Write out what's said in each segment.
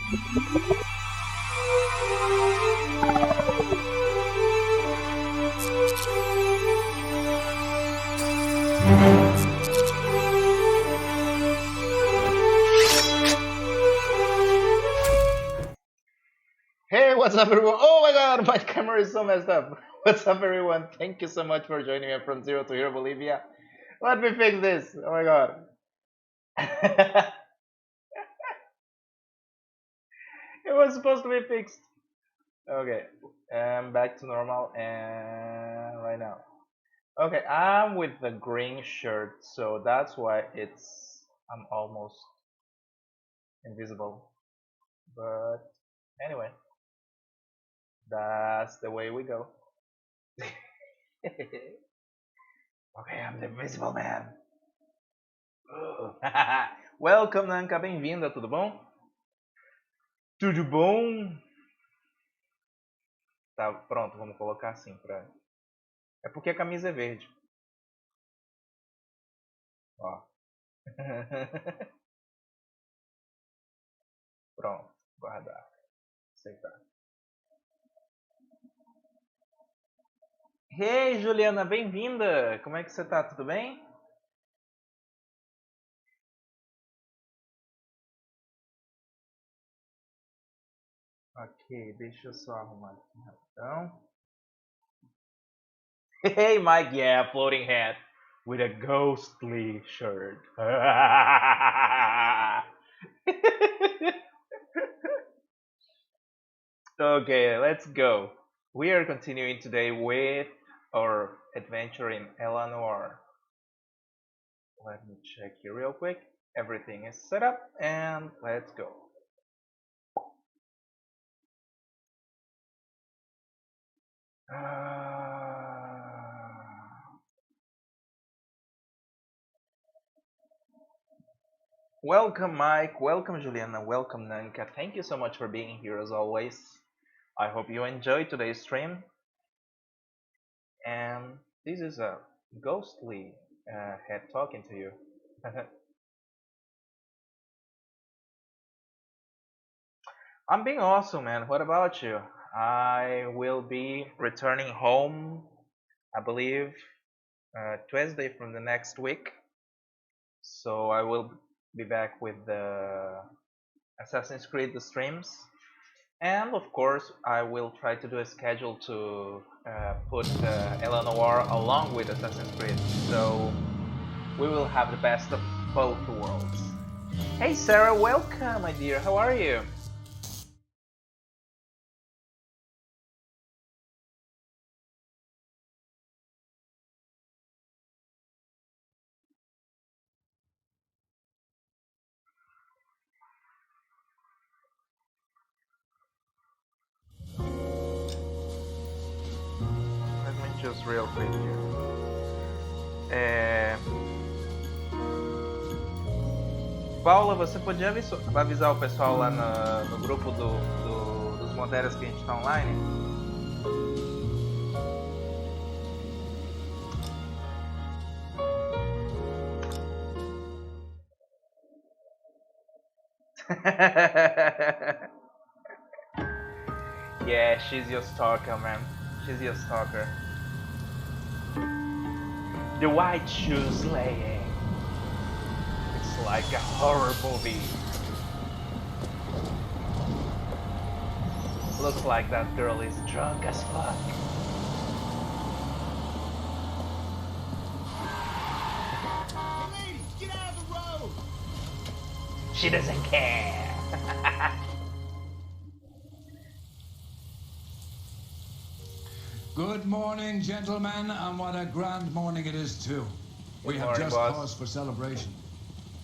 Hey, what's up, everyone? Oh my god, my camera is so messed up. What's up, everyone? Thank you so much for joining me from Zero to Hero Bolivia. Let me fix this. Oh my god. It was supposed to be fixed. Okay, I'm back to normal and right now. Okay, I'm with the green shirt, so that's why I'm almost invisible. But anyway, that's the way we go. Okay, I'm the invisible man. Welcome, Nanka, bem-vinda, tudo bom? Tudo bom? Tá, pronto, vamos colocar assim pra... É porque a camisa é verde. Ó. Pronto, guardar. Aceitar. Hey, Juliana, bem-vinda! Como é que você tá? Tudo bem? Ok, deixa eu só arrumar aqui rapidão. Hey, Mike, yeah, floating head with a ghostly shirt. Okay, let's go. We are continuing today with our adventure in Noire. Let me check here real quick. Everything is set up and let's go. Welcome, Mike. Welcome, Juliana. Welcome, Nanka. Thank you so much for being here as always. I hope you enjoyed today's stream. And this is a ghostly head talking to you. I'm being awesome, man. What about you? I will be returning home, I believe, Tuesday from the next week. So I will be back with the Assassin's Creed the streams. And of course, I will try to do a schedule to put Noire along with Assassin's Creed. So we will have the best of both worlds. Hey Sarah, welcome, my dear. How are you? Let me just real quick here. Paula, você podia avisar o pessoal lá no grupo dos moderas que a gente tá online? Yeah, she's your stalker, man. She's your stalker. The White Shoes Laying. It's like a horror movie. Looks like that girl is drunk as fuck. Lady, get out of the road! She doesn't care. Good morning, gentlemen, and what a grand morning it is too. We have morning, just boss. cause for celebration.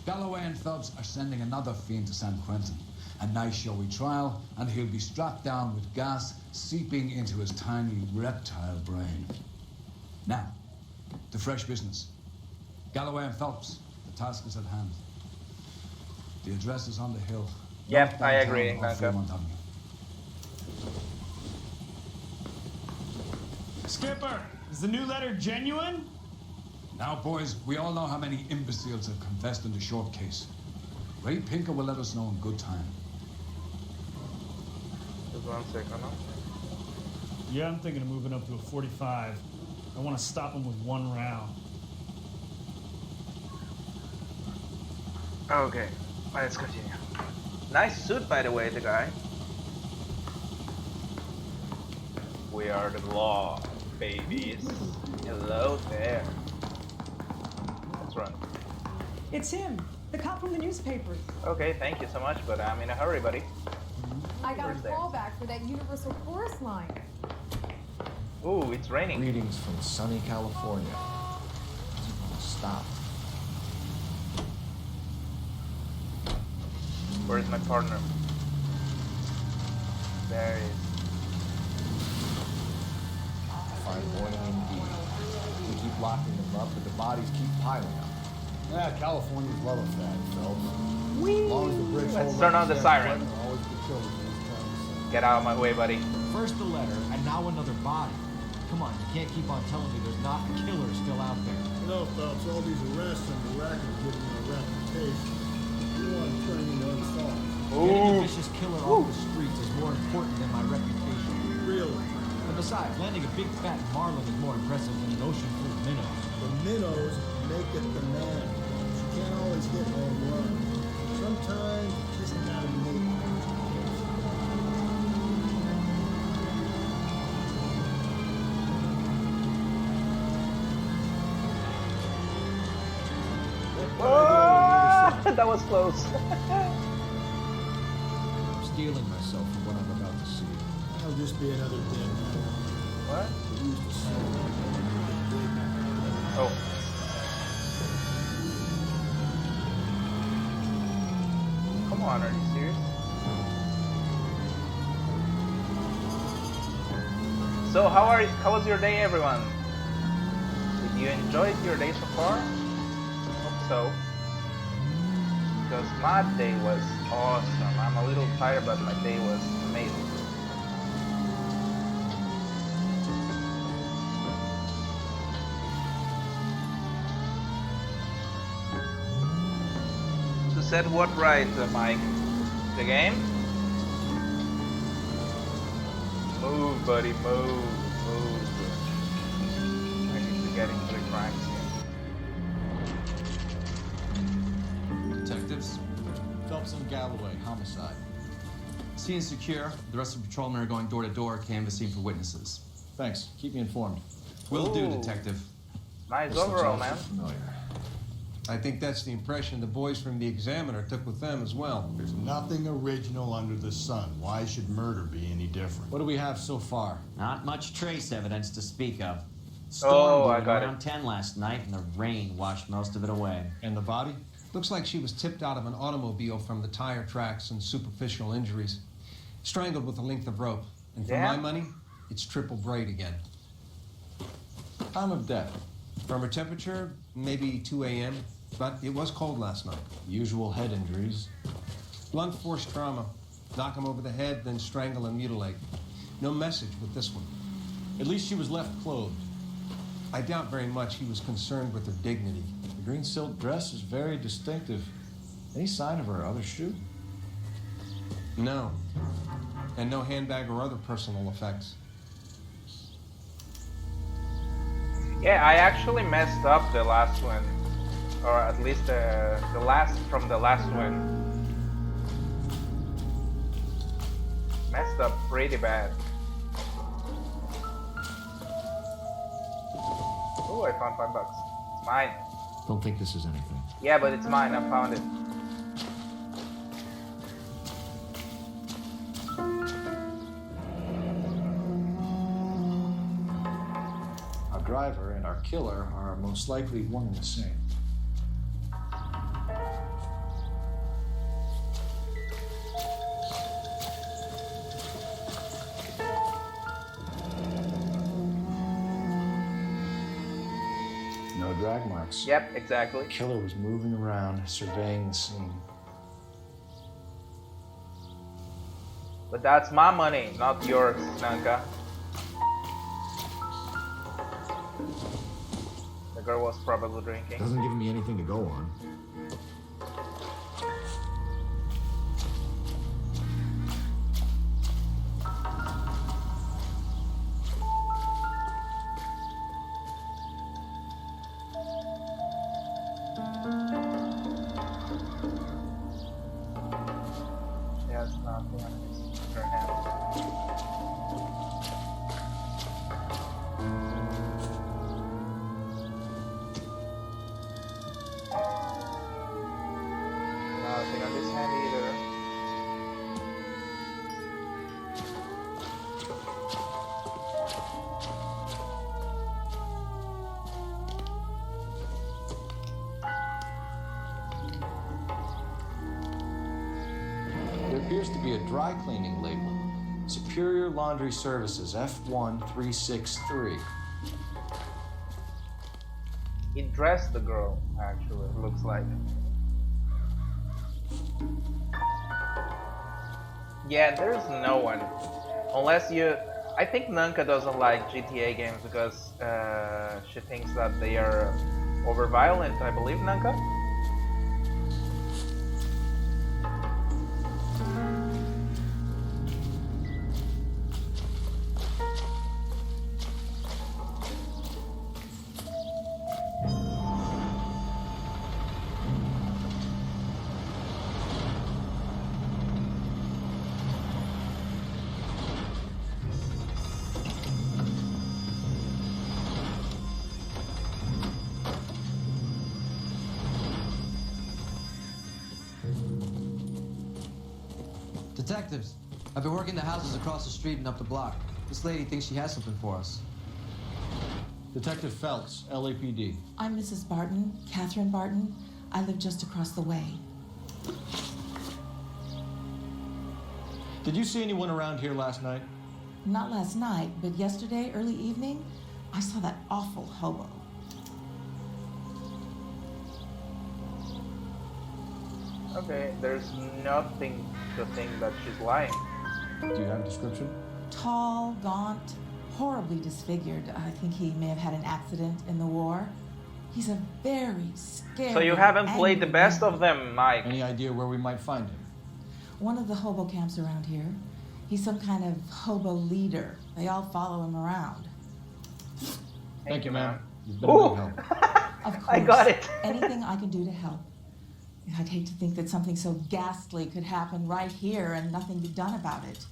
Galloway and Phelps are sending another fiend to San Quentin. A nice showy trial, and he'll be strapped down with gas seeping into his tiny reptile brain. Now, to fresh business. Galloway and Phelps, the task is at hand. The address is on the hill. Yep, I downtown agree, off Nanka. Fremont Avenue. Skipper, is the new letter genuine? Now, boys, we all know how many imbeciles have confessed in the short case. Ray Pinker will let us know in good time. Just 1 second, no? Yeah, I'm thinking of moving up to a 45. I want to stop him with 1 round. Okay, let's continue. Nice suit, by the way, the guy. We are the law, babies. Hello there. Let's run. It's him, the cop from the newspapers. Okay, thank you so much, but I'm in a hurry, buddy. I got a Where's that? call back for that universal chorus line. Ooh, it's raining. Greetings from sunny California. Doesn't want to stop. Where's my partner? There he is. Flamboyant indeed. We keep locking them up, but the bodies keep piling up. Yeah, Californians love a fat, Phelps. Whee! As long as the bricks Let's hold turn up on the to siren. that, always be killers in this town. Get out of my way, buddy. First the letter, and now another body. Come on, you can't keep on telling me there's not a killer still out there. You know, Phelps, all these arrests and the racket give me a reputation. You want to turn into unsolved. Getting a vicious killer off the streets is more important than my reputation. Really? And besides, landing a big fat marlin is more impressive than an ocean full of minnows. The minnows make it the man. You can't always hit home runs. Sometimes you just gotta make it. Oh, that was close. I'm steeling myself for what I'm about to see. That'll just be another dead man. What? We used to say Oh. Come on, are you serious? So how was your day, everyone? Did you enjoy your day so far? Hope so. Because my day was awesome. I'm a little tired, but my day was amazing. To set what right, Mike? The game? Move, buddy, move. I need to get into the crime scene. Detectives, Phelps and Galloway, homicide. scene is secure. The rest of the patrolmen are going door to door, canvassing for witnesses. Thanks. Keep me informed. Will do, Ooh. detective. Nice This looks overall, awfully man. familiar. I think that's the impression the boys from the Examiner took with them as well. There's nothing original under the sun. Why should murder be any different? What do we have so far? Not much trace evidence to speak of. Oh, Storm I blew got around 10 last night, and the rain washed most of it away. And the body? Looks like she was tipped out of an automobile from the tire tracks and superficial injuries. Strangled with a length of rope. And for my Damn. money, it's triple braid again. Time of death. From her temperature, maybe 2 a.m., but it was cold last night. Usual head injuries. Blunt force trauma. Knock him over the head, then strangle and mutilate. No message with this one. At least she was left clothed. I doubt very much he was concerned with her dignity. The green silk dress is very distinctive. Any sign of her other shoe? No. And no handbag or other personal effects. Yeah, I actually messed up the last one. Or at least the last from the last one. Messed up pretty bad. Oh, I found $5. It's mine. Don't think this is anything. Yeah, but it's mine. I found it. Our driver and our killer are most likely one and the same. No drag marks. Yep, exactly. The killer was moving around, surveying the scene. But that's my money, not yours, Nunca. The girl was probably drinking. Doesn't give me anything to go on. appears to be a dry cleaning label. Superior Laundry Services, F1363. He dressed the girl, actually, it looks like. Yeah, there's no one. Unless you... I think Nunca doesn't like GTA games because she thinks that they are over-violent, I believe, Nunca? Detectives, I've been working the houses across the street and up the block. This lady thinks she has something for us. Detective Phelps, LAPD. I'm Mrs. Barton, Catherine Barton. I live just across the way. Did you see anyone around here last night? Not last night, but yesterday, early evening, I saw that awful hobo. Okay, there's nothing to think that she's lying. Do you have a description? Tall, gaunt, horribly disfigured. I think he may have had an accident in the war. He's a very scary... So you haven't played the best of them, Mike. Any idea where we might find him? One of the hobo camps around here. He's some kind of hobo leader. They all follow him around. Thank you, ma'am. You've been a big help. Of course. I got it. Anything I can do to help. I'd hate to think that something so ghastly could happen right here and nothing be done about it.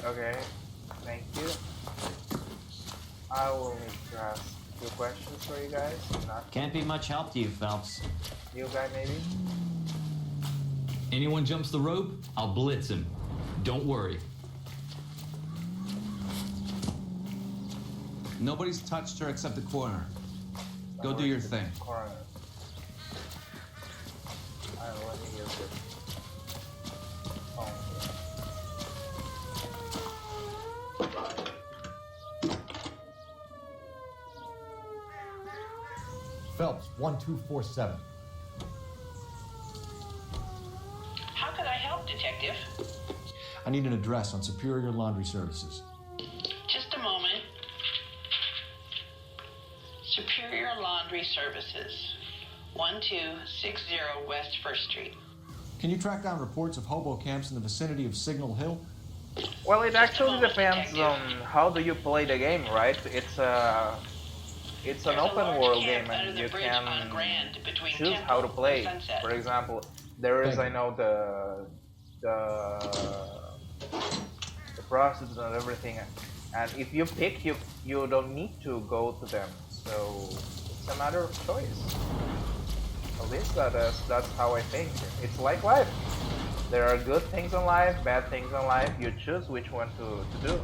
Okay, thank you. I will need to ask a few questions for you guys. Not Can't be much help to you, Phelps. you guy, maybe? Anyone jumps the rope, I'll blitz him. Don't worry. Nobody's touched her except the coroner. Go do your thing. Coroner. Alright, let me use this. Oh, Phelps, 1247. How can I help, Detective? I need an address on Superior Laundry Services. Just a moment. Superior Laundry Services, 1260 West 1st Street. Can you track down reports of hobo camps in the vicinity of Signal Hill? well, it actually depends on how do you play the game, right? It's an open world game and you can choose how to play. For example, there is, I know, the process and everything, and if you pick, you don't need to go to them, so it's a matter of choice. At least that's how I think. It's like life. There are good things in life, bad things in life. You choose which one to do.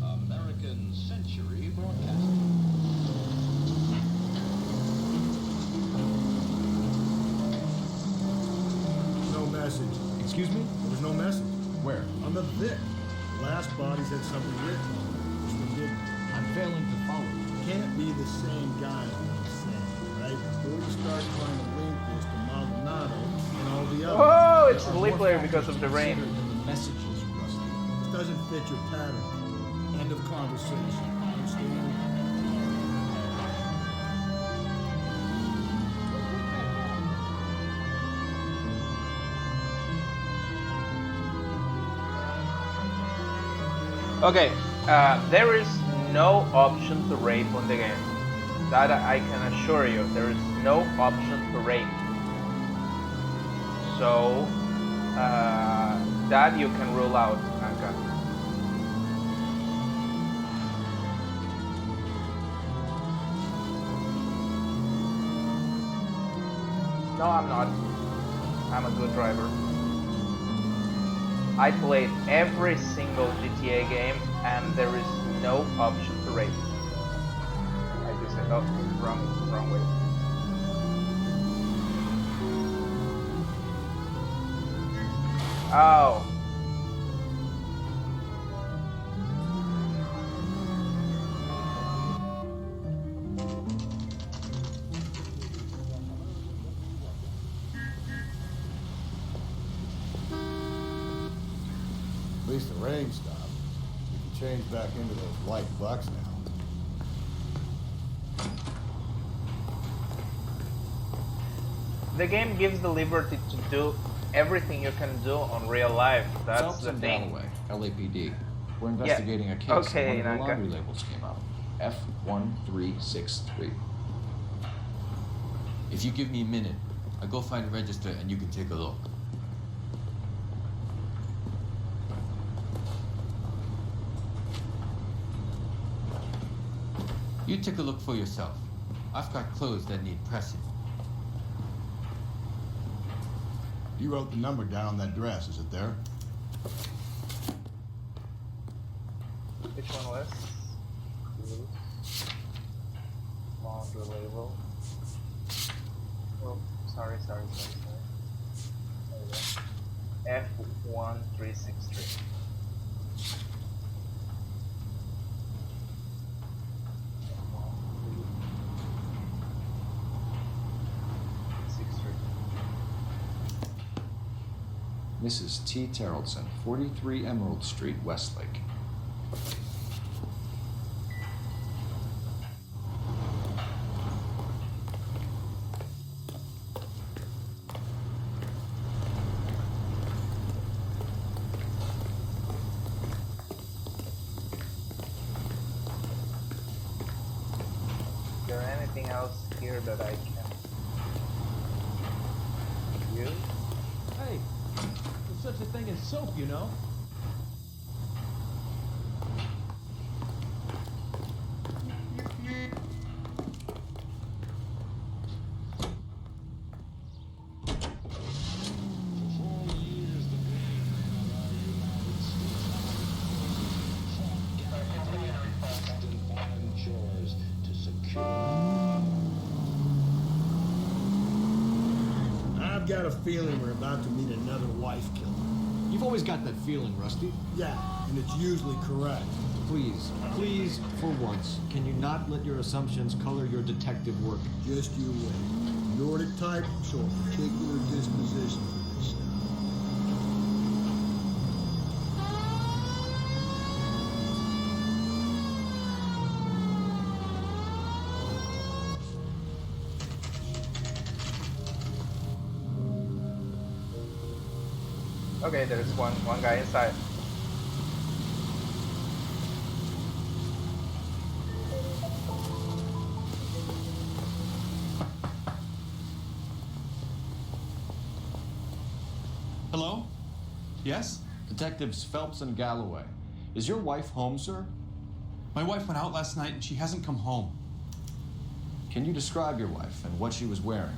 American Century Broadcasting. No message. Excuse me? There was no message. Where? On the Vic. The last bodies had something written on them. This one didn't. I'm failing to follow. Can't be the same guy, I'm saying, right? Before you start trying to link this to Maldonado and all the others. Oh, it's slippery because of the rain. The messages, Rusty. This doesn't fit your pattern. End of conversation. Understand? Okay, there is no option to rape on the game. That I can assure you. There is no option to rape. So that you can rule out, Anka. No, I'm not. I'm a good driver. I played every single GTA game and there is no option to rape. I just said, oh, wrong way. Oh. At least the rain stopped. We can change back into those white bucks now. The game gives the liberty to do everything you can do on real life. That's Phelps the and thing. Galloway, LAPD. We're investigating a case Okay, and one of the Nunca. laundry labels came out. F1363. If you give me a minute, I'll go find the register and you can take a look. You take a look for yourself. I've got clothes that need pressing. You wrote the number down on that dress, is it there? Which one was? Laundry label. Oh, sorry. There we go. F1363. Mrs. T. Terrellson, 43 Emerald Street, Westlake. Is there anything else here that I can use? Hey, there's such a thing as soap, you know? I've got a feeling we're about to meet another wife killer. You've always got that feeling, Rusty. Yeah, and it's usually correct. Please, for once, can you not let your assumptions color your detective work? Just you wait. You're the type to show a particular disposition for this stuff. Okay, there's one guy inside. Hello? Yes? Detectives Phelps and Galloway. Is your wife home, sir? My wife went out last night and she hasn't come home. Can you describe your wife and what she was wearing?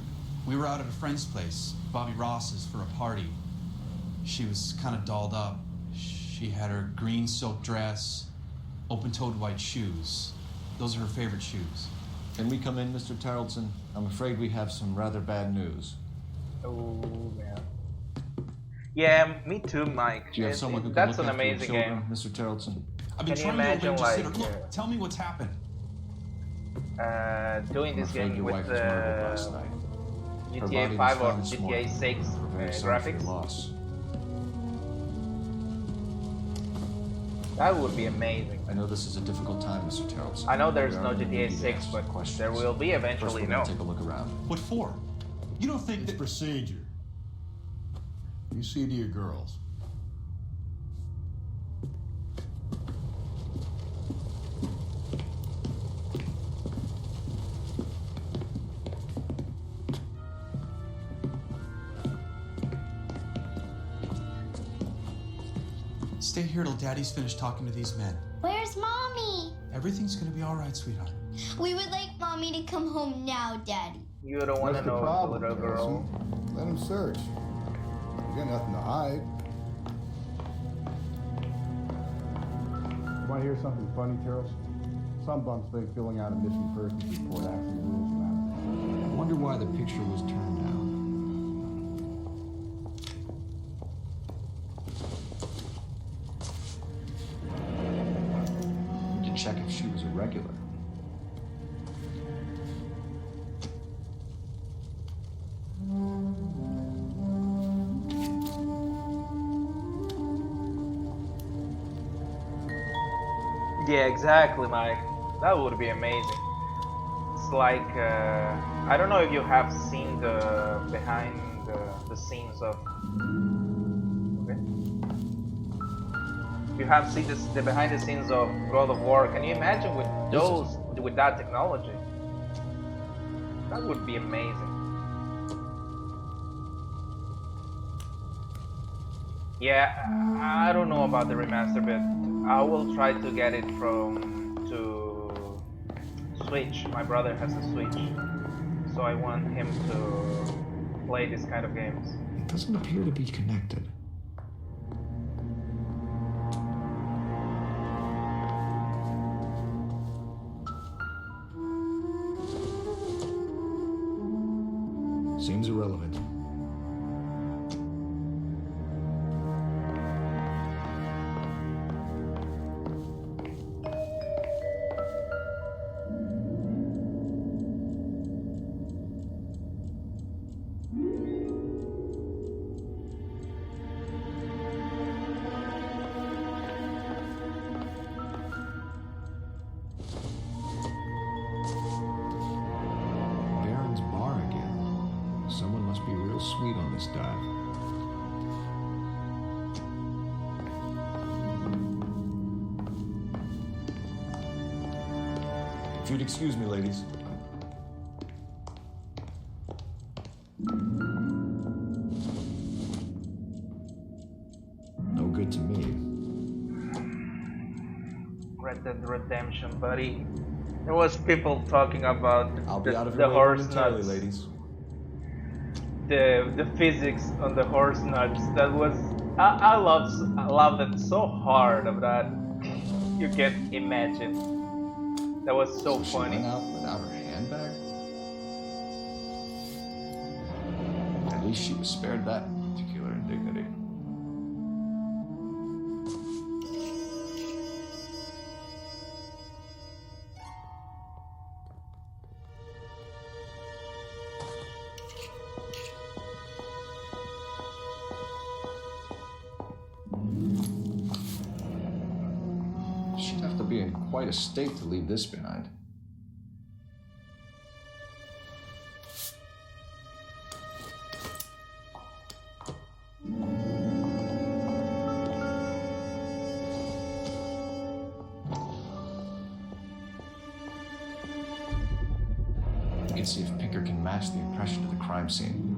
We were out at a friend's place, Bobby Ross's, for a party. She was kind of dolled up. She had her green silk dress, open-toed white shoes. Those are her favorite shoes. Can we come in, Mr. Tarleton? I'm afraid we have some rather bad news. Oh man. Yeah, me too, Mike. Do you have someone who can That's look an after your amazing children, game. Mr. Tarleton? I've been Can you trying to imagine, arrange a sitter. like, Look, tell me what's happened. Doing I'm this afraid game your with wife was murdered last night. Her body GTA was 5 or found this GTA morning. 6 We're very sorry for your graphics. loss. That would be amazing. I know this is a difficult time, Mr. Tarleton. I know there's We no are gonna GTA need 6, answers but to questions. there will be First, eventually. we're No. gonna take a look around. What for? You don't think It's that... procedure. You see to your girls. Stay here till Daddy's finished talking to these men. Where's Mommy? Everything's gonna be all right, sweetheart. We would like Mommy to come home now, Daddy. You don't want to What's the know the problem, little girl. Harrison? Let him search. You got nothing to hide. You want to hear something funny, Terrell? Some bums think filling out a missing persons report actually rules them out. I wonder why the picture was turned down. check if she was a regular. Yeah, exactly, Mike. That would be amazing. It's like I don't know if you have seen the behind the scenes of. Okay. You have seen the behind the scenes of God of War. Can you imagine with that technology? That would be amazing. Yeah, I don't know about the remaster, but I will try to get it to Switch. My brother has a Switch, so I want him to play this kind of games. It doesn't appear to be connected. Seems irrelevant. Sweet on this dive. If you'd excuse me, ladies. No good to me. Red Dead Redemption, buddy. There was people talking about the horse nuts. Ladies. The physics on the horse nuts. That was I loved it so hard of that. You can't imagine. That was so funny. She went out without her handbag. At least she was spared that particular indignity. Be in quite a state to leave this behind. You can see if Pinker can match the impression of the crime scene.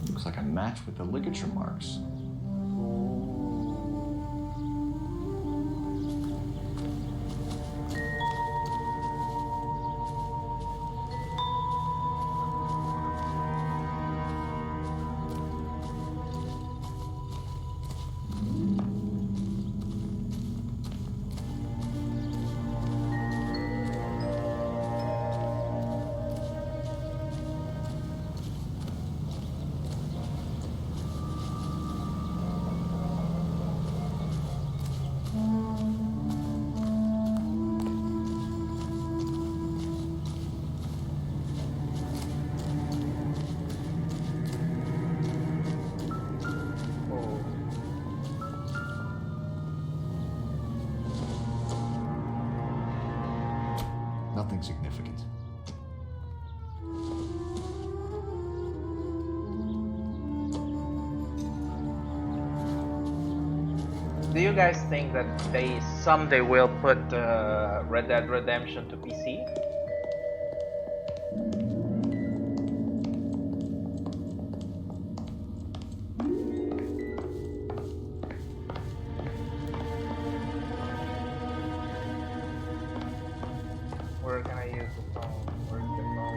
Looks like a match with the ligature marks. Nothing significant. Do you guys think that they someday will put Red Dead Redemption to PC? Where can I use the phone? Where's the phone?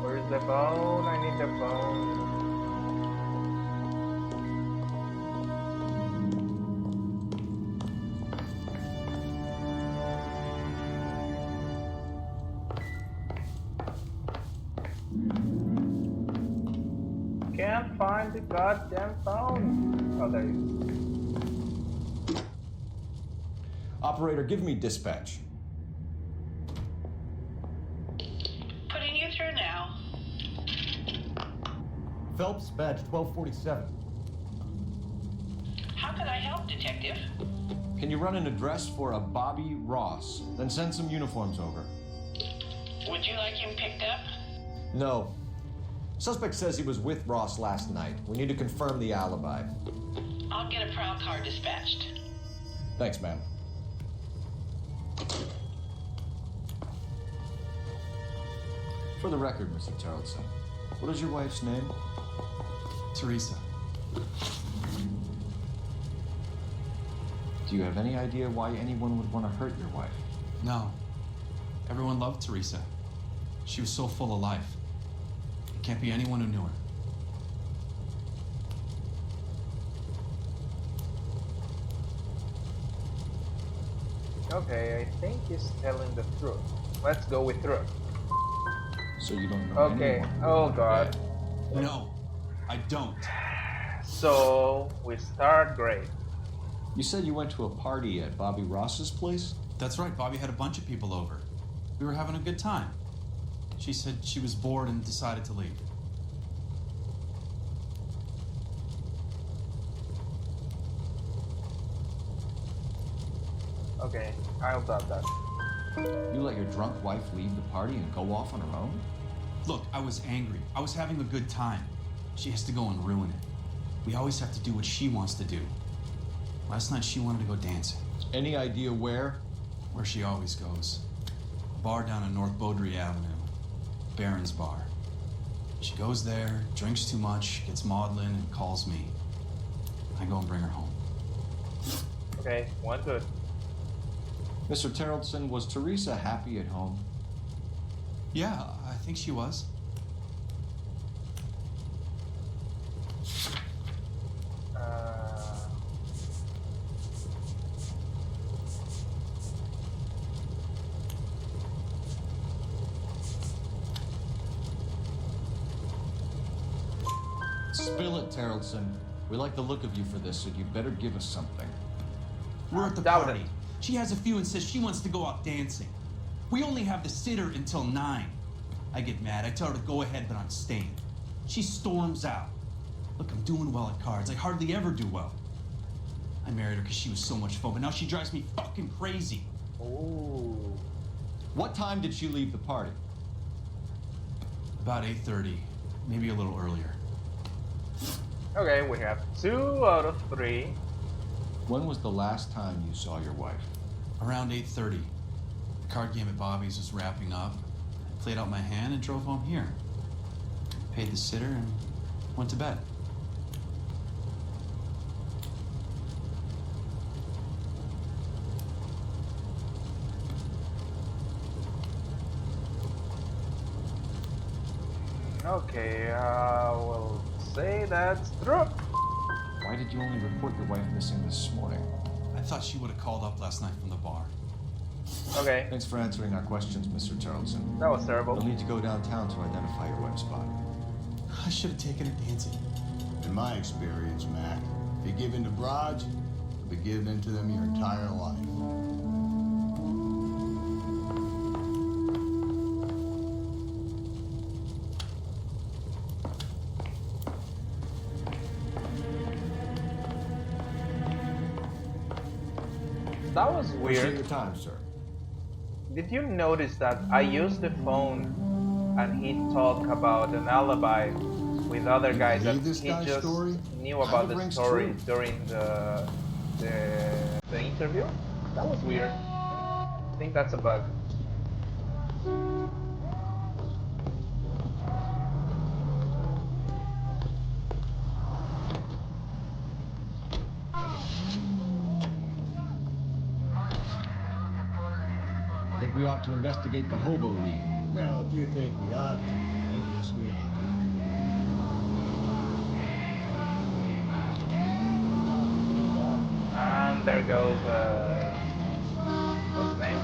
Where's the phone? I need the phone. Can't find the goddamn phone. Oh, there you go. Operator, give me dispatch. Putting you through now. Phelps, badge 1247. How could I help, Detective? Can you run an address for a Bobby Ross? Then send some uniforms over. Would you like him picked up? No. Suspect says he was with Ross last night. We need to confirm the alibi. I'll get a prowl car dispatched. Thanks, ma'am. For the record, Mr. Tarleton, what is your wife's name? Teresa. Do you have any idea why anyone would want to hurt your wife? No. Everyone loved Teresa. She was so full of life. It can't be anyone who knew her. Okay, I think he's telling the truth. Let's go with truth. So you don't know Okay. anyone? Oh god. No, I don't. So we start great. You said you went to a party at Bobby Ross's place? That's right, Bobby had a bunch of people over. We were having a good time. She said she was bored and decided to leave. Okay, I'll doubt that. You let your drunk wife leave the party and go off on her own? Look, I was angry. I was having a good time. She has to go and ruin it. We always have to do what she wants to do. Last night she wanted to go dancing. Any idea where? Where she always goes. A bar down on North Beaudry Avenue. Baron's Bar. She goes there, drinks too much, gets maudlin, and calls me. I go and bring her home. Okay, one good. Mr. Tarleton, was Teresa happy at home? Yeah, I think she was. Spill it, Tarleton. We like the look of you for this, so you better give us something. We're at the party. She has a few and says she wants to go out dancing. We only have the sitter until 9. I get mad. I tell her to go ahead, but I'm staying. She storms out. Look, I'm doing well at cards. I hardly ever do well. I married her because she was so much fun, but now she drives me fucking crazy. Ooh. What time did she leave the party? About 8:30, maybe a little earlier. Okay, we have 2 out of 3. When was the last time you saw your wife? Around 8:30. The card game at Bobby's was wrapping up. I played out my hand and drove home here. Paid the sitter and went to bed. Okay, we'll say that's true. Why did you only report your wife missing this morning? I thought she would have called up last night from the bar. Okay. Thanks for answering our questions, Mr. Tarleton. That was terrible. You'll need to go downtown to identify your wife's body. I should have taken her dancing. In my experience, Mac, if you give in to broads, you'll be giving to them your entire life. That was Appreciate weird. your time, sir. Did you notice that I used the phone and he talked about an alibi with other guys that this he guy's just story? knew Kind about of the rings story true. during the interview? That was weird. I think that's a bug. think we ought to investigate the hobo league. Well, if you think we ought, I guess we ought. And there goes what's the name?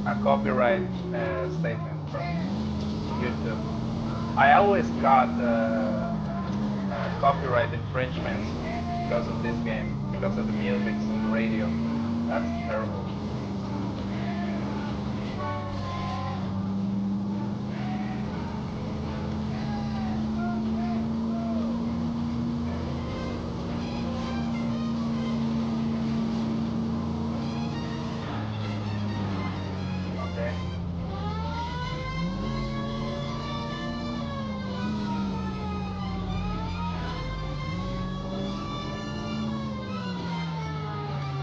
A copyright statement from YouTube. I always got copyright infringements because of this game, because of the music and the radio. That's terrible.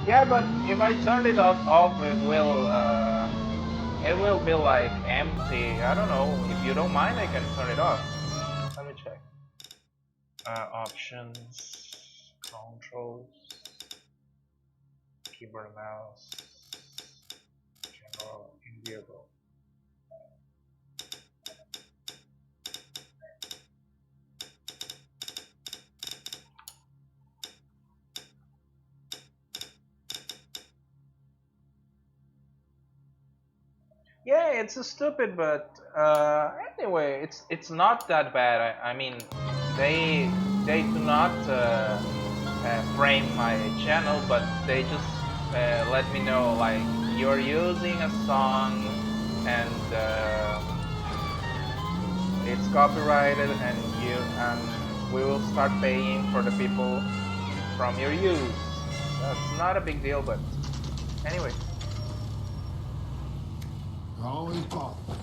Yeah, but if I turn it off, it will be like empty. I don't know. If you don't mind, I can turn it off. Let me check. Options, controls, keyboard and mouse, general, in vehicle. Yeah, it's stupid, but anyway, it's not that bad. I mean, they do not frame my channel, but they just let me know like you're using a song and it's copyrighted, and we will start paying for the people from your use. That's not a big deal, but anyway. Always thought. I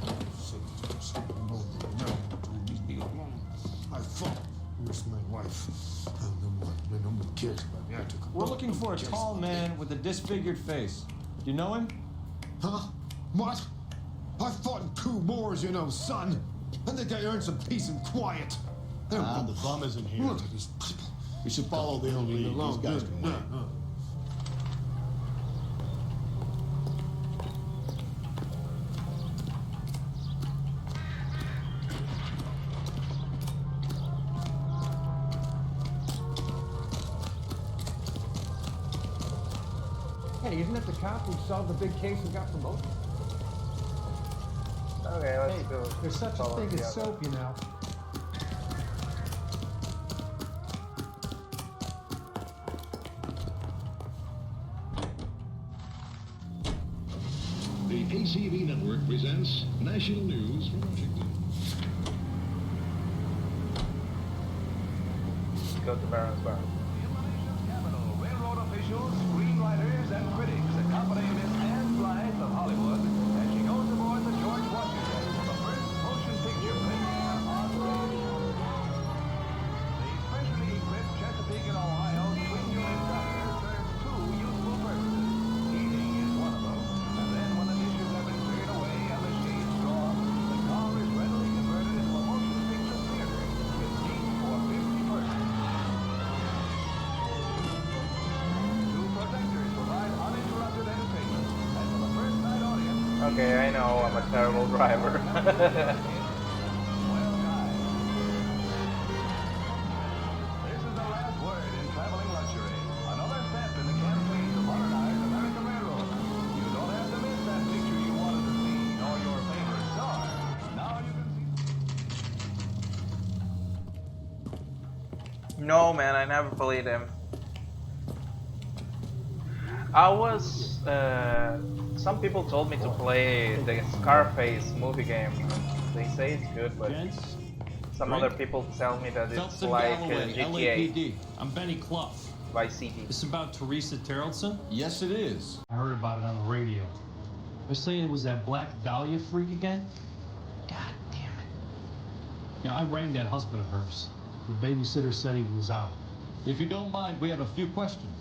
thought it was my wife. No one cares about me. I took a We're looking for a tall man with a disfigured face. Do you know him? Huh? What? I fought in 2 wars, you know, son. I think I earned some peace and quiet. The bum isn't here. Look at these people. We should follow the lead. These guys can wait. Hey, isn't that the cop who solved the big case and got promoted? Okay, let's go. There's such a thing as soap, you know. The ACV Network presents National News from Washington. Go to Baron's Bar. Railroad officials, screenwriters, and critics accompany Miss Anne Blythe of Hollywood as she goes aboard the George Washington for the first motion picture premiere on radio. The specially equipped Chesapeake and Ohio twin unit diner serves 2 useful purposes. Heating is one of them, and then when the dishes have been cleared away and the shades drawn, the car is readily converted into a motion picture theater with seats for 50 persons. Okay, I know, I'm a terrible driver. No, man, I never played him. I was some people told me to play the Scarface movie game. They say it's good, but some other people tell me that it's like GTA. LAPD. I'm Benny Clough. Vice City. This about Teresa Terrellson? Yes, it is. I heard about it on the radio. They're saying it was that Black Dahlia freak again? God damn it. Yeah, I rang that husband of hers. The babysitter said he was out. If you don't mind, we have a few questions.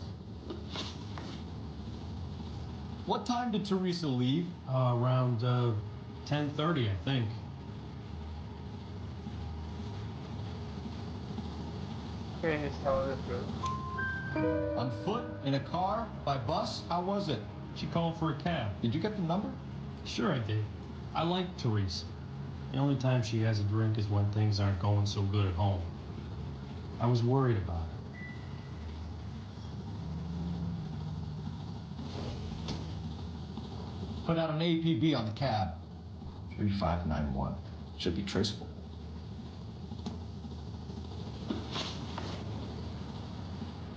What time did Teresa leave? Around 10:30, I think. Okay, he's telling the truth. On foot? In a car? By bus? How was it? She called for a cab. Did you get the number? Sure I did. I like Teresa. The only time she has a drink is when things aren't going so good at home. I was worried about her. Put out an APB on the cab. 3591. Should be traceable.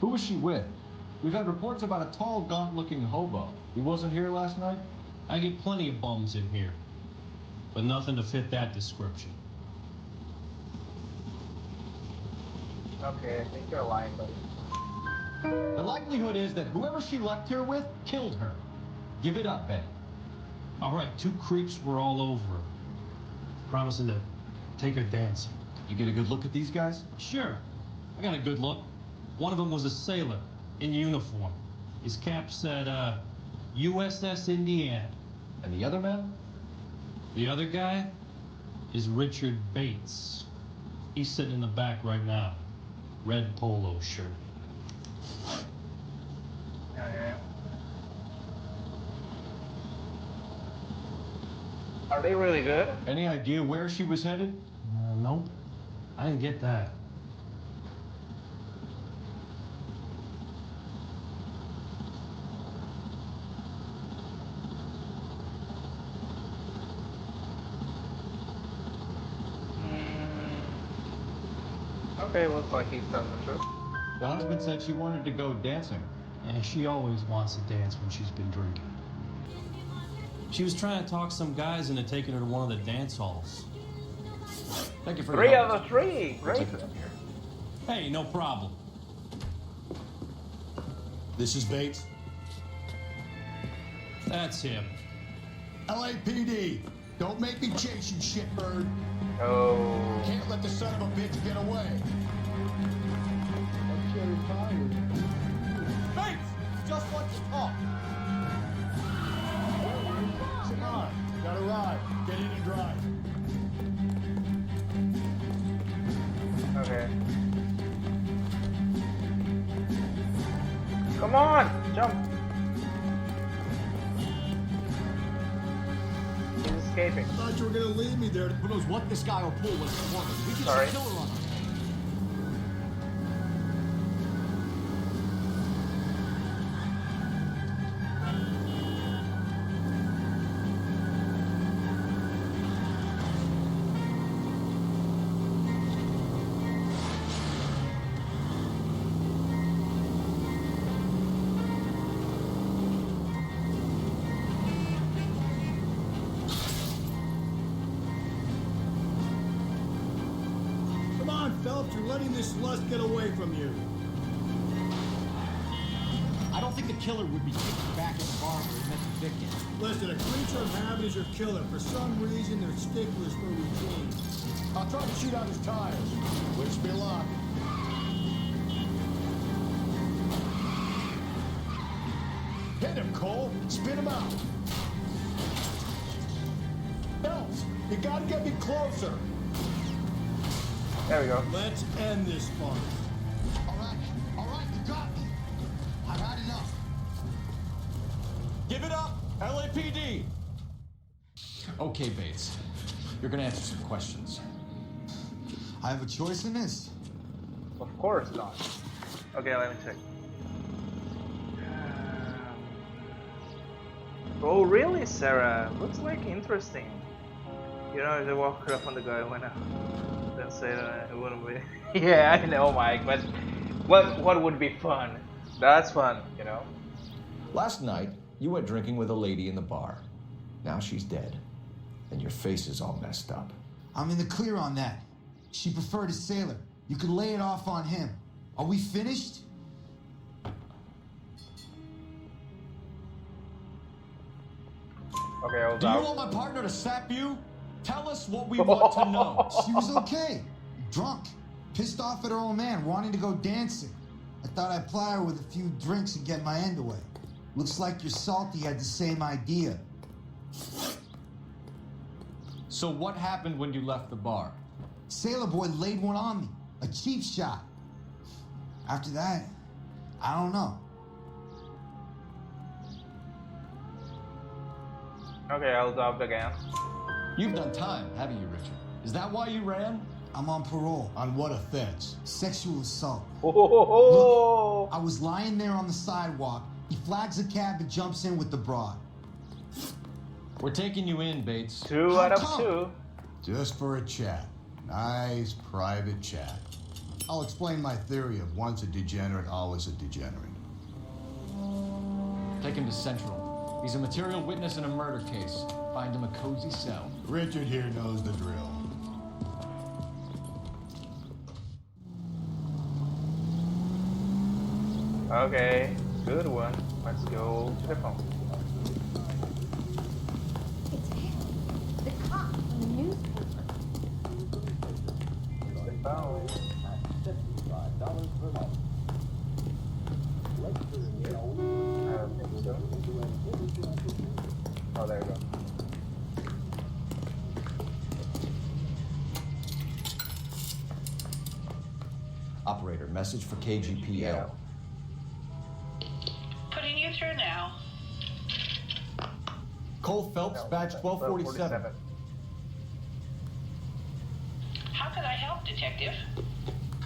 Who was she with? We've had reports about a tall, gaunt-looking hobo. He wasn't here last night? I get plenty of bums in here, but nothing to fit that description. Okay, I think you're lying, buddy. The likelihood is that whoever she left here with killed her. Give it up, Betty. All right, 2 creeps were all over her, promising to take her dancing. You get a good look at these guys? Sure, I got a good look. One of them was a sailor in uniform. His cap said, USS Indiana. And the other man? The other guy is Richard Bates. He's sitting in the back right now. Red polo shirt. Okay. Are they really good? Any idea where she was headed? Nope. I didn't get that. Okay, looks like he's telling the truth. The husband said she wanted to go dancing. Yeah, she always wants to dance when she's been drinking. She was trying to talk some guys into taking her to one of the dance halls. Thank you for 3 your out help. of 3. Great. Hey, no problem. This is Bates. That's him. LAPD. Don't make me chase you, shitbird. Oh. Can't let the son of a bitch get away. I'm getting tired. Bates! Just want to talk. Come on. Got a ride. Get in and drive. Okay. Come on, jump. He's escaping. I thought you were gonna leave me there. Who knows what this guy will pull when it's woman. We can Sorry. kill her on her. Come on, Phelps. You're letting this lust get away from you. I don't think the killer would be kicking back in the bar where he met the victim. Listen, a creature of habit is your killer. For some reason, they're sticklers for routine. I'll try to shoot out his tires. Wish me luck. Hit him, Cole. Spin him out. Phelps, you gotta get me closer. There we go. Let's end this fun. All right, you got me. I've had enough. Give it up, LAPD. Okay, Bates. You're gonna answer some questions. I have a choice in this. Of course not. Okay, let me check. Oh, really, Sarah? Looks like interesting. You know, if they walk up on the guy when then say that it wouldn't be. Yeah, I know, Mike. But what would be fun? That's fun, you know. Last night, you went drinking with a lady in the bar. Now she's dead. And your face is all messed up. I'm in the clear on that. She preferred a sailor. You could lay it off on him. Are we finished? Okay, I was Do you out. want my partner to sap you? Tell us what we want to know. She was okay. Drunk. Pissed off at her old man, wanting to go dancing. I thought I'd ply her with a few drinks and get my end away. Looks like your salty had the same idea. So what happened when you left the bar? Sailor boy laid one on me. A cheap shot. After that, I don't know. Okay, I'll dub again. You've done time, haven't you, Richard? Is that why you ran? I'm on parole. On what offense? Sexual assault. Oh. Look, I was lying there on the sidewalk. He flags a cab and jumps in with the broad. We're taking you in, Bates. 2 out of 2. Just for a chat. Nice private chat. I'll explain my theory of once a degenerate, always a degenerate. Take him to Central. He's a material witness in a murder case. Find him a cozy cell. Richard here knows the drill. Okay, good one. Let's go to the phone. It's him. The cop from the newspaper. The phone. $55 per month. I don't think so. Oh, there you go. Operator, message for KGPL. Putting you through now. Cole Phelps, badge 1247. How can I help, Detective?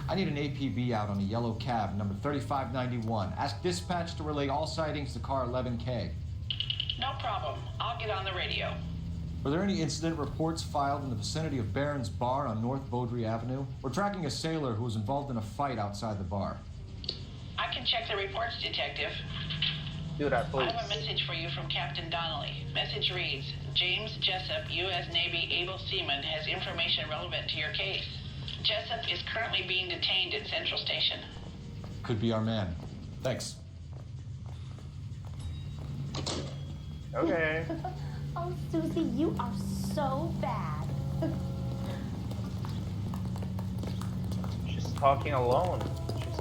I need an APB out on a yellow cab, number 3591. Ask dispatch to relay all sightings to car 11K. No problem. I'll get on the radio. Were there any incident reports filed in the vicinity of Barron's Bar on North Beaudry Avenue? We're tracking a sailor who was involved in a fight outside the bar. I can check the reports, Detective. Do that, please. I have a message for you from Captain Donnelly. Message reads, James Jessup, U.S. Navy able seaman, has information relevant to your case. Jessup is currently being detained at Central Station. Could be our man. Thanks. Okay. Oh, Susie, you are so bad. She's talking alone.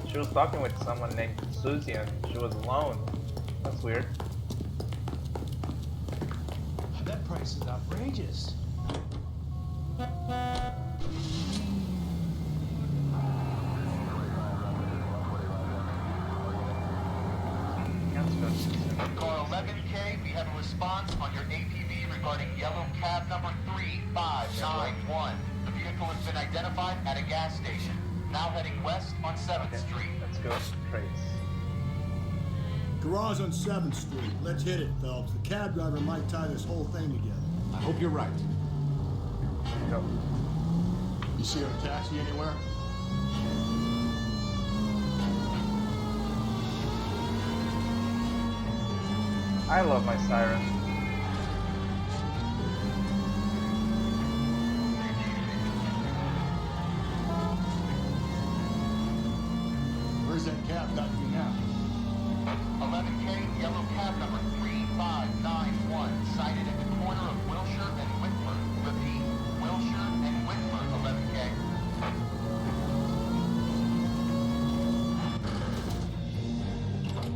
She was talking with someone named Susie and she was alone. That's weird. That price is outrageous. Car 11K, we have a response on your APB regarding yellow cab number 3591. The vehicle has been identified at a gas station. Now heading west on 7th Street. Let's go. Trace. Garage on 7th Street. Let's hit it, Phelps. The cab driver might tie this whole thing together. I hope you're right. Go. You see our taxi anywhere? I love my siren. Where's that cab got you now? 11K, yellow cab number 3591, sighted at the corner of Wilshire and Whitford. Repeat, Wilshire and Whitford, 11K.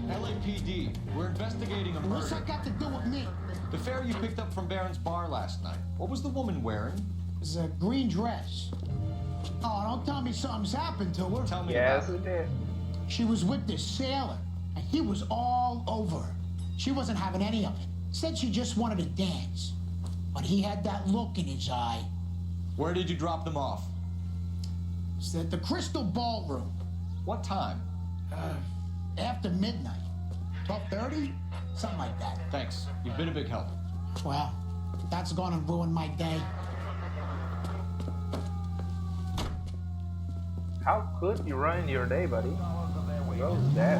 LAPD, we're investigating a murder. What's that got to do with me? The fare you picked up from Barron's Bar last night. What was the woman wearing? It's a green dress. Oh, don't tell me something's happened to her. Tell me Yes, about it did. She was with this sailor, and he was all over her. She wasn't having any of it. Said she just wanted to dance. But he had that look in his eye. Where did you drop them off? It's at the Crystal Ballroom. What time? After midnight. 12:30? Something like that. Thanks. You've been a big help. Well, that's gonna ruin my day. How could you ruin your day, buddy? Goes dead.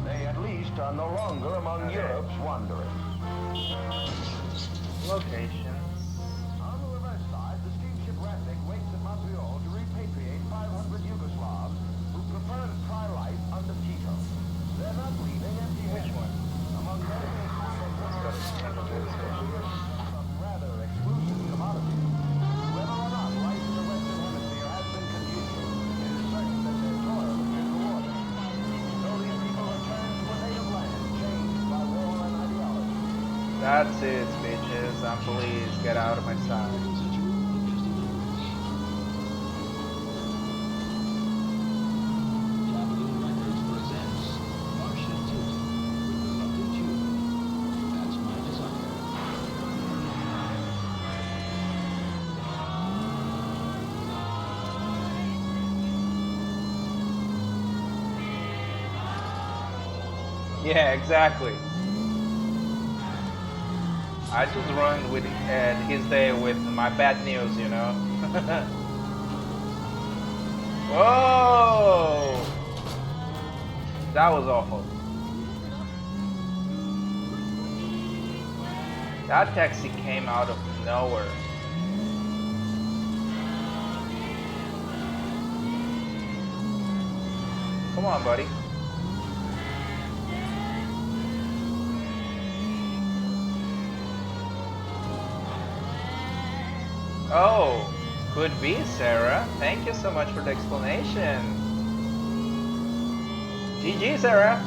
They at least are no longer among Europe's wanderers. Locations. On the reverse side, the steamship Ratnik waits in Montreal to repatriate 500 Yugoslavs who prefer to try life under Tito. They're not leaving empty-handed. Which one? Among them is some rather exclusive commodities. Whether or not life in the Western Hemisphere has been congenial, it is certain that their toil has been rewarded. So these people return to a native land, changed by war and ideology. That's it, bitches. Please get out of my side. Yeah, exactly. I just ruined with his day with my bad news, you know. Whoa! That was awful. That taxi came out of nowhere. Come on, buddy. Oh, could be, Sarah. Thank you so much for the explanation. GG, Sarah.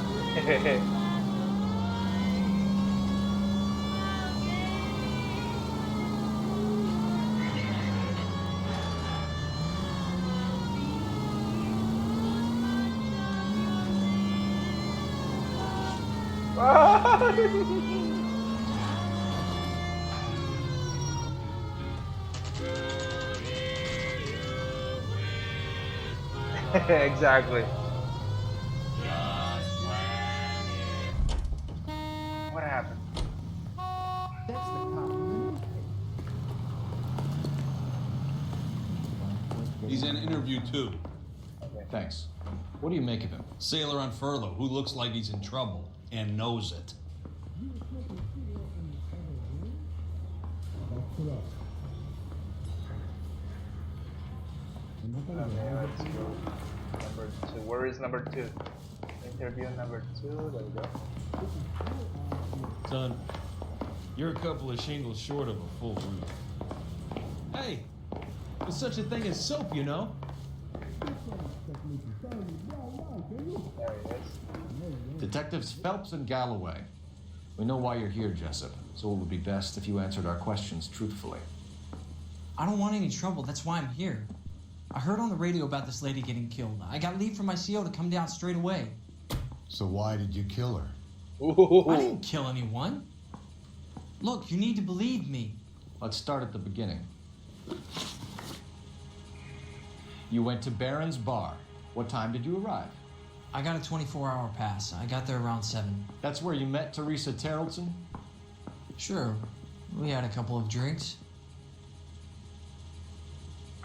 Exactly. What happened? That's the cop. He's in interview too. Okay. Thanks. What do you make of him? Sailor on furlough who looks like he's in trouble and knows it. Okay, let's go. Number 2. Where is number 2? Interview number 2. There we go. Son, you're a couple of shingles short of a full roof. Hey, there's such a thing as soap, you know? There he is. Detectives Phelps and Galloway. We know why you're here, Jessup, so it would be best if you answered our questions truthfully. I don't want any trouble. That's why I'm here. I heard on the radio about this lady getting killed. I got leave from my CO to come down straight away. So why did you kill her? I didn't kill anyone. Look, you need to believe me. Let's start at the beginning. You went to Barron's Bar. What time did you arrive? I got a 24-hour pass. I got there around 7. That's where you met Teresa Terrellson? Sure. We had a couple of drinks.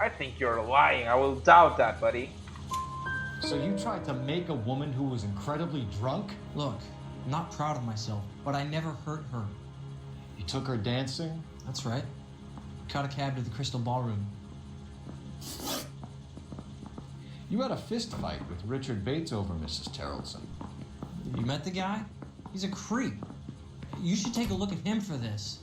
I think you're lying. I will doubt that, buddy. So you tried to make a woman who was incredibly drunk? Look, I'm not proud of myself, but I never hurt her. You took her dancing? That's right. Caught a cab to the Crystal Ballroom. You had a fist fight with Richard Bates over Mrs. Terrellson. You met the guy? He's a creep. You should take a look at him for this.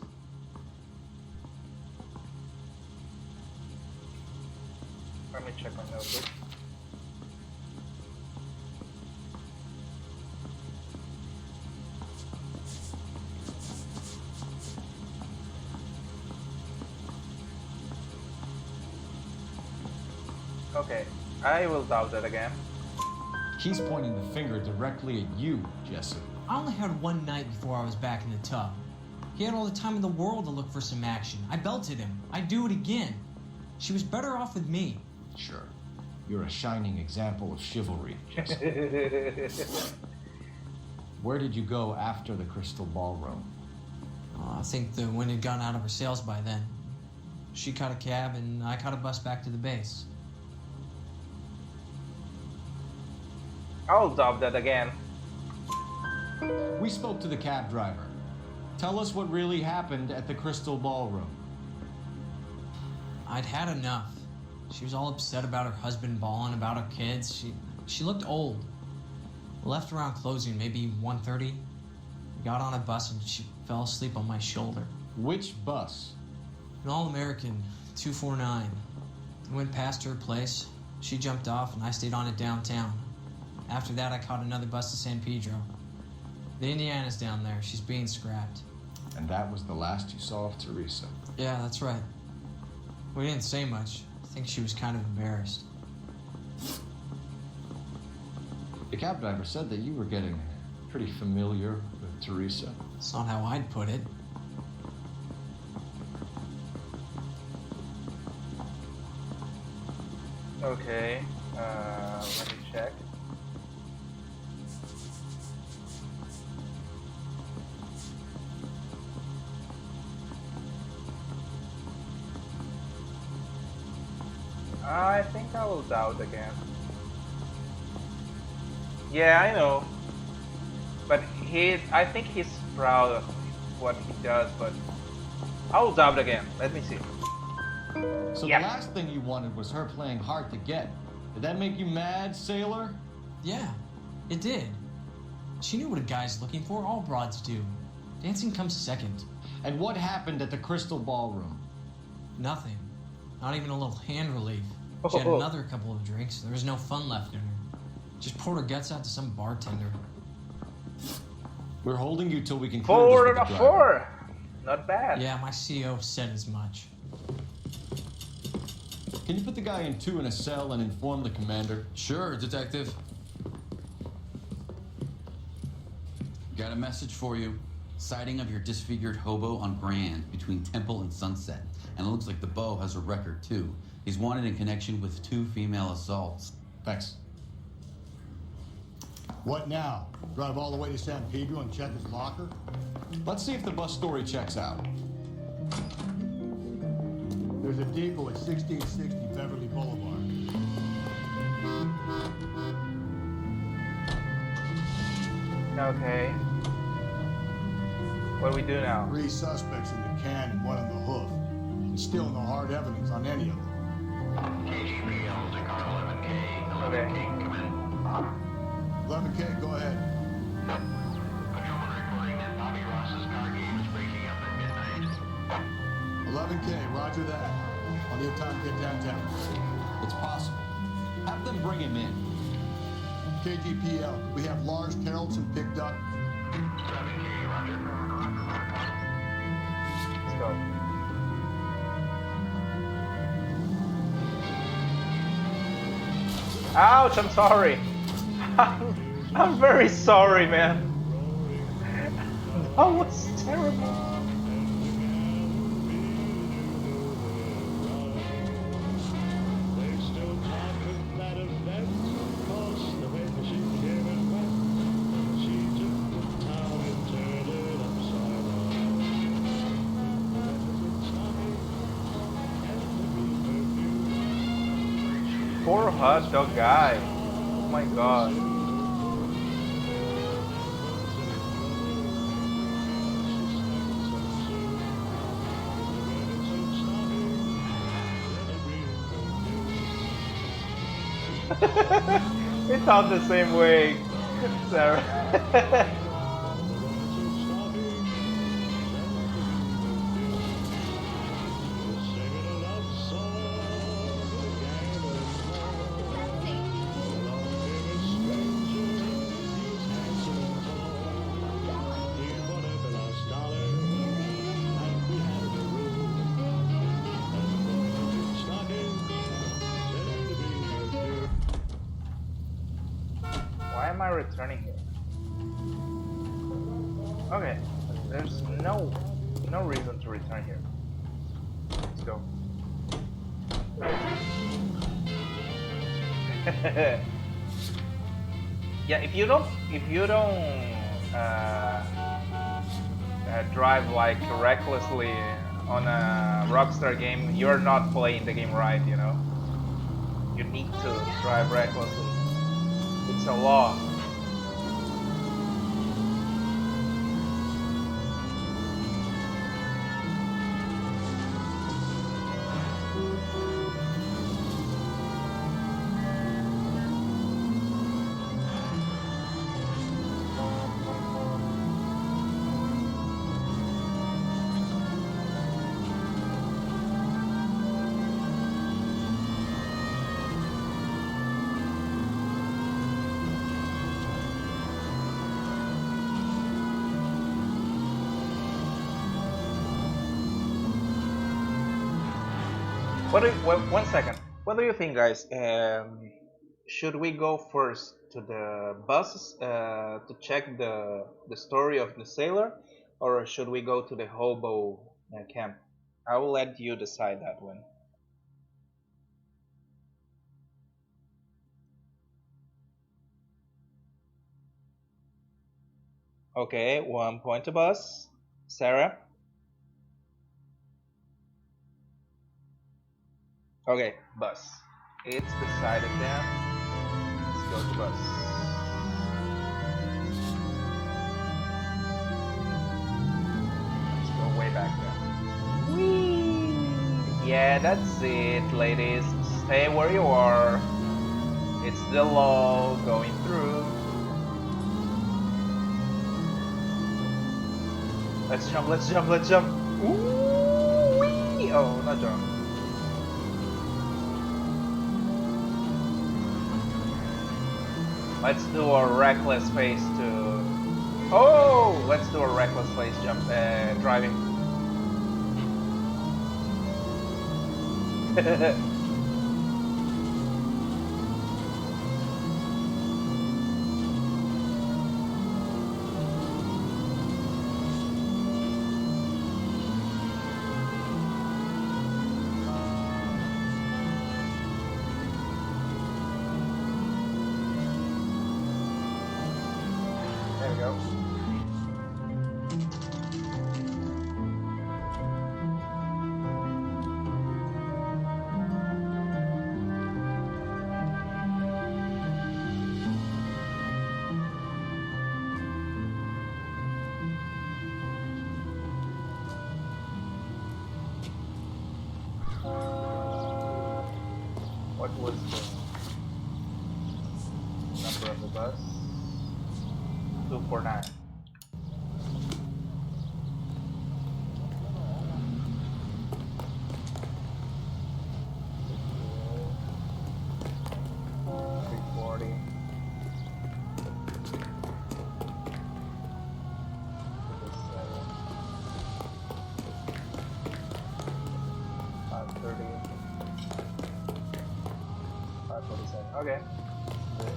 Let me check my notebook. Okay, I will doubt that again. He's pointing the finger directly at you, Jessup. I only had one night before I was back in the tub. He had all the time in the world to look for some action. I belted him. I'd do it again. She was better off with me. Sure. You're a shining example of chivalry, Jessup. Where did you go after the Crystal Ballroom? I think the wind had gone out of her sails by then. She caught a cab and I caught a bus back to the base. I'll doubt that again. We spoke to the cab driver. Tell us what really happened at the Crystal Ballroom. I'd had enough. She was all upset about her husband bawling about her kids. She looked old. Left around closing, maybe 1:30. Got on a bus and she fell asleep on my shoulder. Which bus? An All-American, 249. I went past her place. She jumped off and I stayed on it downtown. After that, I caught another bus to San Pedro. The Indiana's down there. She's being scrapped. And that was the last you saw of Teresa? Yeah, that's right. We didn't say much. I think she was kind of embarrassed. The cab driver said that you were getting pretty familiar with Teresa. That's not how I'd put it. Okay, let me check. I think I will doubt again. Yeah, I know. But I think he's proud of what he does, but I will doubt again. Let me see. So the last thing you wanted was her playing hard to get. Did that make you mad, sailor? Yeah, it did. She knew what a guy's looking for. All broads do. Dancing comes second. And what happened at the Crystal Ballroom? Nothing. Not even a little hand relief. She had another couple of drinks. There was no fun left in her. Just poured her guts out to some bartender. We're holding you till we can clear 4 this out with of the driver. 4. Not bad. Yeah, my CO said as much. Can you put the guy in 2 in a cell and inform the commander? Sure, detective. Got a message for you. Sighting of your disfigured hobo on Grand between Temple and Sunset. And it looks like the beau has a record, too. He's wanted in connection with 2 female assaults. Thanks. What now? Drive all the way to San Pedro and check his locker? Let's see if the bus story checks out. There's a depot at 1660 Beverly Boulevard. Okay. What do we do now? 3 suspects in the can and 1 in the hoof. And still no hard evidence on any of them. KGPL to car 11K. Okay. 11K, come in. 11K, go ahead. Patrolman reporting that Bobby Ross's car game is breaking up at midnight. 11K, roger that. Plenty of time to get downtown. It's possible. Have them bring him in. KGPL, we have Lars Carrollson picked up. 7K, roger. Let's go. Ouch, I'm sorry. I'm very sorry, man. That was terrible. Poor hot dog guy. Oh my god. We thought the same way, Sarah. Why am I returning here? Okay, there's no reason to return here. Let's go. Yeah, if you don't drive like recklessly on a Rockstar game, you're not playing the game right, you know. You need to drive recklessly. It's a law. One second. What do you think, guys? Should we go first to the buses to check the story of the sailor, or should we go to the hobo camp? I will let you decide that one. Okay, 1 point to bus. Sarah? Okay, bus. It's decided then. Let's go to bus. Let's go way back then. Whee! Yeah, that's it, ladies. Stay where you are. It's the law going through. Let's jump, let's jump, let's jump. Ooh, wee! Oh, not jump. Let's do a reckless pace to... Oh! Let's do a reckless pace jump, driving. There we go. What was the number of the bus? 249. Okay.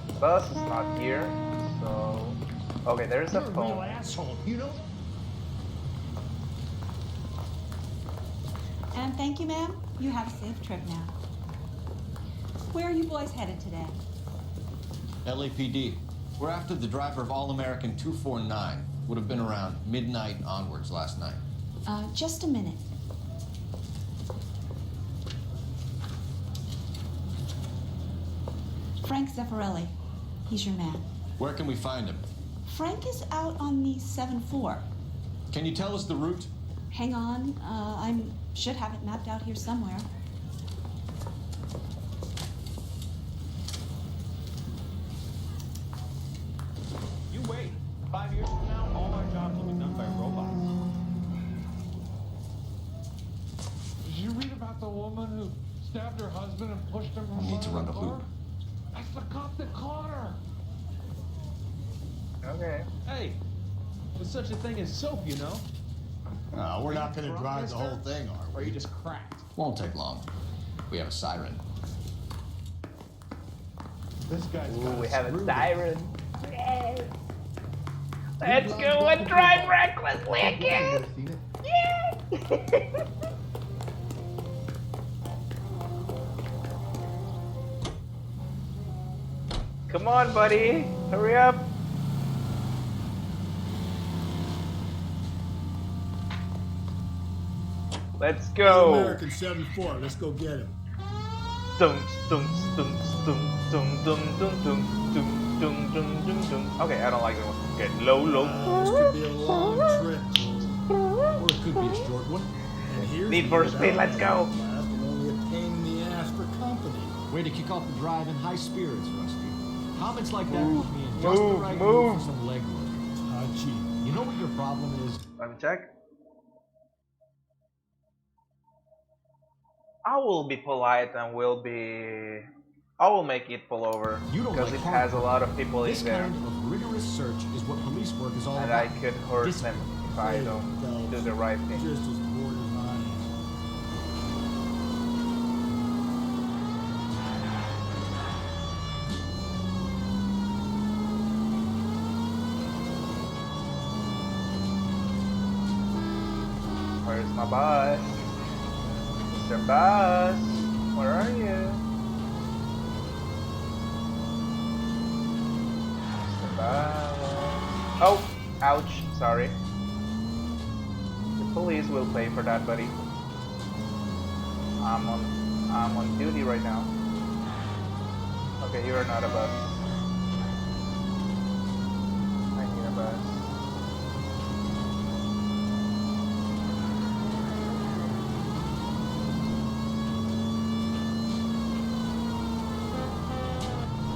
The bus is not here, so okay. There's a phone. Real asshole, you know. And thank you, ma'am. You have a safe trip now. Where are you boys headed today? LAPD. We're after the driver of All-American 249. Would have been around midnight onwards last night. Just a minute. Frank Zeffirelli. He's your man. Where can we find him? Frank is out on the 7-4. Can you tell us the route? Hang on. I should have it mapped out here somewhere. You wait. 5 years from now, all our jobs will be done by robots. Did you read about the woman who stabbed her husband and pushed him from We need to run the the car? loop. That's the cop that caught her. Okay. Hey, there's such a thing as soap, you know? No, we're not going to drive the whole thing, are we? Or you just cracked? Won't take long. We have a siren. This guy's Ooh, got we have a screwed. siren. Yes. Let's go and drive recklessly again. Yeah. Come on, buddy. Hurry up. Let's go. American 7-4. Let's go get him. Dum dum dum dum dum dum dum dum dum dum dum dum dum. Okay, I don't like that one. Get low, low. This could be a long trip. Or it could be a short one. And here's Need for the speed, let's go. Last and only a pain in the ass for company. Way to kick off the drive in high spirits, Rusty. Comments like that Move, put me in just the move, right move. mood for some legwork. Touchy. You know what your problem is? Let me check. I will be polite and I will make it pull over You don't because like it has a lot of people This in there, kind of rigorous search is what police work is all and about. I could hurt them if I don't do the right thing. Just as bored as I am. Where's my bus? Mr. Bus, where are you? Mr. Bus. Oh, ouch, sorry. The police will pay for that, buddy. I'm on duty right now. Okay, you're not a bus. I need a bus.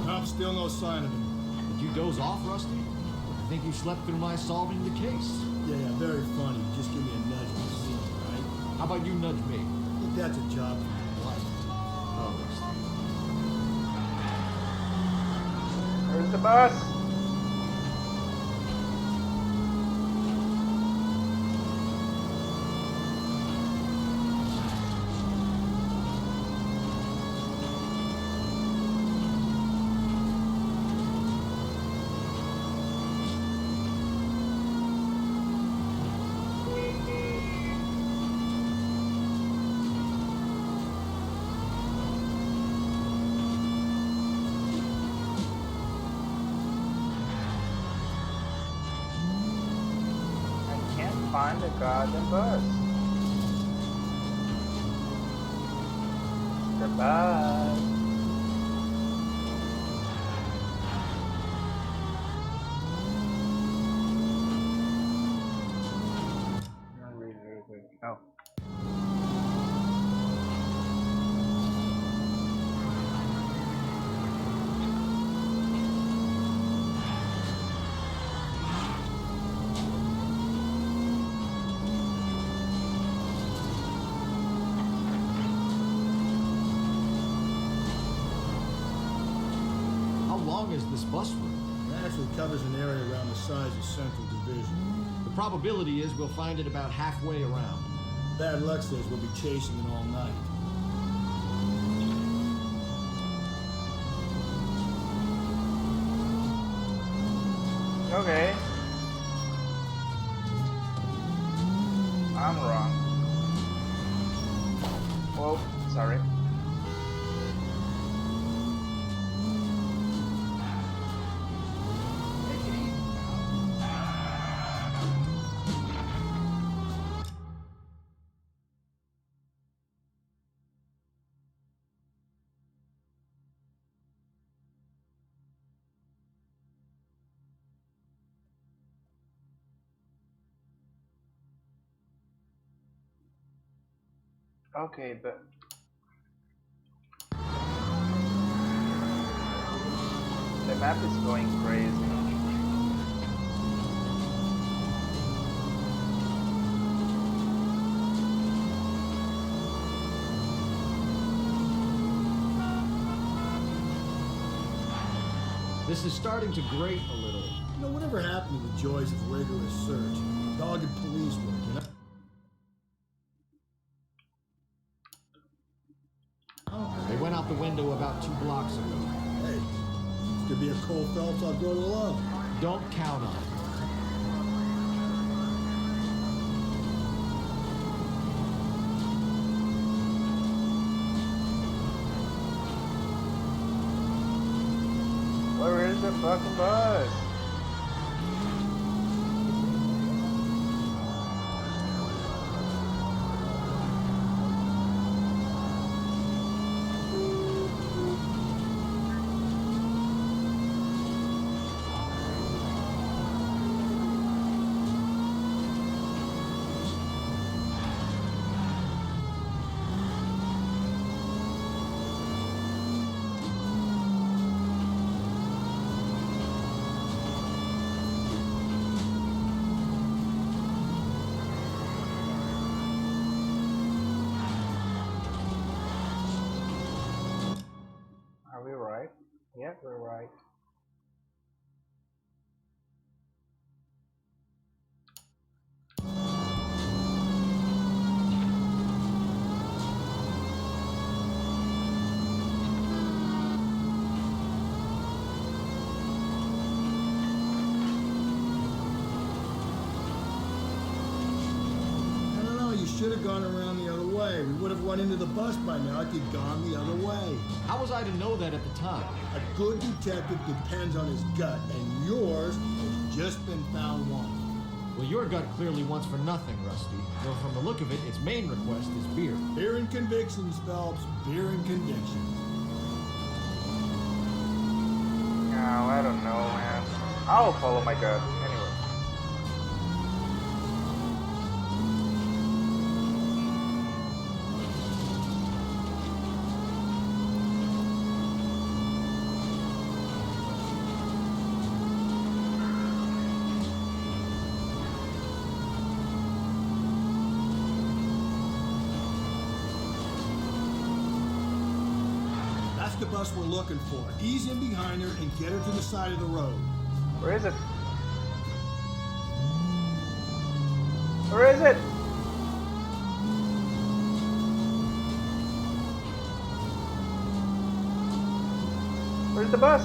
Nope, still no sign of him. Did you doze off, Rusty? I think you slept through my solving the case. Yeah, very funny. Just give me a nudge in the scene, right? How about you nudge me? I think that's a job for your wife. Oh, Rusty. Where's the bus? Find the goddamn bus. The bus. Oh. Is this bus route? It actually covers an area around the size of Central Division. The probability is we'll find it about halfway around. Bad luck says we'll be chasing it all night. Okay. I'm wrong. Whoa, sorry. Okay, but the map is going crazy. This is starting to grate a little. You know, whatever happened to the joys of rigorous search? Dogged police work, you know? They went out the window about 2 blocks ago. Hey, this could be a Cole Phelps I'll grow to love. Don't count on it. Where is the fucking bus? Are we right? Yeah, we're right. I don't know, you should have gone around the other way. We would have run into the bus by now if you'd gone the other way. How was I to know that at the time? A good detective depends on his gut, and yours has just been found wanting. Well, your gut clearly wants for nothing, Rusty. Though from the look of it, its main request is beer. Beer and convictions, Phelps. Beer and convictions. Now, I don't know, man. I'll follow my gut. Anyway. That's the bus we're looking for. Ease in behind her and get her to the side of the road. Where is it? Where is it? Where's the bus?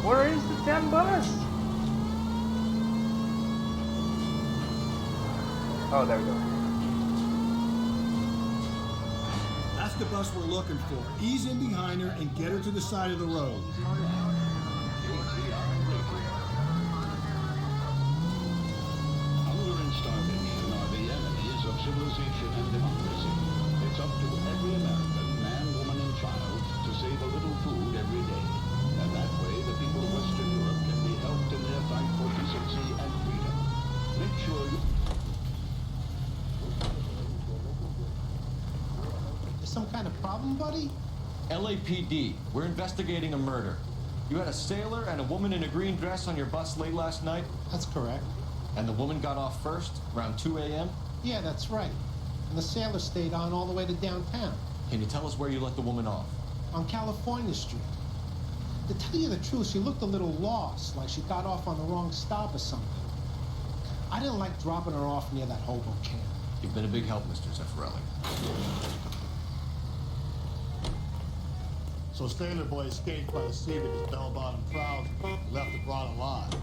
Where is the damn bus? Oh, there we go. That's the bus we're looking for. Ease in behind her and get her to the side of the road. Hunger and starvation are the enemies of civilization and democracy. It's up to every American, man, woman, and child to save a little food every day. And that way, the people of Western Europe can be helped in their fight for decency and freedom. Make sure you... Some kind of problem, buddy? LAPD, we're investigating a murder. You had a sailor and a woman in a green dress on your bus late last night? That's correct. And the woman got off first, around 2 a.m.? Yeah, that's right. And the sailor stayed on all the way to downtown. Can you tell us where you let the woman off? On California Street. To tell you the truth, she looked a little lost, like she got off on the wrong stop or something. I didn't like dropping her off near that hobo camp. You've been a big help, Mr. Zeffirelli. So Sailor Boy escaped by the seat of his bell-bottom trousers and left the broad alive.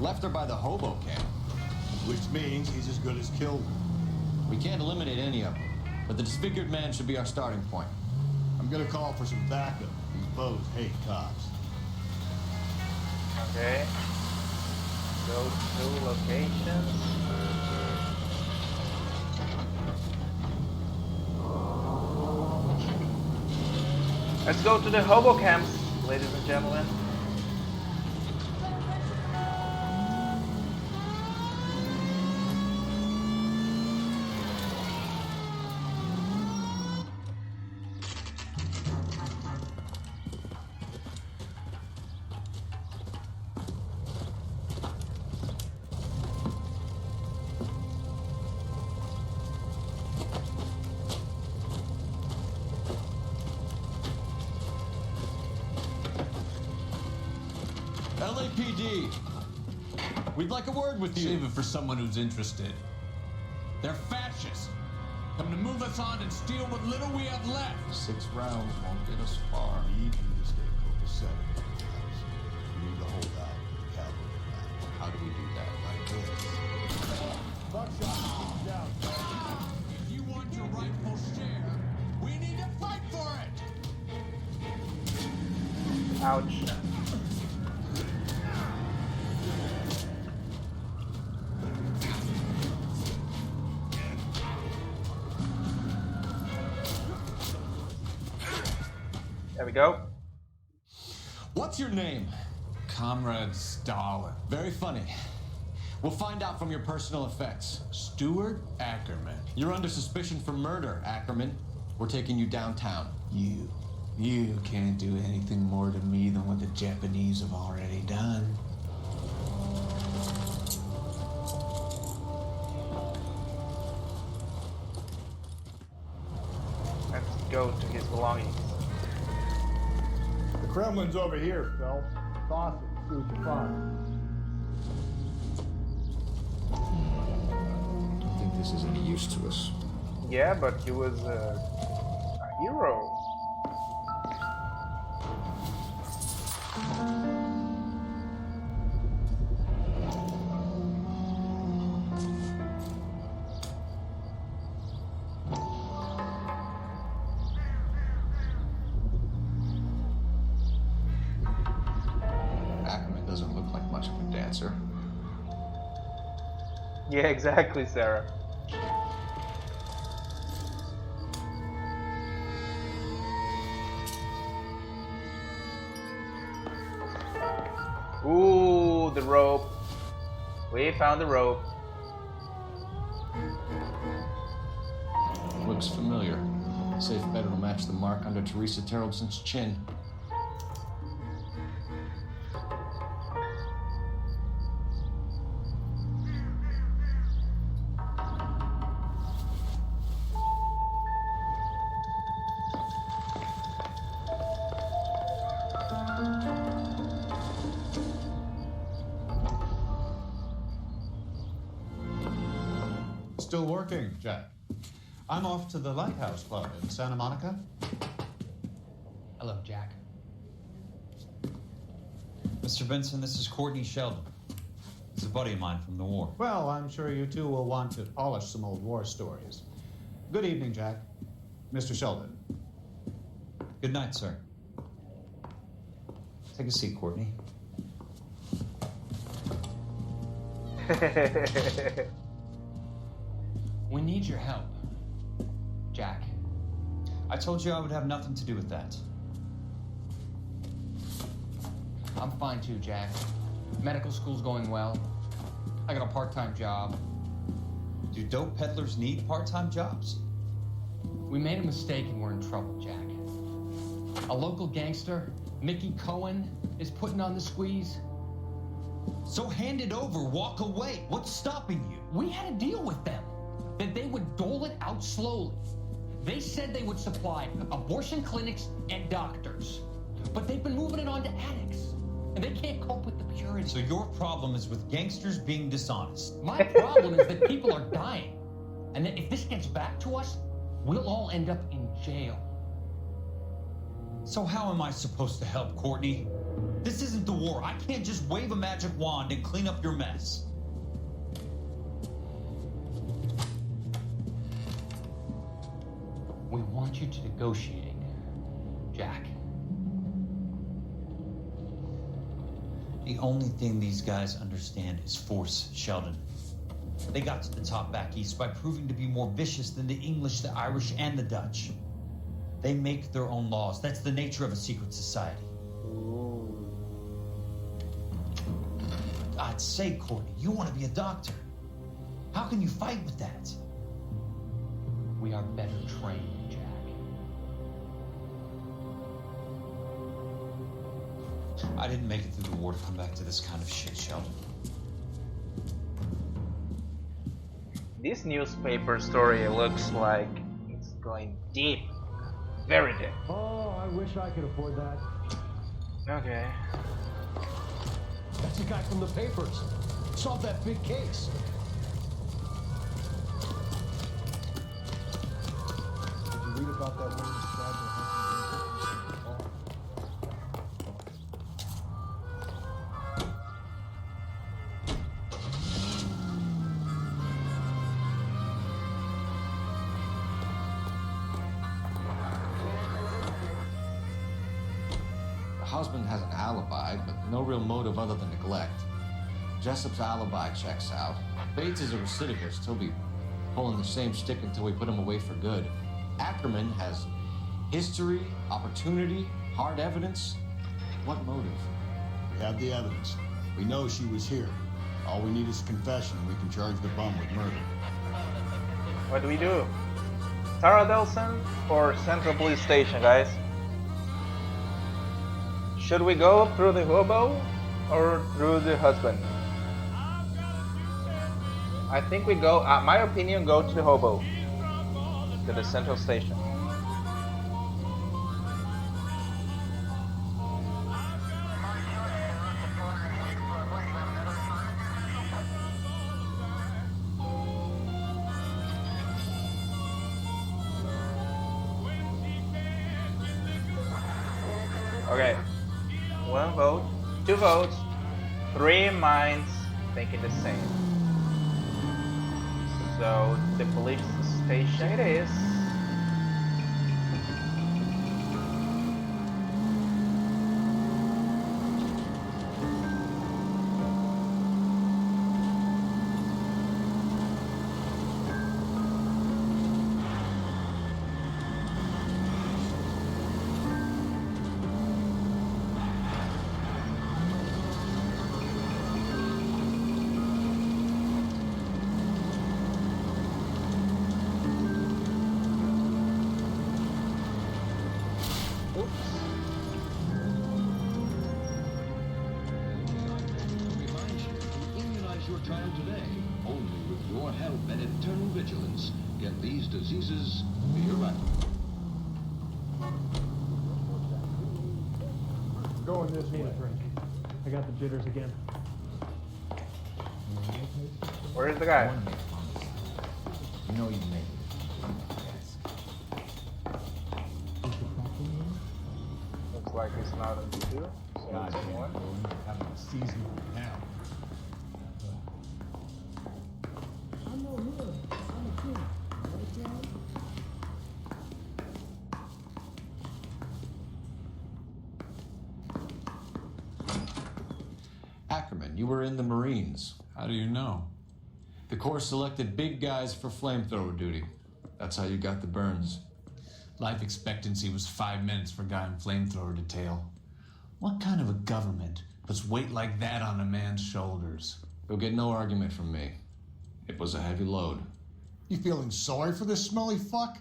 Left her by the hobo camp. Which means he's as good as killed her. We can't eliminate any of them, but the disfigured man should be our starting point. I'm gonna call for some backup. These bows hate cops. Okay. Go to locations. Let's go to the hobo camps, ladies and gentlemen. LAPD, we'd like a word with you. Save it for someone who's interested. They're fascists. Come to move us on and steal what little we have left. 6 rounds won't get us far. We need you to stay copacetic. We need to hold out for the cavalry around. How do we do that? Like this. Buckshot, down. If you want your rightful share, we need to fight for it. Ouch. There we go. What's your name? Comrade Stalin. Very funny. We'll find out from your personal effects. Stuart Ackerman. You're under suspicion for murder, Ackerman. We're taking you downtown. You can't do anything more to me than what the Japanese have already done. Let's go to his belongings. The Kremlin's over here, Phelps. Toss it, see what you find. I don't think this is any use to us. Yeah, but he was a hero. answer. Yeah, exactly, Sarah. Ooh, the rope. We found the rope. Looks familiar. Safe bet it'll match the mark under Teresa Terrelson's chin. Still working, Jack. I'm off to the Lighthouse Club in Santa Monica. Hello, Jack. Mr. Benson, this is Courtney Sheldon. He's a buddy of mine from the war. Well, I'm sure you two will want to polish some old war stories. Good evening, Jack. Mr. Sheldon. Good night, sir. Take a seat, Courtney. We need your help, Jack. I told you I would have nothing to do with that. I'm fine too, Jack. Medical school's going well. I got a part-time job. Do dope peddlers need part-time jobs? We made a mistake and we're in trouble, Jack. A local gangster, Mickey Cohen, is putting on the squeeze. So hand it over, walk away. What's stopping you? We had a deal with them that they would dole it out slowly. They said they would supply abortion clinics and doctors, but they've been moving it on to addicts, and they can't cope with the purity. So your problem is with gangsters being dishonest. My problem is that people are dying, and that if this gets back to us, we'll all end up in jail. So how am I supposed to help, Courtney? This isn't the war. I can't just wave a magic wand and clean up your mess. We want you to negotiating, Jack. The only thing these guys understand is force, Sheldon. They got to the top back east by proving to be more vicious than the English, the Irish, and the Dutch. They make their own laws. That's the nature of a secret society. For God's sake, Courtney, you want to be a doctor. How can you fight with that? We are better trained, Jack. I didn't make it through the war to come back to this kind of shit, Sheldon. This newspaper story looks like it's going deep. Very deep. Oh, I wish I could afford that. Okay. That's the guy from the papers. Solved that big case. Did you read about that woman who stabbed her husband? The husband has an alibi, but no real motive other than neglect. Jessup's alibi checks out. Bates is a recidivist. He'll be pulling the same stick until we put him away for good. Ackerman has history, opportunity, hard evidence. What motive? We have the evidence. We know she was here. All we need is a confession, and we can charge the bum with murder. What do we do? Tara Delson or Central Police Station, guys? Should we go through the hobo or through the husband? I think we go, my opinion, go to the hobo. To the Central Station. Okay. 1 vote, 2 votes, 3 minds thinking the same. So the police station it is. your child today. Only with your help and eternal vigilance can these diseases be eradicated. Going this way. I got the jitters again. Where is the guy? You know you made it. Looks like he's not in the two. So God, it's one. having a season now. I'm no hero. I'm a king. Right, John? Ackerman, you were in the Marines. How do you know? The Corps selected big guys for flamethrower duty. That's how you got the burns. Life expectancy was 5 minutes for a guy in flamethrower detail. What kind of a government puts weight like that on a man's shoulders? You'll get no argument from me. It was a heavy load. You feeling sorry for this smelly fuck?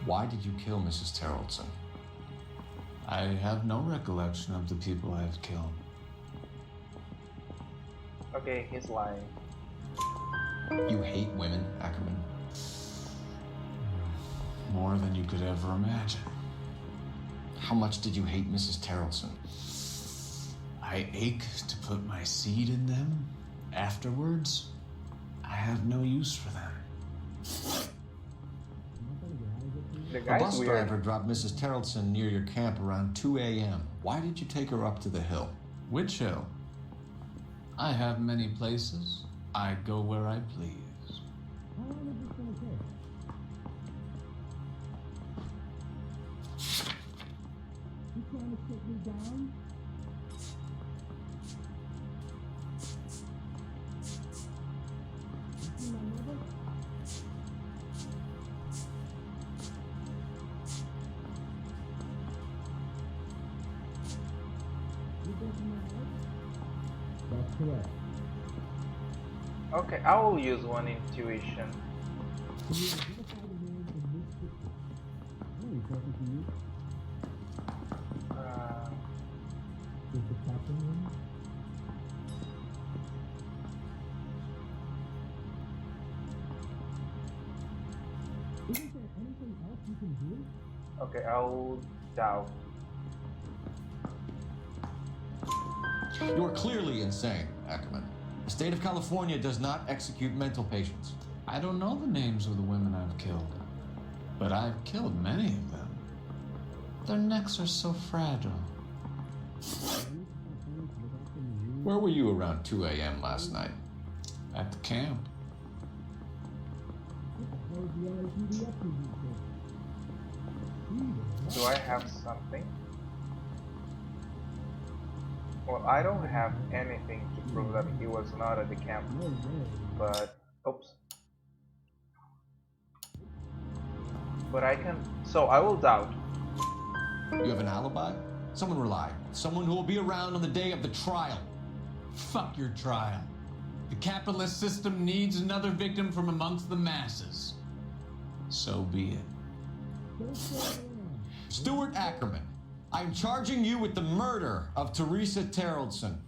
Why did you kill Mrs. Terrelson? I have no recollection of the people I have killed. Okay, he's lying. You hate women, Ackerman? More than you could ever imagine. How much did you hate Mrs. Terrelson? I ache to put my seed in them. Afterwards, I have no use for them. The A guy's bus weird. driver dropped Mrs. Terrelson near your camp around 2 a.m. Why did you take her up to the hill? Which hill? I have many places. I go where I please. How long is this gonna take? You trying to take me down? You see my mother? You go to my house? That's correct. Okay, I will use one intuition. Can you identify the man in this picture? Oh, he's talking to you. Is the captain in? Isn't there anything else you can do? Okay, I'll doubt. You're clearly insane, Ackerman. The state of California does not execute mental patients. I don't know the names of the women I've killed, but I've killed many of them. Their necks are so fragile. Where were you around 2 a.m. last night? At the camp. What the hell is the LAPD up to these days? Do I have something? Well, I don't have anything to prove that he was not at the camp. But, oops. But I can, so I will doubt. You have an alibi? Someone reliable. Someone who will be around on the day of the trial. Fuck your trial. The capitalist system needs another victim from amongst the masses. So be it. Stuart Ackerman, I'm charging you with the murder of Teresa Terrelson.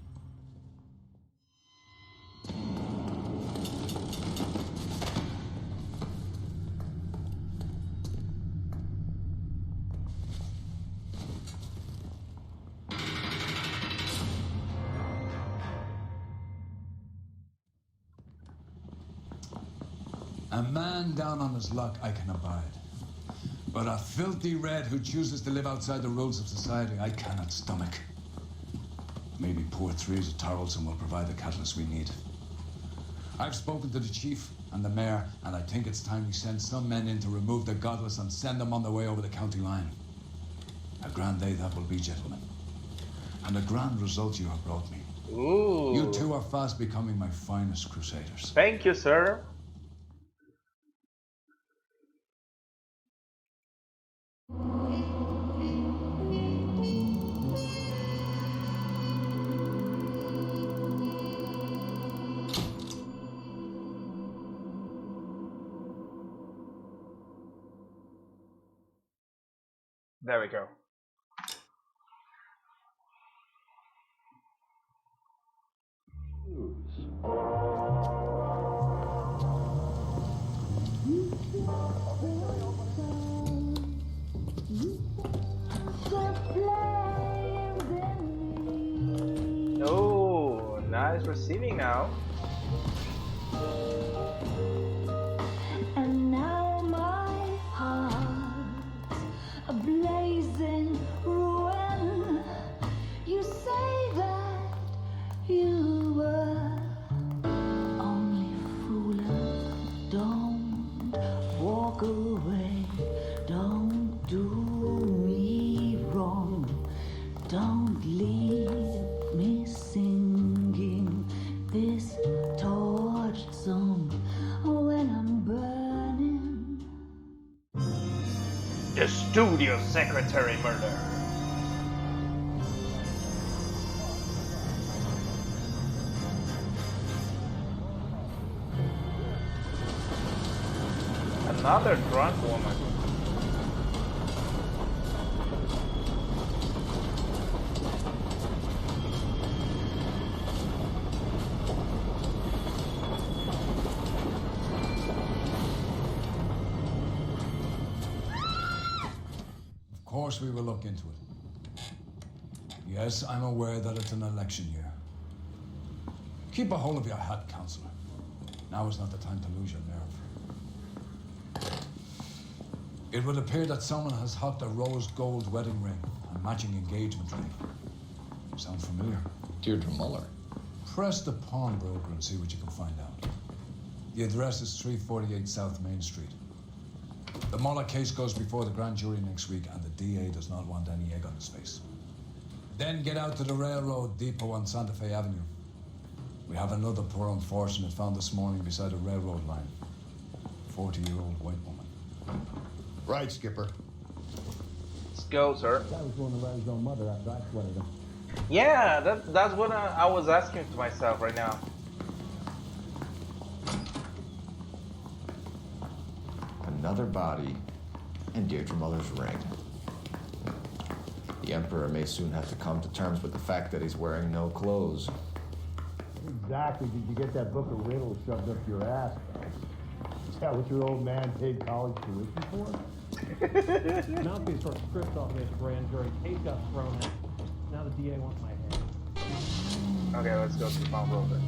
A man down on his luck I can abide. But a filthy red who chooses to live outside the rules of society I cannot stomach. Maybe poor Teresa Tarleton will provide the catalyst we need. I've spoken to the chief and the mayor, and I think it's time we send some men in to remove the godless and send them on their way over the county line. A grand day that will be, gentlemen. And a grand result you have brought me. Ooh. You two are fast becoming my finest crusaders. Thank you, sir. There we go. Nice receiving now. And now my heart's a blazing ruin. You say that you were only fooling. Don't walk away. Don't do me wrong. Don't leave me singing this torch song when I'm burning. The studio secretary murder. Another drunk woman. Of course we will look into it. Yes, I'm aware that it's an election year. Keep a hold of your hat, Counselor. Now is not the time to lose your nerve. It would appear that someone has hocked a rose gold wedding ring and matching engagement ring. Sound familiar? Deirdre Muller. Press the pawnbroker and see what you can find out. The address is 348 South Main Street. The Muller case goes before the grand jury next week, and the DA does not want any egg on his face. Then get out to the railroad depot on Santa Fe Avenue. We have another poor unfortunate found this morning beside a railroad line. 40-year-old white woman. Right, Skipper. Let's go, sir. That was going to his own mother after I sweated him. Yeah, that's what I was asking to myself right now. Another body and Deirdre Muller's ring. The Emperor may soon have to come to terms with the fact that he's wearing no clothes. Exactly. Did you get that book of riddles shoved up your ass? Is that what your old man paid college tuition for? Mouthpiece sort of stripped off this grand jury. Case got thrown out. Now the DA wants my head. Okay, let's go to the pawnbroker.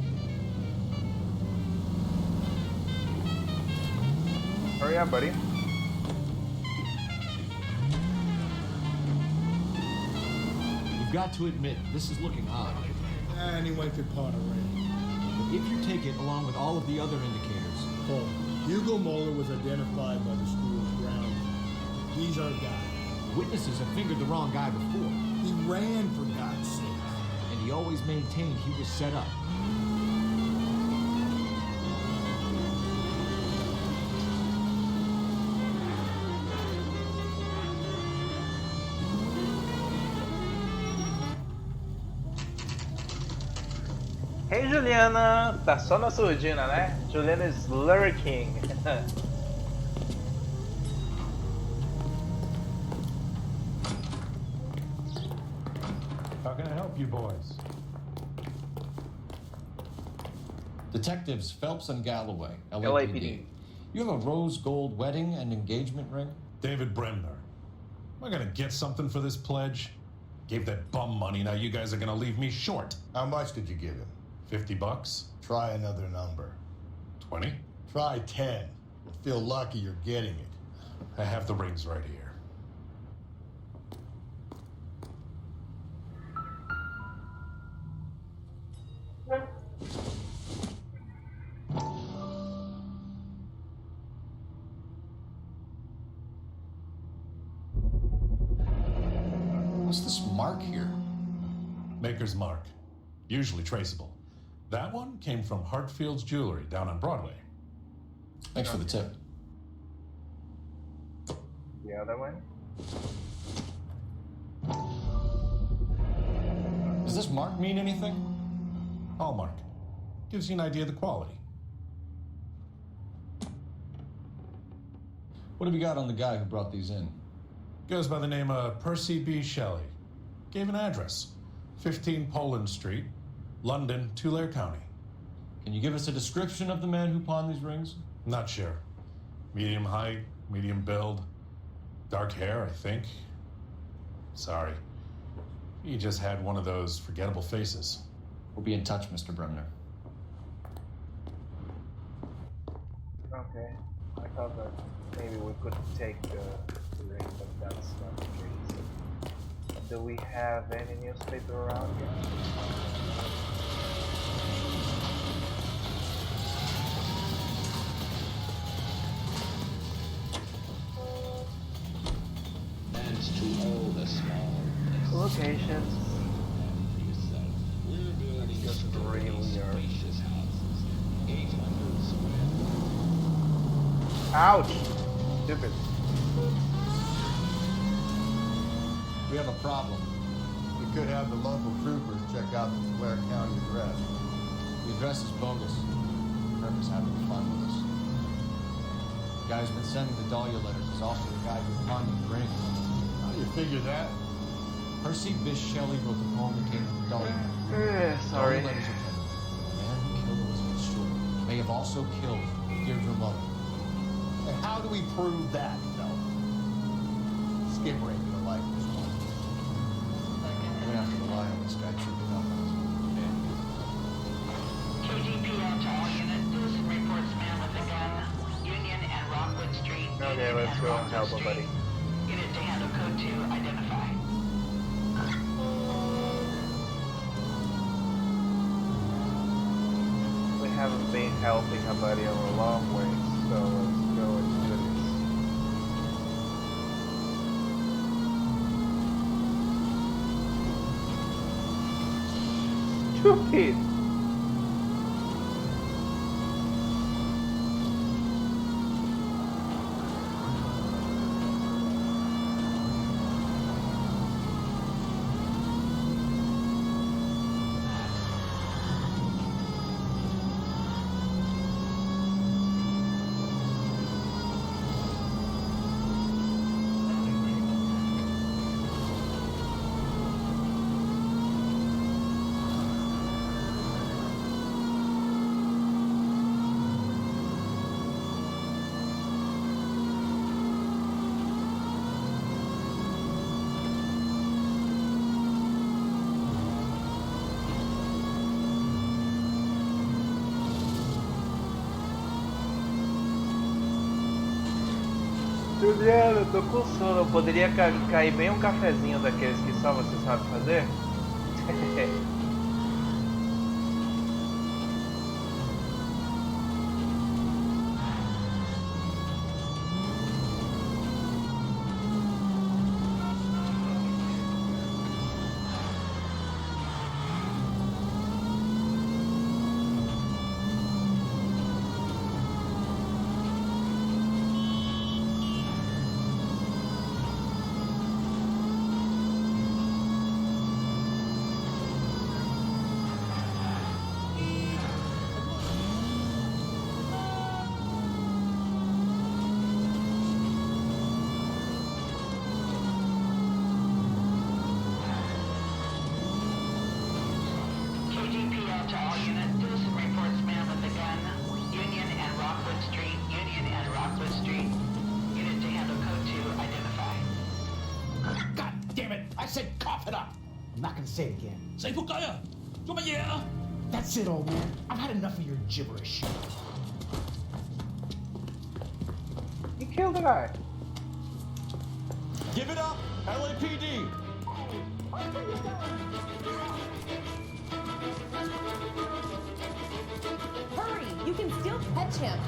Hurry up, buddy. You've got to admit, this is looking odd. Anyone could pawn a ring. But if you take it along with all of the other indicators... Paul, Hugo Moeller was identified by the school's ground. He's our guy. Witnesses have fingered the wrong guy before. He ran, for God's sake. And he always maintained he was set up. Hey Juliana, tá só na surdina, né? Juliana is lurking. How can I help you boys? Detectives Phelps and Galloway, LAPD. You have a rose gold wedding and engagement ring? David Bremner. Am I gonna get something for this pledge? Gave that bum money, now you guys are gonna leave me short. How much did you give him? $50? Try another number. 20? Try 10. You'll feel lucky you're getting it. I have the rings right here. What's this mark here? Maker's mark. Usually traceable. That one came from Hartfield's Jewelry down on Broadway. Thanks for the tip. The other one? Does this mark mean anything? Hallmark. Gives you an idea of the quality. What have you got on the guy who brought these in? Goes by the name of Percy B. Shelley. Gave an address. 15 Poland Street, London, Tulare County. Can you give us a description of the man who pawned these rings? Not sure. Medium height, medium build, dark hair, I think. Sorry. He just had one of those forgettable faces. We'll be in touch, Mr. Bremner. Okay. I thought that maybe we could take the ring, but that's not the case. Do we have any newspaper around here? And to all the small locations. We're building Just really spacious houses, 800 square. Ouch! Stupid. We have a problem. We could have the local troopers check out the Blair County address. The address is bogus. Trevor's having fun with us. The guy who's been sending the Dahlia letters is also the guy who pawned the ring. How do you figure that? Percy Bysshe Shelley wrote the poem that came with the Dahlia. Sorry. Dahlia letters are tender. The man who killed Elizabeth Short may have also killed Deirdre Mother. And how do we prove that, though? Skip rate in the life of this one. We're gonna have to rely on this guy tripping up on us. KGPL to all units. Citizen reports man with a gun. Union and Rockwood Street. Okay, let's go and help a buddy. Unit to handle code 2. Identify. We haven't been helping a buddy over a long way, so let's go and do this. Stupid! Juliana, eu tô com sono. Poderia cair bem um cafezinho daqueles que só você sabe fazer? KGPL to all units. Citizen reports man with a gun. Union and Rockwood Street. Union and Rockwood Street. Unit to handle code 2. Identify. God damn it! I said cough it up! I'm not gonna say it again. Say phụ cây à? Cho mày về hả? That's it, old man. I've had enough of your gibberish. You killed the guy. Give it up, LAPD! Hurry! You can still catch him.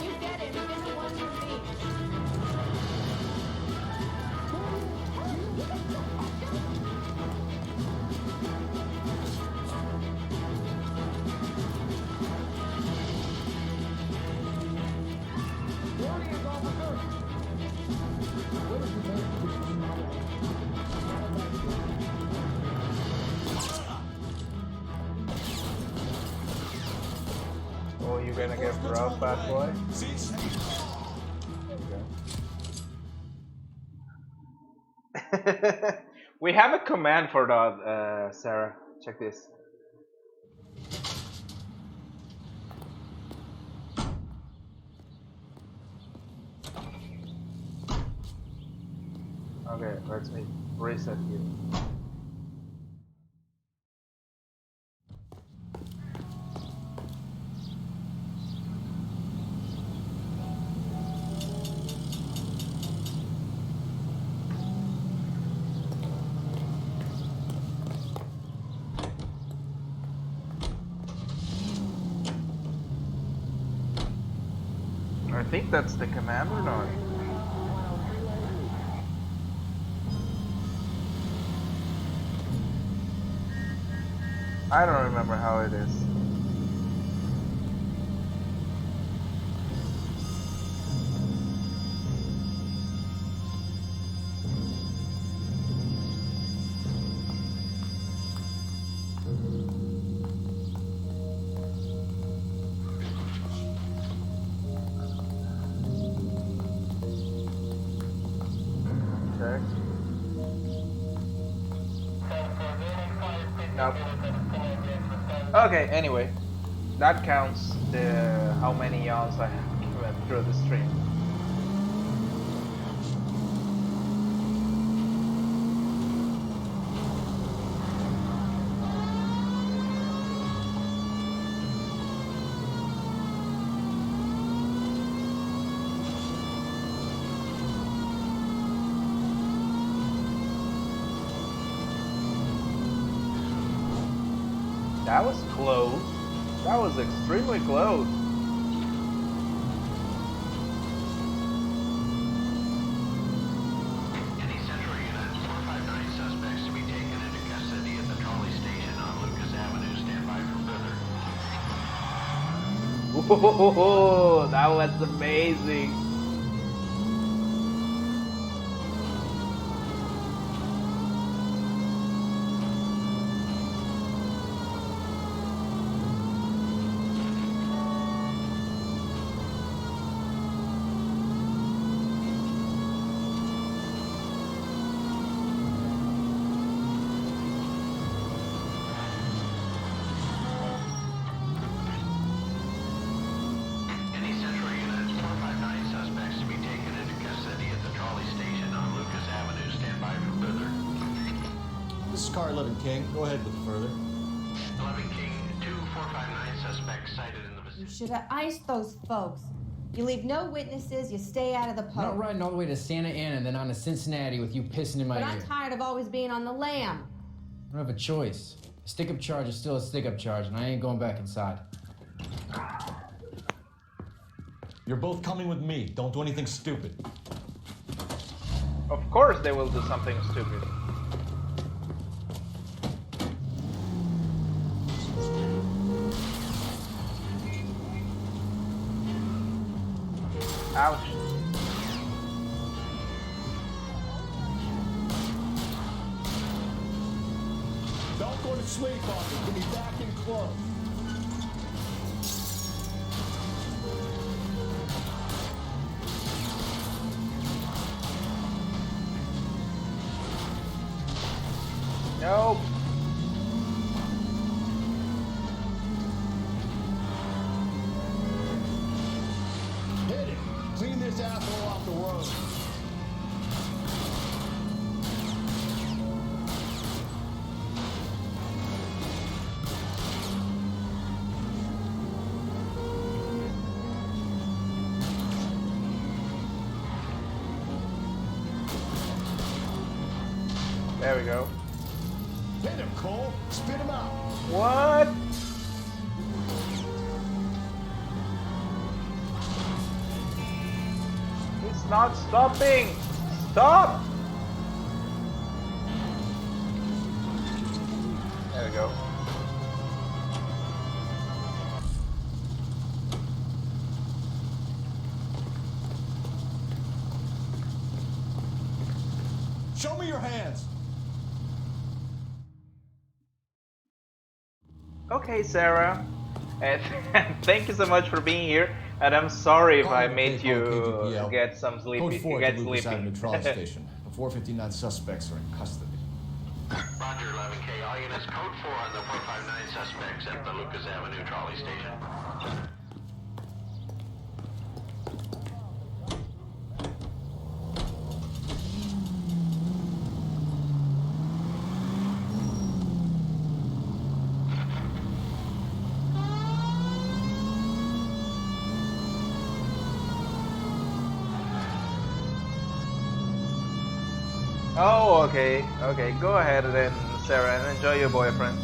You get him. He's the one for me. Oh, you're gonna get rough, bad boy? Okay. We have a command for that, Sarah. Check this. Okay, let me reset here. I think that's the command or not? I don't remember how it is. Okay. Nope. Okay, anyway, that counts the how many yawns I went through the stream. That was close. That was extremely close. Any Central Unit 459 suspects to be taken into custody at the trolley station on Lucas Avenue. Stand by for further. Whoa, that was amazing. Any Central Unit 459 suspects to be taken into custody at the trolley station on Lucas Avenue. Stand by for further. This is car 11 King. Go ahead with further. 11 King, 2459 suspects cited in the vicinity. You should have iced those folks. You leave no witnesses, you stay out of the I'm post. not riding all the way to Santa Ana and then on to Cincinnati with you pissing in my But ear. I'm tired of always being on the lam. I don't have a choice. A stick-up charge is still a stick-up charge, and I ain't going back inside. You're both coming with me. Don't do anything stupid. Of course they will do something stupid. Ouch. Don't go to sleep on me. Give me back in close. Nope. Hit it. Clean this asshole off the road. There we go. Hit him, Cole. Spit him out. What? It's not stopping. Stop. There we go. Show me your hands. Okay, Sarah. And thank you so much for being here. And I'm sorry if I made you get some sleepy. Code 4 Get to Lucas sleepy. Avenue trolley station. The 459 suspects are in custody. Roger, 11K. All units, code 4 on the 459 suspects at the Lucas Avenue trolley station. Oh, okay. Okay, go ahead then, Sarah, and enjoy your boyfriend.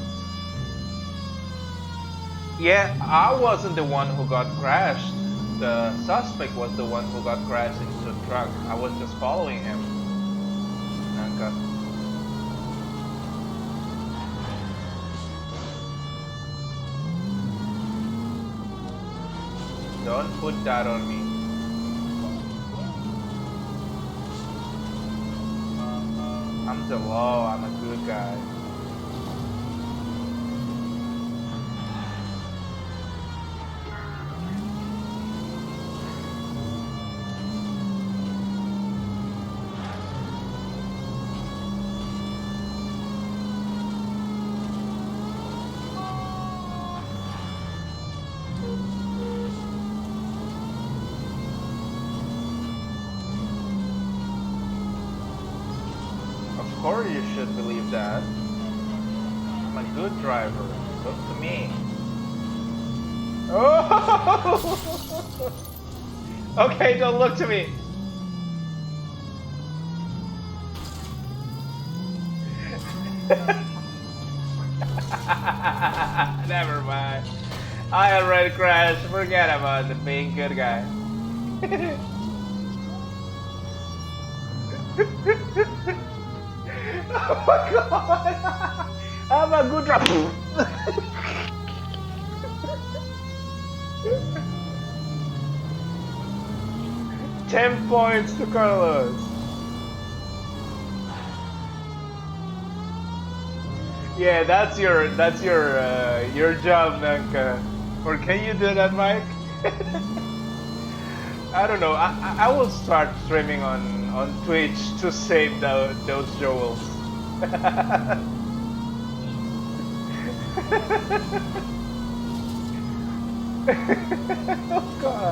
Yeah, I wasn't the one who got crashed. The suspect was the one who got crashed into the truck. I was just following him. Nunca. Don't put that on me. I'm the law, I'm a good guy. Of course you should believe that. I'm a good driver. Look to me. Oh! Okay, don't look to me. Never mind. I already crashed. Forget about the being good guy. Oh my god! I'm a good driver. 10 points to Carlos. Yeah, that's your job, Nunca. Or can you do that, Mike? I don't know. I will start streaming on Twitch to save those jewels. Oh god.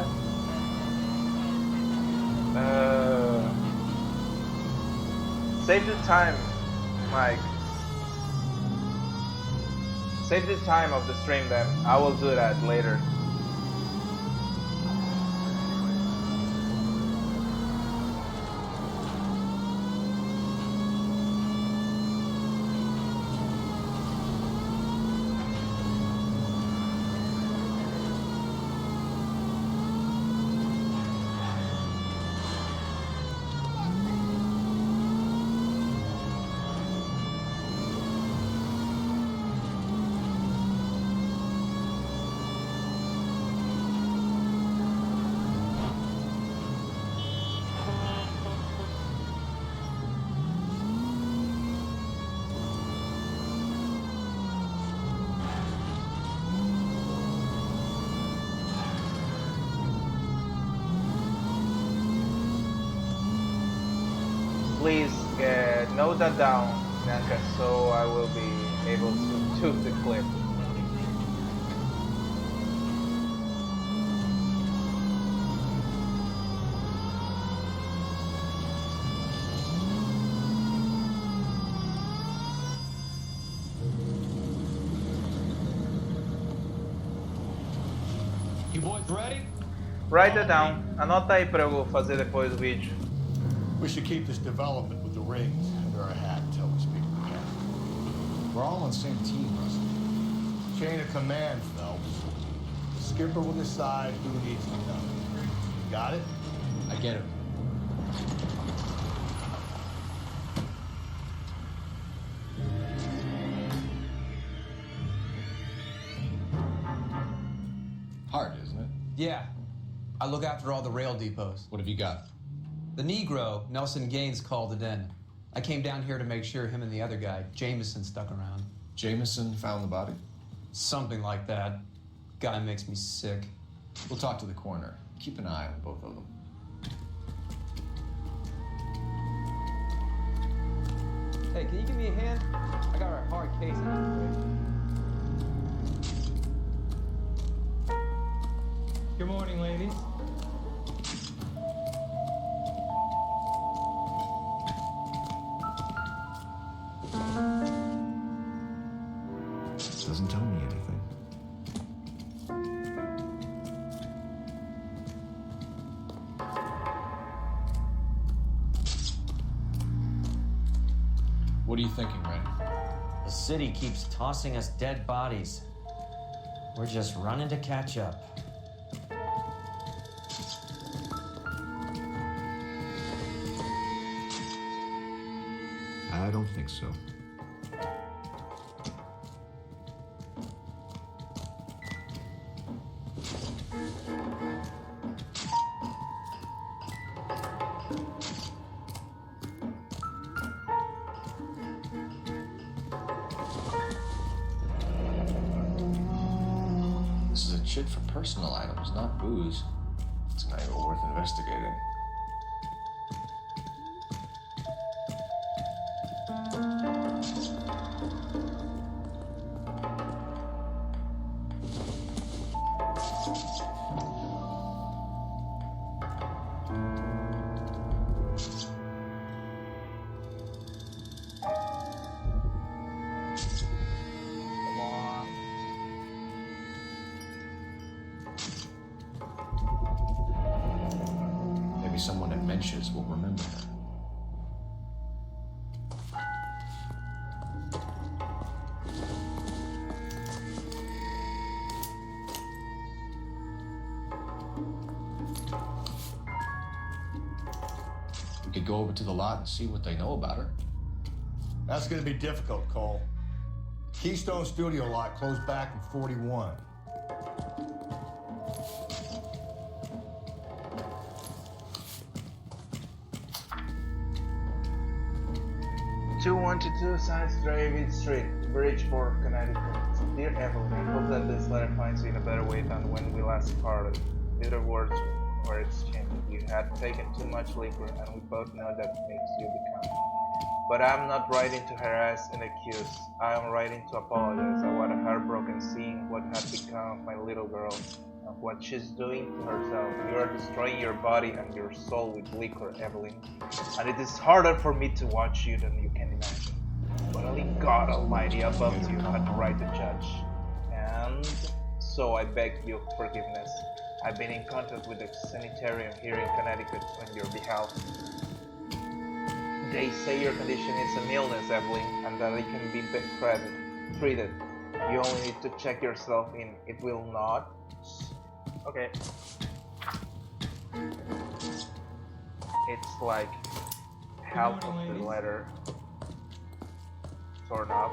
Save the time, Mike. Save the time of the stream then. I will do that later. Please note that down, Nunca, so I will be able to do the clip. You boys ready? Write it down. Anota aí pra eu fazer depois do vídeo. We should keep this development with the rings under our hat until we speak with the captain. We're all on the same team, Russell. Chain of command, Phelps. Skipper will decide who needs to know. You got it? I get it. Hard, isn't it? Yeah. I look after all the rail depots. What have you got? The Negro, Nelson Gaines, called it in. I came down here to make sure him and the other guy, Jameson, stuck around. Jameson found the body? Something like that. Guy makes me sick. We'll talk to the coroner. Keep an eye on both of them. Hey, can you give me a hand? I got a hard case I need to break. Good morning, ladies. Doesn't tell me anything. What are you thinking, Ren? The city keeps tossing us dead bodies. We're just running to catch up. I don't think so. This is a chit for personal items, not booze. It's not even worth investigating. Maybe someone at Mensch's will remember her. We could go over to the lot and see what they know about her. That's gonna be difficult, Cole. Keystone Studio lot closed back in 41. (212) Science Drive Street, Bridgeport, Connecticut. Dear Evelyn, I hope that this letter finds you in a better way than when we last parted. Bitter words were exchanged. You had taken too much liquor, and we both know that makes you become. But I'm not writing to harass and accuse. I am writing to apologize. I was heartbroken seeing what had become of my little girl, and what she's doing to herself. You are destroying your body and your soul with liquor, Evelyn. And it is harder for me to watch you than you can imagine. But only God Almighty above you had the right to judge. And so I beg your forgiveness. I've been in contact with the sanitarium here in Connecticut on your behalf. They say your condition is an illness, Evelyn, and that it can be treated. You only need to check yourself in. It will not. Okay. It's like half of the letter torn up.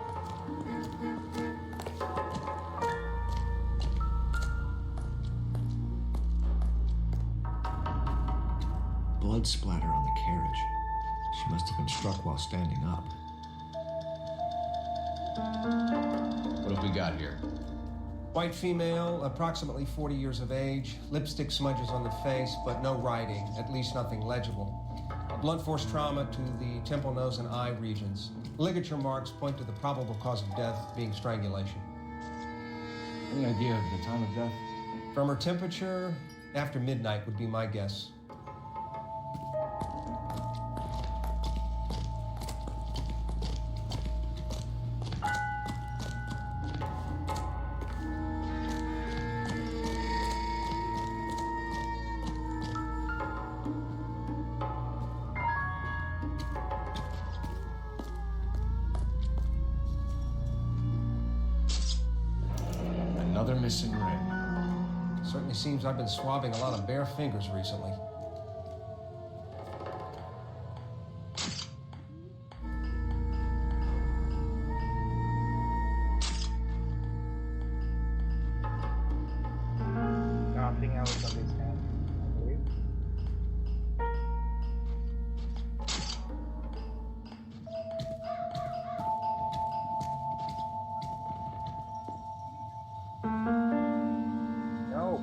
Blood splatter on the carriage. She must have been struck while standing up. What have we got here? White female, approximately 40 years of age, lipstick smudges on the face, but no writing, at least nothing legible. A blunt force trauma to the temple, nose, and eye regions. Ligature marks point to the probable cause of death being strangulation. Any idea of the time of death? From her temperature, after midnight would be my guess. Another missing ring. Certainly seems I've been swabbing a lot of bare fingers recently. Nothing else on this hand, I believe. No.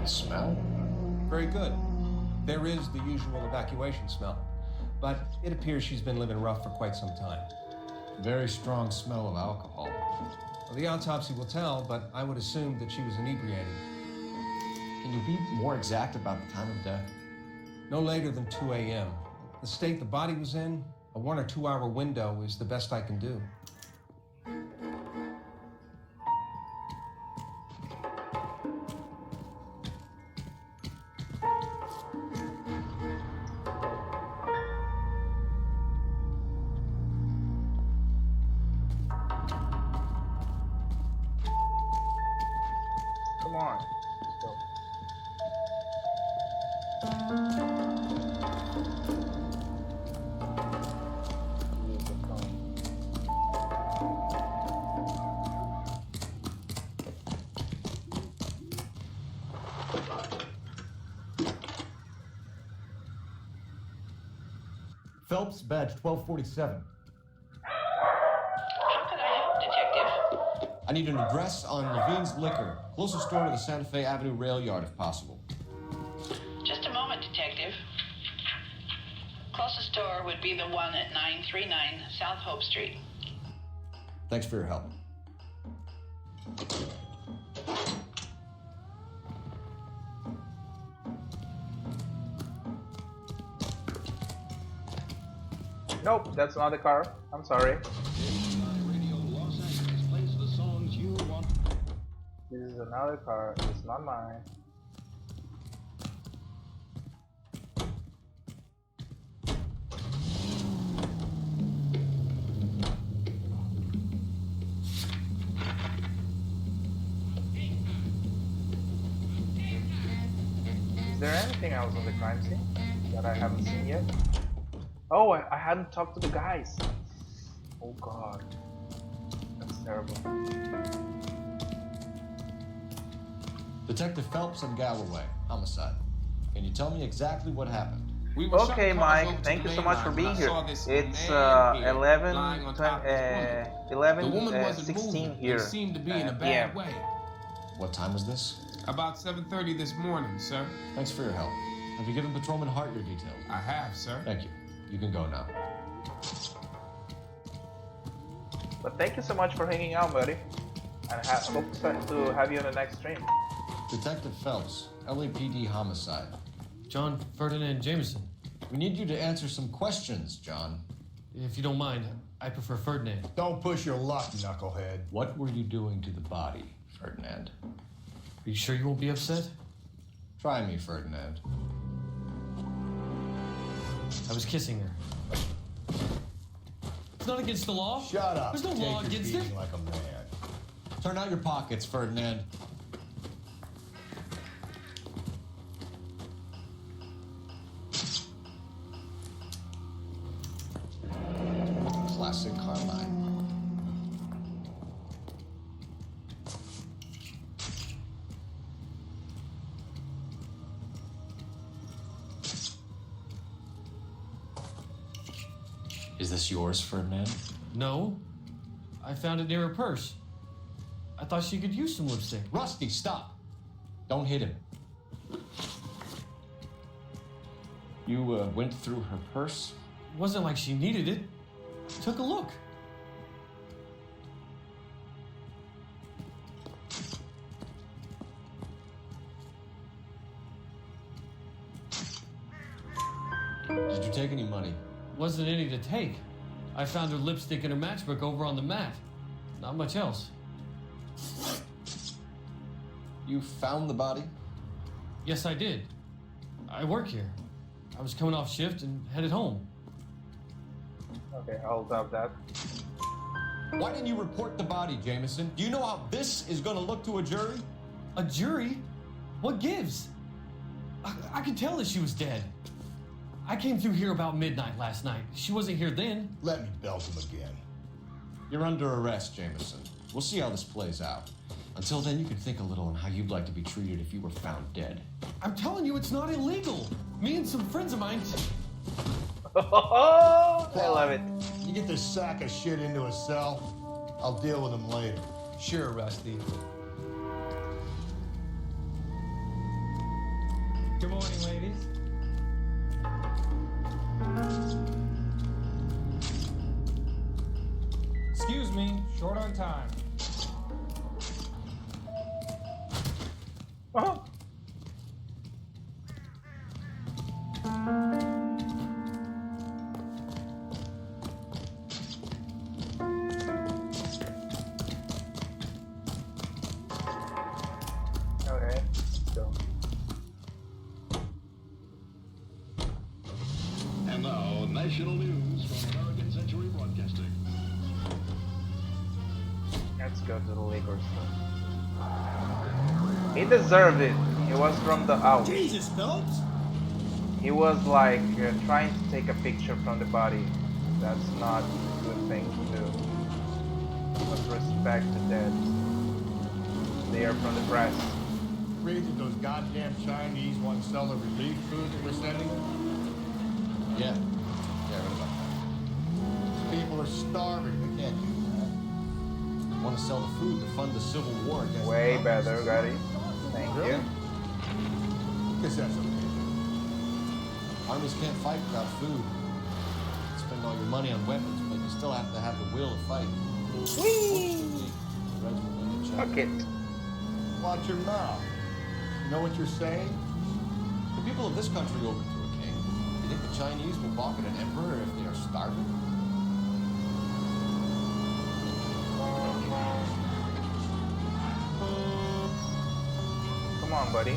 The smell? Very good. There is the usual evacuation smell, but it appears she's been living rough for quite some time. Very strong smell of alcohol. Well, the autopsy will tell, but I would assume that she was inebriated. Can you be more exact about the time of death? No later than 2 a.m. The state the body was in, a 1 or 2 hour window is the best I can do. Come on. Let's go. Use the phone. Phelps, badge 1247. How can I help, Detective? I need an address on Levine's Liquor, closest store to the Santa Fe Avenue rail yard if possible. Just a moment, Detective. Closest store would be the one at 939 South Hope Street. Thanks for your help. Nope, that's not the car. I'm sorry. This is another car. It's not mine. Is there anything else on the crime scene that I haven't seen yet? Oh, I hadn't talked to the guys. Oh god. That's terrible. Detective Phelps and Galloway, homicide. Can you tell me exactly what happened? Okay, Mike, thank you so much for being here. It's 11:16 here. Seemed to be in a bad way. What time was this? About 7:30 this morning, sir. Thanks for your help. Have you given Patrolman Hart your details? I have, sir. Thank you. You can go now. But thank you so much for hanging out, buddy. And hope to have you on the next stream. Detective Phelps, LAPD homicide. John Ferdinand Jameson. We need you to answer some questions, John. If you don't mind, I prefer Ferdinand. Don't push your luck, knucklehead. What were you doing to the body, Ferdinand? Are you sure you won't be upset? Try me, Ferdinand. I was kissing her. It's not against the law. Shut up. There's no law against it. Like a man. Turn out your pockets, Ferdinand. Classic Carmine. Is this yours, Ferdinand? No. I found it near her purse. I thought she could use some lipstick. Rusty, stop. Don't hit him. You went through her purse? It wasn't like she needed it. Took a look. Did you take any money? Wasn't any to take. I found her lipstick and her matchbook over on the mat. Not much else. You found the body? Yes, I did. I work here. I was coming off shift and headed home. Okay, I'll drop that. Why didn't you report the body, Jameson? Do you know how this is going to look to a jury? A jury? What gives? I could tell that she was dead. I came through here about midnight last night. She wasn't here then. Let me belt him again. You're under arrest, Jameson. We'll see how this plays out. Until then, you can think a little on how you'd like to be treated if you were found dead. I'm telling you, it's not illegal. Me and some friends of mine... I love it. You get this sack of shit into a cell, I'll deal with him later. Sure, Rusty. Good morning, ladies. Excuse me, short on time. Oh. Okay, let's go. And now, national news from American Century Broadcasting. Let's go to the Lakers. He deserved it. He was from the out. Jesus, Phelps. He was like trying to take a picture from the body. That's not a good thing to do. You must respect the dead. They are from the press. Crazy those goddamn Chinese want to sell the relief food that we're sending them? Yeah. Yeah, I read about that. People are starving. They can't do that. They want to sell the food to fund the civil war against Way the better, got it. Thank Really? you. Guess that's okay. Armies can't fight without food. You spend all your money on weapons, but you still have to have the will to fight. Whee! The regiment in China. Fuck it. Watch your mouth. You know what you're saying? The people of this country overthrew a king. You think the Chinese will balk at an emperor if they are starving? Come on, buddy.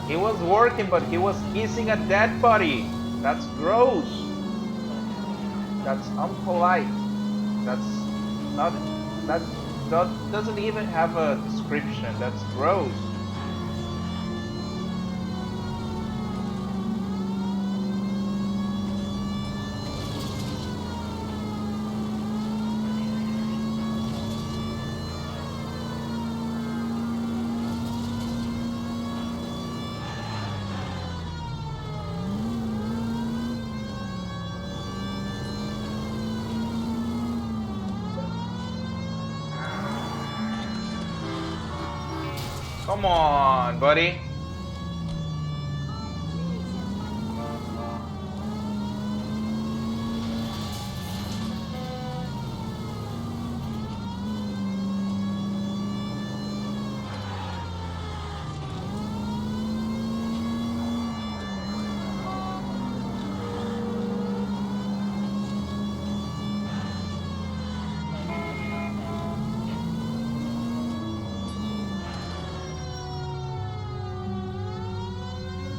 He was working, but he was kissing a dead body. That's gross. That's unpolite. That's not. That doesn't even have a description. That's gross. Come on, buddy.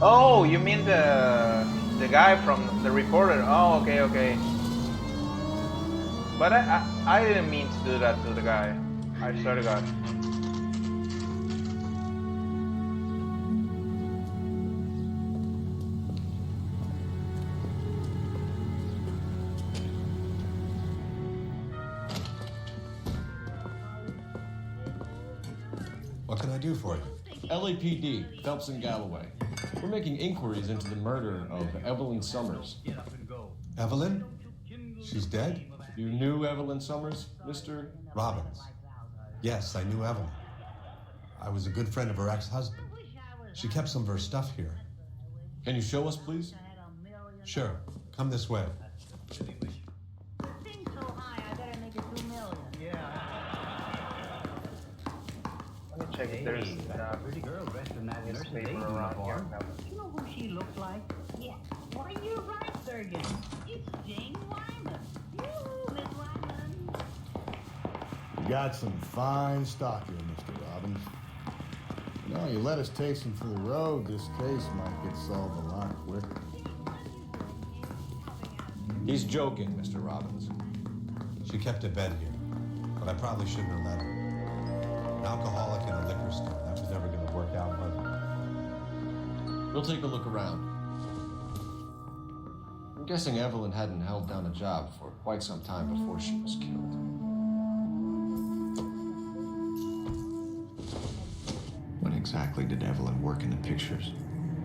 Oh, you mean the guy from the reporter? Oh, okay, okay. But I didn't mean to do that to the guy. I swear to God. What can I do for you? LAPD, Phelps and Galloway. We're making inquiries into the murder of Evelyn Summers. Evelyn? She's dead? You knew Evelyn Summers, Mr. Robbins. Yes, I knew Evelyn. I was a good friend of her ex-husband. She kept some of her stuff here. Can you show us, please? Sure. Come this way. Let me check if there's a pretty girl dressed in that nurse's newspaper aid around here. uniform. No. You know who she looks like? Yeah. Why, you're right, Sergeant. It's Jane Wyman. You, Miss Wyman. You got some fine stock here, Mr. Robbins. You know, you let us take some for the road, this case might get solved a lot quicker. He's joking, Mr. Robbins. She kept a bed here, but I probably shouldn't have let her. An alcoholic in a liquor store. That was never going to work out, was it? We'll take a look around. I'm guessing Evelyn hadn't held down a job for quite some time before she was killed. When exactly did Evelyn work in the pictures?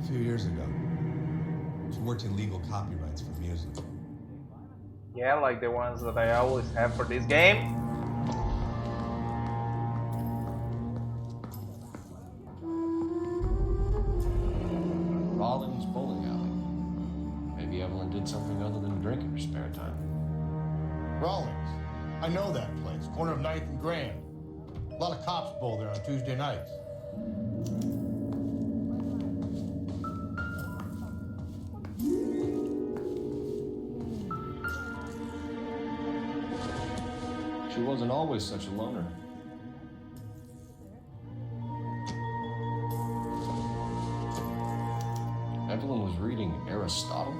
A few years ago. She worked in legal copyrights for music. Yeah, like the ones that I always have for this game. Rollins Bowling Alley. Maybe Evelyn did something other than drink in her spare time. Rollins. I know that place. Corner of 9th and Grand. A lot of cops bowl there on Tuesday nights. She wasn't always such a loner. Evelyn was reading Aristotle?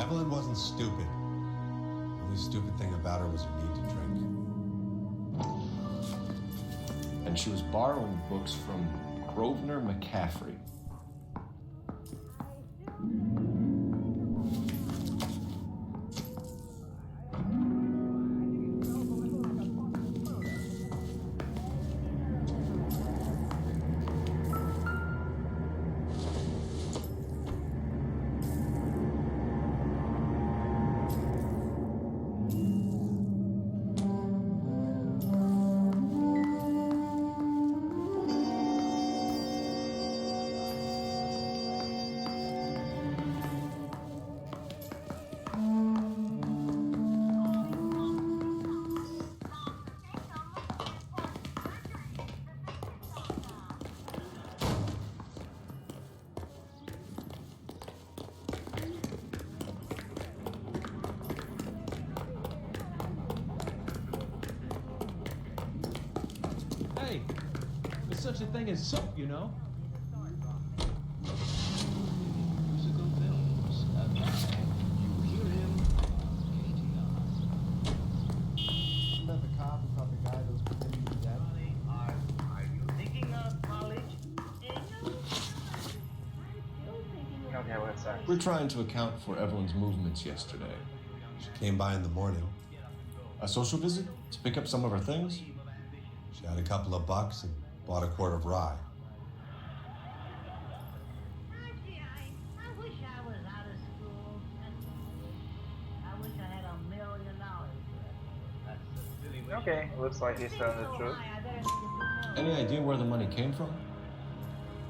Evelyn wasn't stupid. The only stupid thing about her was her need to drink. And she was borrowing books from Grosvenor McCaffrey. Hey, there's such a thing as soap, you know? Musical films. And now, you hear him on Met the cop and thought the guy that was pretending to be dead. Are you thinking of college? Okay, what's that? We're trying to account for Evelyn's movements yesterday. She came by in the morning. A social visit? To pick up some of her things? She had a couple of bucks and bought a quart of rye. I wish I was out of school. I wish I had $1 million. Okay, looks like he's telling the truth. Any idea where the money came from?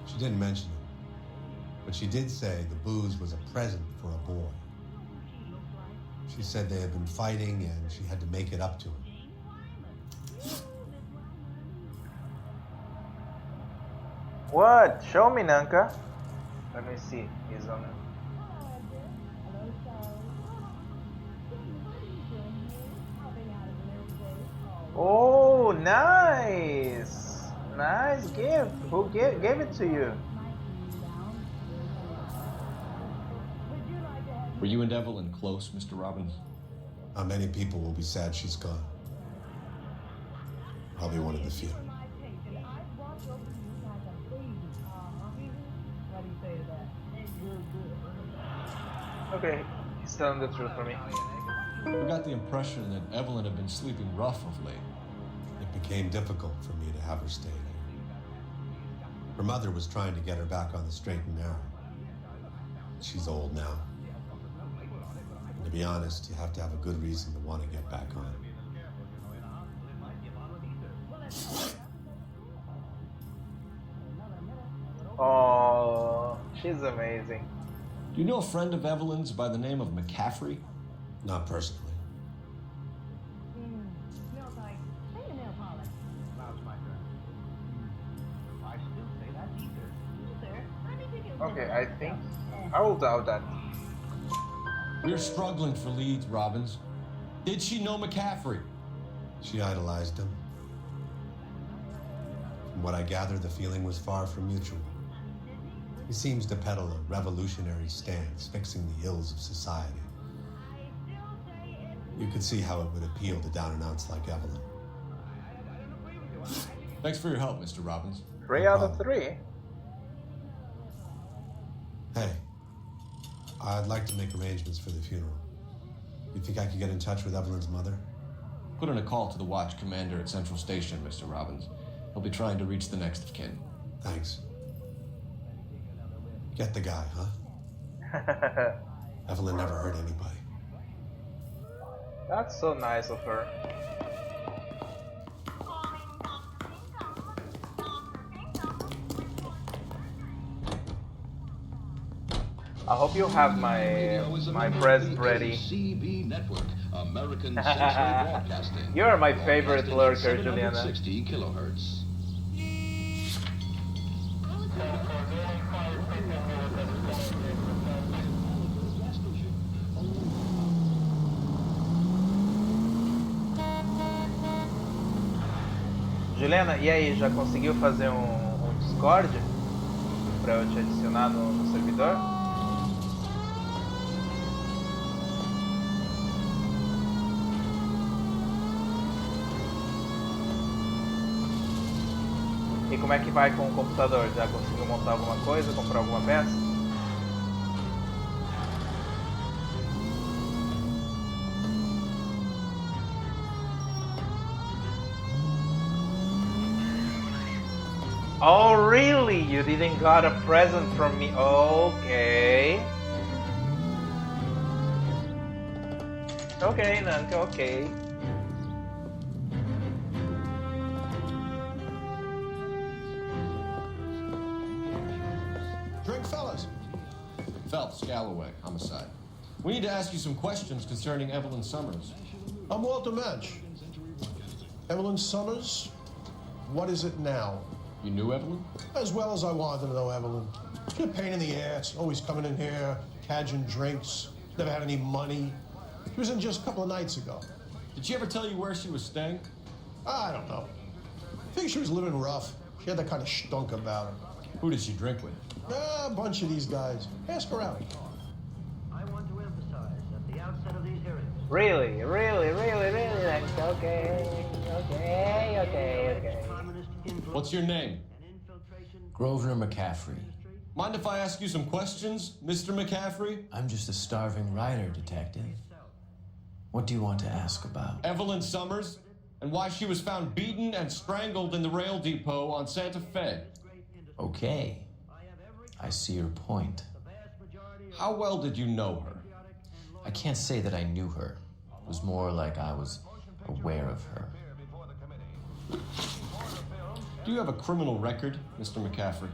She didn't mention it, but she did say the booze was a present for a boy. She said they had been fighting and she had to make it up to him. What? Show me, Nunca. Let me see. He's on it. Oh, nice! Nice gift. Who gave it to you? Were you and Evelyn close, Mr. Robbins? Not many people will be sad she's gone. I'll be one of the few. Okay, he's telling the truth for me. We got the impression that Evelyn had been sleeping rough of late. It became difficult for me to have her stay here. Her mother was trying to get her back on the straight and narrow. She's old now. And to be honest, you have to have a good reason to want to get back on. Oh, she's amazing. Do you know a friend of Evelyn's by the name of McCaffrey? Not personally. Okay, I think I will doubt that. We're struggling for leads, Robbins. Did she know McCaffrey? She idolized him. From what I gather, the feeling was far from mutual. He seems to peddle a revolutionary stance, fixing the ills of society. You could see how it would appeal to down-and-outs like Evelyn. Thanks for your help, Mr. Robbins. 3 out of 3. Hey, I'd like to make arrangements for the funeral. You think I could get in touch with Evelyn's mother? Put in a call to the watch commander at Central Station, Mr. Robbins. He'll be trying to reach the next of kin. Thanks. Get the guy, huh? Evelyn never hurt anybody. That's so nice of her. I hope you have my breast ready. CB Network, American Sensory Broadcasting. You're my favorite lurker, Juliana. 760 kilohertz. Juliana, e aí, já conseguiu fazer um Discord pra eu te adicionar no servidor? E como é que vai com o computador? Já conseguiu montar alguma coisa, comprar alguma peça? Oh really? You didn't got a present from me? Okay. Okay, Nunca, okay. Drink, fellas. Phelps, Galloway, homicide. We need to ask you some questions concerning Evelyn Summers. I'm Walter Mensch. Evelyn Summers, what is it now? You knew Evelyn? As well as I wanted to know Evelyn. She's a pain in the ass, always coming in here, cadging drinks, never had any money. She was in just a couple of nights ago. Did she ever tell you where she was staying? I don't know. I think she was living rough. She had that kind of stunk about her. Who did she drink with? A bunch of these guys. Ask her out. I want to emphasize at the outset of these hearings. Really? Nunca, okay. What's your name? Grosvenor McCaffrey. Mind if I ask you some questions, Mr. McCaffrey? I'm just a starving writer, detective. What do you want to ask about? Evelyn Summers, and why she was found beaten and strangled in the rail depot on Santa Fe. Okay. I see your point. How well did you know her? I can't say that I knew her. It was more like I was aware of her. Do you have a criminal record, Mr. McCaffrey?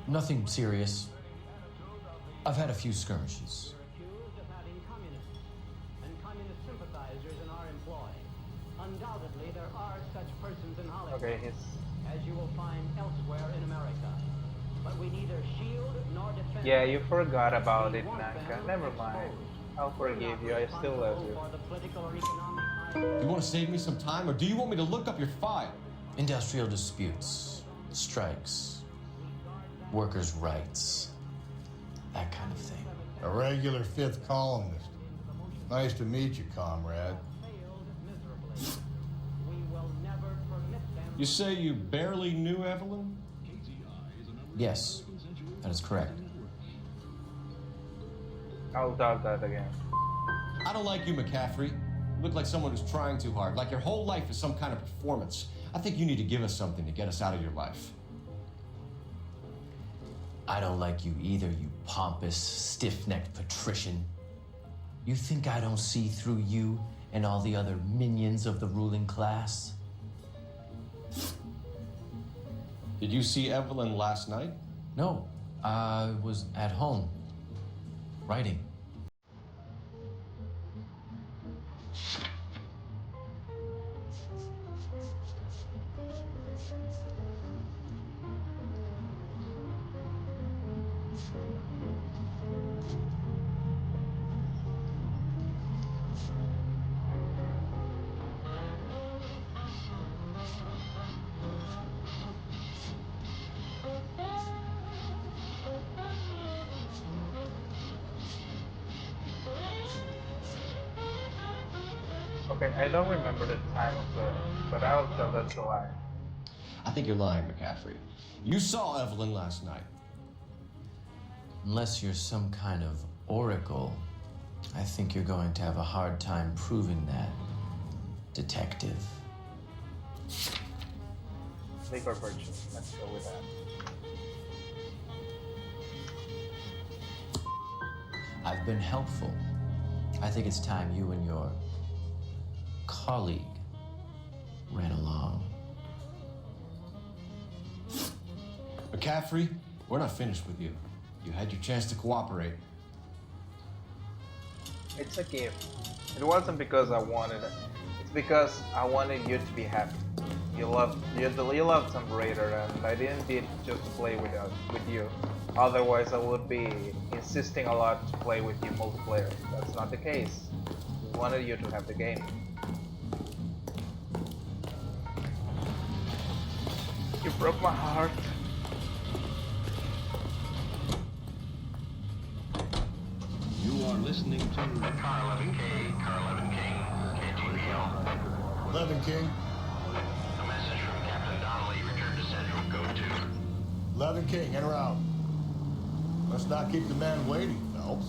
Nothing serious. I've had a few skirmishes. Undoubtedly, there are such persons in Hollywood, Okay, as you will find elsewhere in America. But we neither shield nor defend. yeah, you forgot about it, Nunca. Never mind. I'll forgive you. I still love you. Do you want to save me some time, or do you want me to look up your file? Industrial disputes, strikes, workers' rights, that kind of thing. A regular fifth columnist. Nice to meet you, comrade. You say you barely knew Evelyn? Yes, that is correct. I'll doubt that again. I don't like you, McCaffrey. You look like someone who's trying too hard, like your whole life is some kind of performance. I think you need to give us something to get us out of your life. I don't like you either, you pompous, stiff-necked patrician. You think I don't see through you and all the other minions of the ruling class? Did you see Evelyn last night? No, I was at home, writing. Okay, I don't remember the time of the, but I'll tell that's a lie. I think you're lying, McCaffrey. You saw Evelyn last night. Unless you're some kind of oracle, I think you're going to have a hard time proving that, detective. Make or purchase. Let's go with that. I've been helpful. I think it's time you and your colleague ran along. McCaffrey, we're not finished with you. You had your chance to cooperate. It's a gift. It wasn't because I wanted it. It's because I wanted you to be happy. You loved Tomb Raider, and I didn't need just to play with you. Otherwise, I would be insisting a lot to play with you multiplayer. That's not the case. We wanted you to have the game. You broke my heart. You are listening to Car 11K, Car 11 King, KGPL. 11 King. A message from Captain Donnelly, return to Central, go to. 11 King, enter out. Let's not keep the man waiting, Phelps.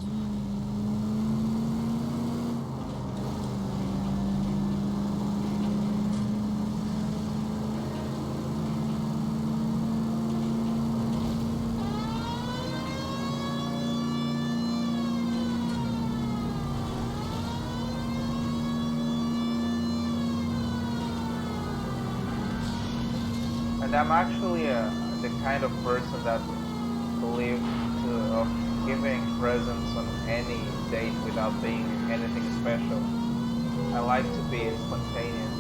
And I'm actually the kind of person that believes of giving presents on any date without being anything special. I like to be spontaneous.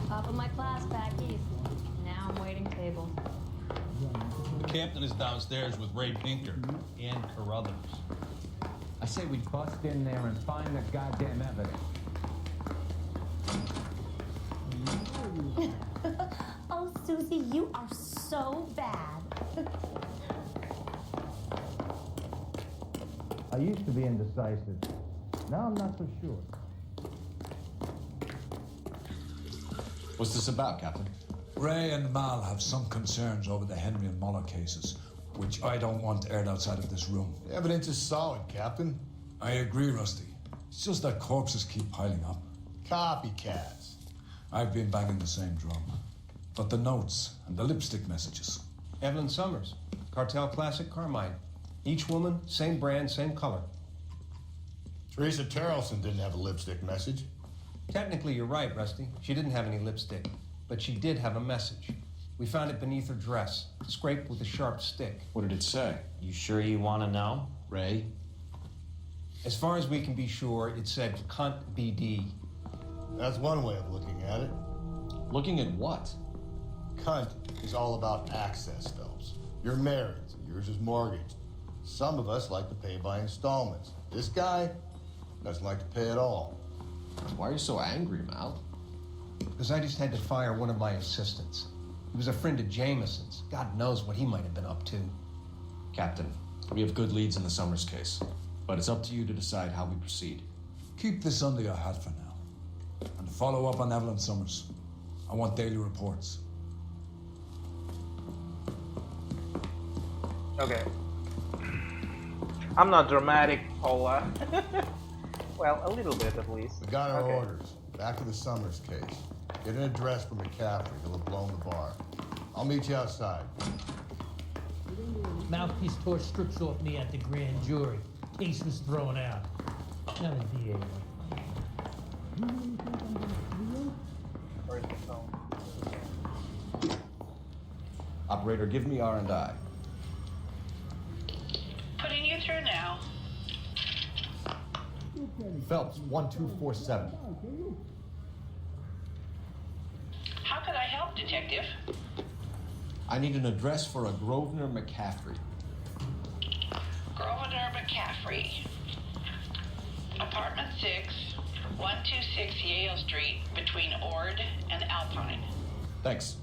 Top of my class back east. Now I'm waiting tables. The captain is downstairs with Ray Pinker and Carruthers. I say we bust in there and find the goddamn evidence. Oh, Susie, you are so bad. I used to be indecisive. Now I'm not so sure. What's this about, Captain? Ray and Mal have some concerns over the Henry and Muller cases, which I don't want aired outside of this room. The evidence is solid, Captain. I agree, Rusty. It's just that corpses keep piling up. Copycats. I've been banging the same drum. But the notes and the lipstick messages. Evelyn Summers, Cartel Classic Carmine. Each woman, same brand, same color. Teresa Terrelson didn't have a lipstick message. Technically, you're right, Rusty. She didn't have any lipstick, but she did have a message. We found it beneath her dress, scraped with a sharp stick. What did it say? You sure you want to know? Ray? As far as we can be sure, it said cunt BD. That's one way of looking at it. Looking at what? Cunt is all about access, Phelps. You're married, so yours is mortgaged. Some of us like to pay by installments. This guy doesn't like to pay at all. Why are you so angry, Mal? Because I just had to fire one of my assistants. He was a friend of Jameson's. God knows what he might have been up to. Captain, we have good leads in the Summers case, but it's up to you to decide how we proceed. Keep this under your hat for now. And follow up on Evelyn Summers. I want daily reports. Okay. I'm not dramatic, Paula. Well, a little bit at least. We got our orders. Back to the Summers case. Get an address for McCaffrey. He'll have blown the bar. I'll meet you outside. Mouthpiece tore strips off me at the grand jury. Case was thrown out. Not a DA. Where's the phone? Operator, give me R&I. Putting you through now. Phelps, 1247. How could I help, Detective? I need an address for a Grosvenor McCaffrey. Grosvenor McCaffrey. Apartment 6, 126 Yale Street, between Ord and Alpine. Thanks.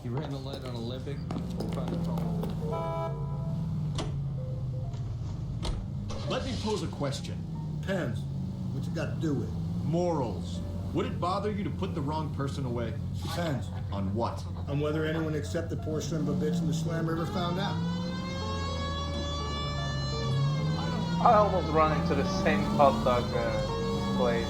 You ran the light on Olympic. Let me pose a question. Depends. What you got to do with it? Morals. Would it bother you to put the wrong person away? Depends. On what? On whether anyone except the poor son of a bitch in the Slam River found out. I almost run into the same hot dog place.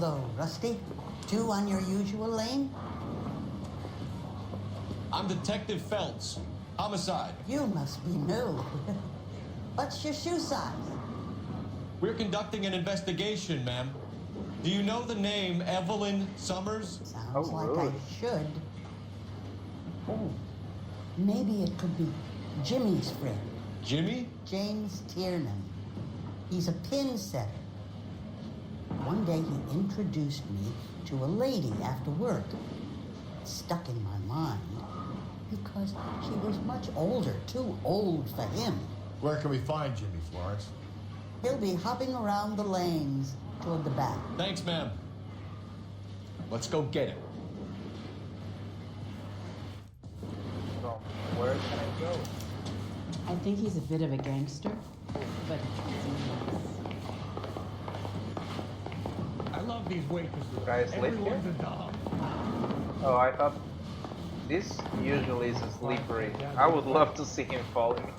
Hello, Rusty. Two on your usual lane? I'm Detective Phelps. Homicide. You must be new. What's your shoe size? We're conducting an investigation, ma'am. Do you know the name Evelyn Summers? Sounds like I should. Oh, maybe it could be Jimmy's friend. Jimmy? James Tiernan. He's a pin setter. One day he introduced me to a lady after work. It stuck in my mind because she was much older, too old for him. Where can we find Jimmy, Florence? He'll be hopping around the lanes toward the back. Thanks, ma'am. Let's go get him. So, where can I go? I think he's a bit of a gangster, but I love these waitresses. Guys live here? Everyone's a dog. Oh, I thought this usually is slippery. I would love to see him falling.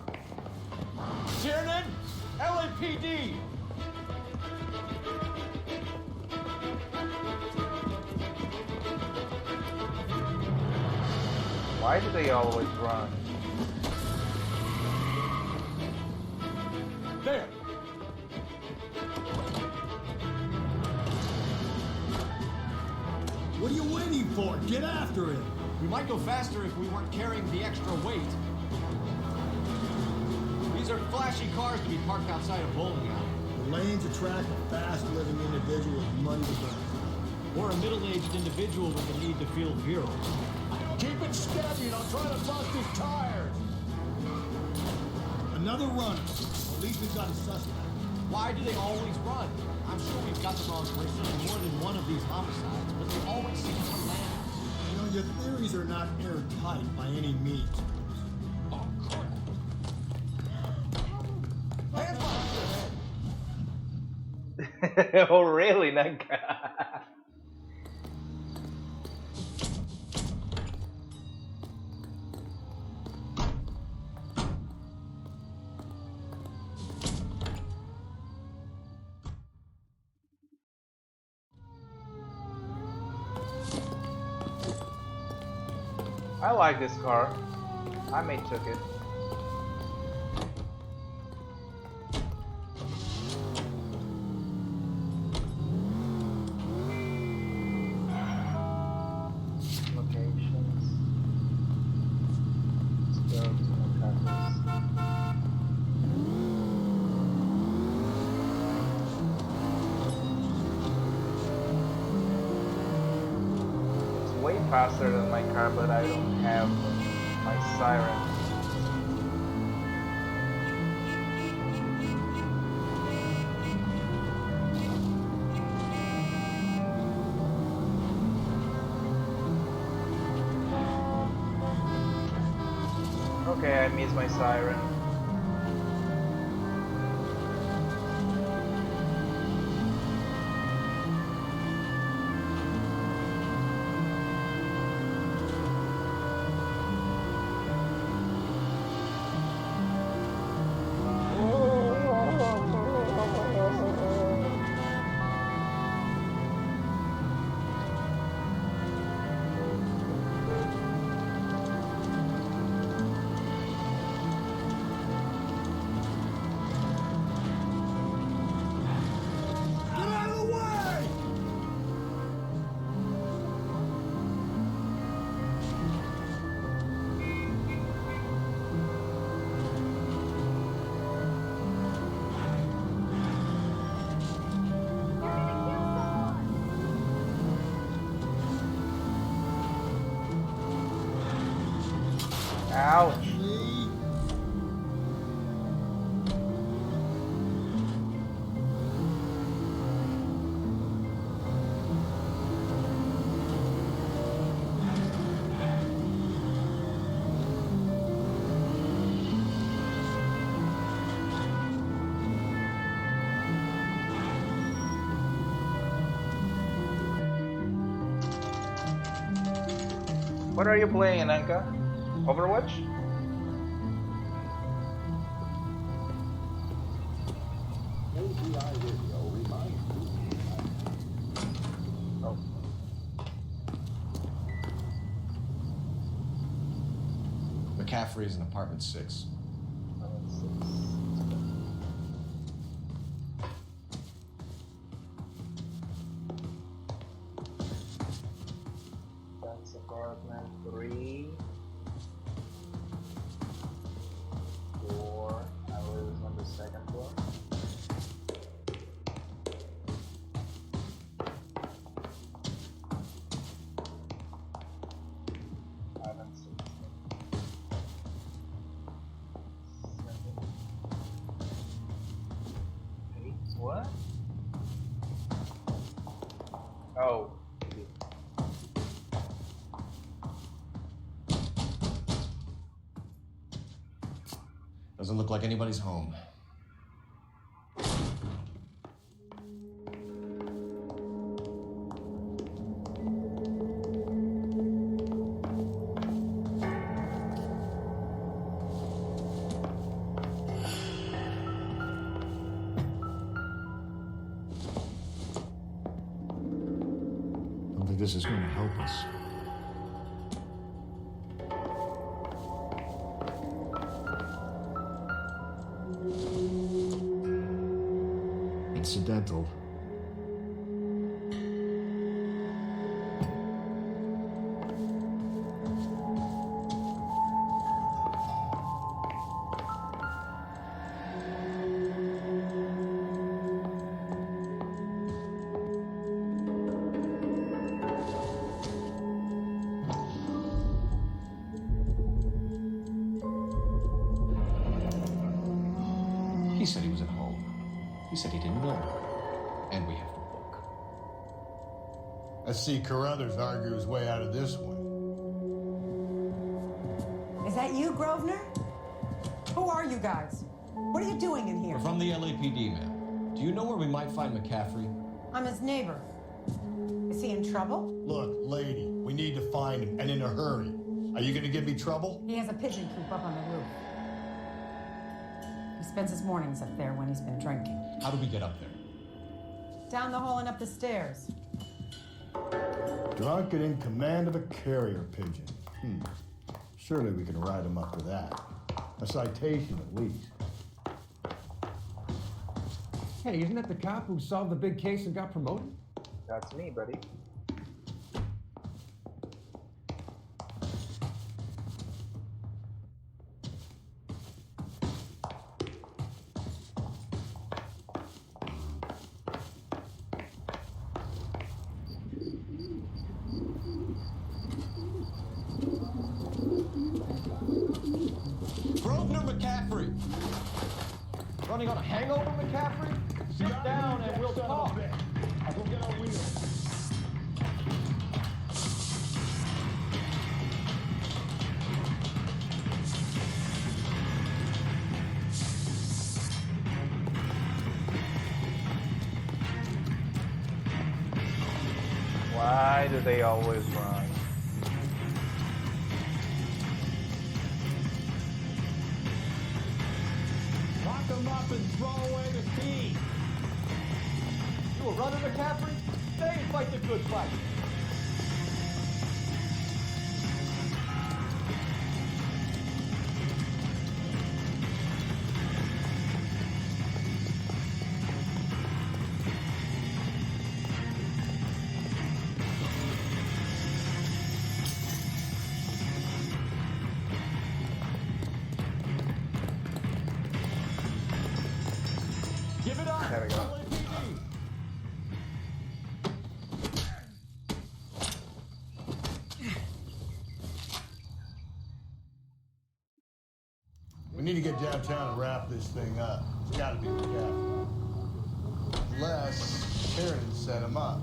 Tiernan, LAPD. Why do they always run? There. What are you waiting for? Get after him. We might go faster if we weren't carrying the extra weight. These are flashy cars to be parked outside a bowling alley. The lanes attract a fast-living individual with money to burn. Or a middle-aged individual with the need to feel virile. Keep it steady and I'll try to bust his tires. Another runner. At least we've got a suspect. Why do they always run? I'm sure we've got the wrong person in more than one of these homicides, but they always seem to land. You know, your theories are not airtight by any means. Oh, crap. Hands up! Oh, really, Nunca? I like this car. I may took it. Locations. Let's go to locations. It's way faster than my car, but I don't have my siren. Okay, I missed my siren. Ouch. What are you playing, Anka? Overwatch? McCaffrey is in apartment 6. That's apartment 3. 4. I was on the second floor. What? Oh. Doesn't look like anybody's home. This is going to help us. Incidental. He said he was at home. He said he didn't know. And we have to book. I see Carruthers argue his way out of this one. Is that you, Grosvenor? Who are you guys? What are you doing in here? We're from the LAPD, ma'am. Do you know where we might find McCaffrey? I'm his neighbor. Is he in trouble? Look, lady, we need to find him, and in a hurry. Are you going to give me trouble? He has a pigeon coop up on the roof. He spends his mornings up there when he's been drinking. How do we get up there? Down the hall and up the stairs. Drunk and in command of a carrier pigeon. Surely we can write him up for that. A citation, at least. Hey, isn't that the cop who solved the big case and got promoted? That's me, buddy. Grosvenor McCaffrey! Running on a hangover, McCaffrey? Sit down and we'll talk. I will get on wheels. Why do they always run? Lock them up and throw away the key. You a runner, McCaffrey? Stay and fight the good fight. Give it up. There we go. LAPD. We need to get downtown and wrap this thing up. It's got to be McCaffrey. Unless Sheridan set him up.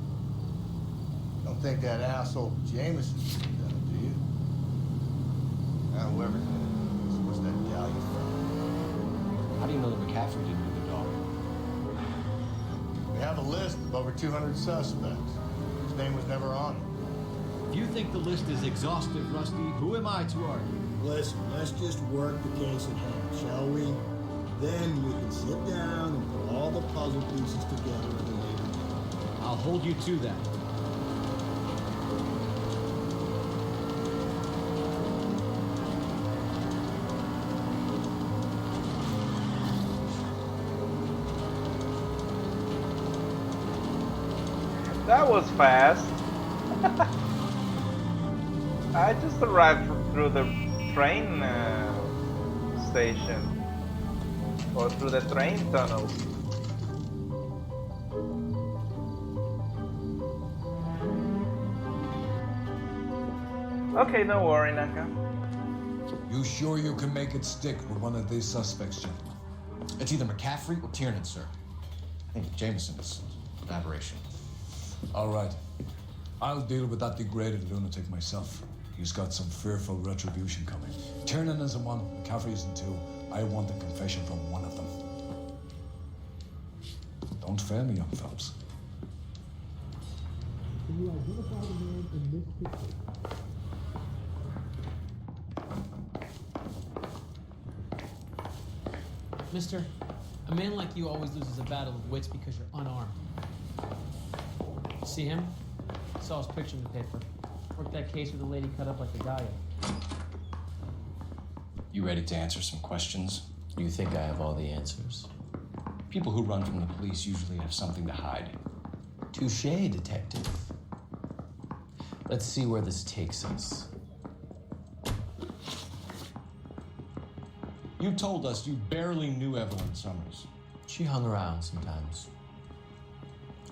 Don't think that asshole Jameson's done it, do you? Whoever did it. What's that gal you from? How do you know that McCaffrey didn't do the dog? We have a list of over 200 suspects. His name was never on it. If you think the list is exhaustive, Rusty, who am I to argue? Listen, let's just work the case at hand, shall we? Then we can sit down and put all the puzzle pieces together at a later date. I'll hold you to that. That was fast. I just arrived through the train station. Or through the train tunnel. Okay, don't worry, Nunca. You sure you can make it stick with one of these suspects, gentlemen? It's either McCaffrey or Tiernan, sir. I think Jameson is an aberration. All right. I'll deal with that degraded lunatic myself. He's got some fearful retribution coming. Tiernan isn't one, McCaffrey isn't two. I want a confession from one of them. Don't fail me, young fellas. Can you identify the man in this picture? Mister, a man like you always loses a battle of wits because you're unarmed. See him? Saw his picture in the paper. Worked that case with a lady cut up like a dahlia. You ready to answer some questions? You think I have all the answers? People who run from the police usually have something to hide. Touché, detective. Let's see where this takes us. You told us you barely knew Evelyn Summers. She hung around sometimes.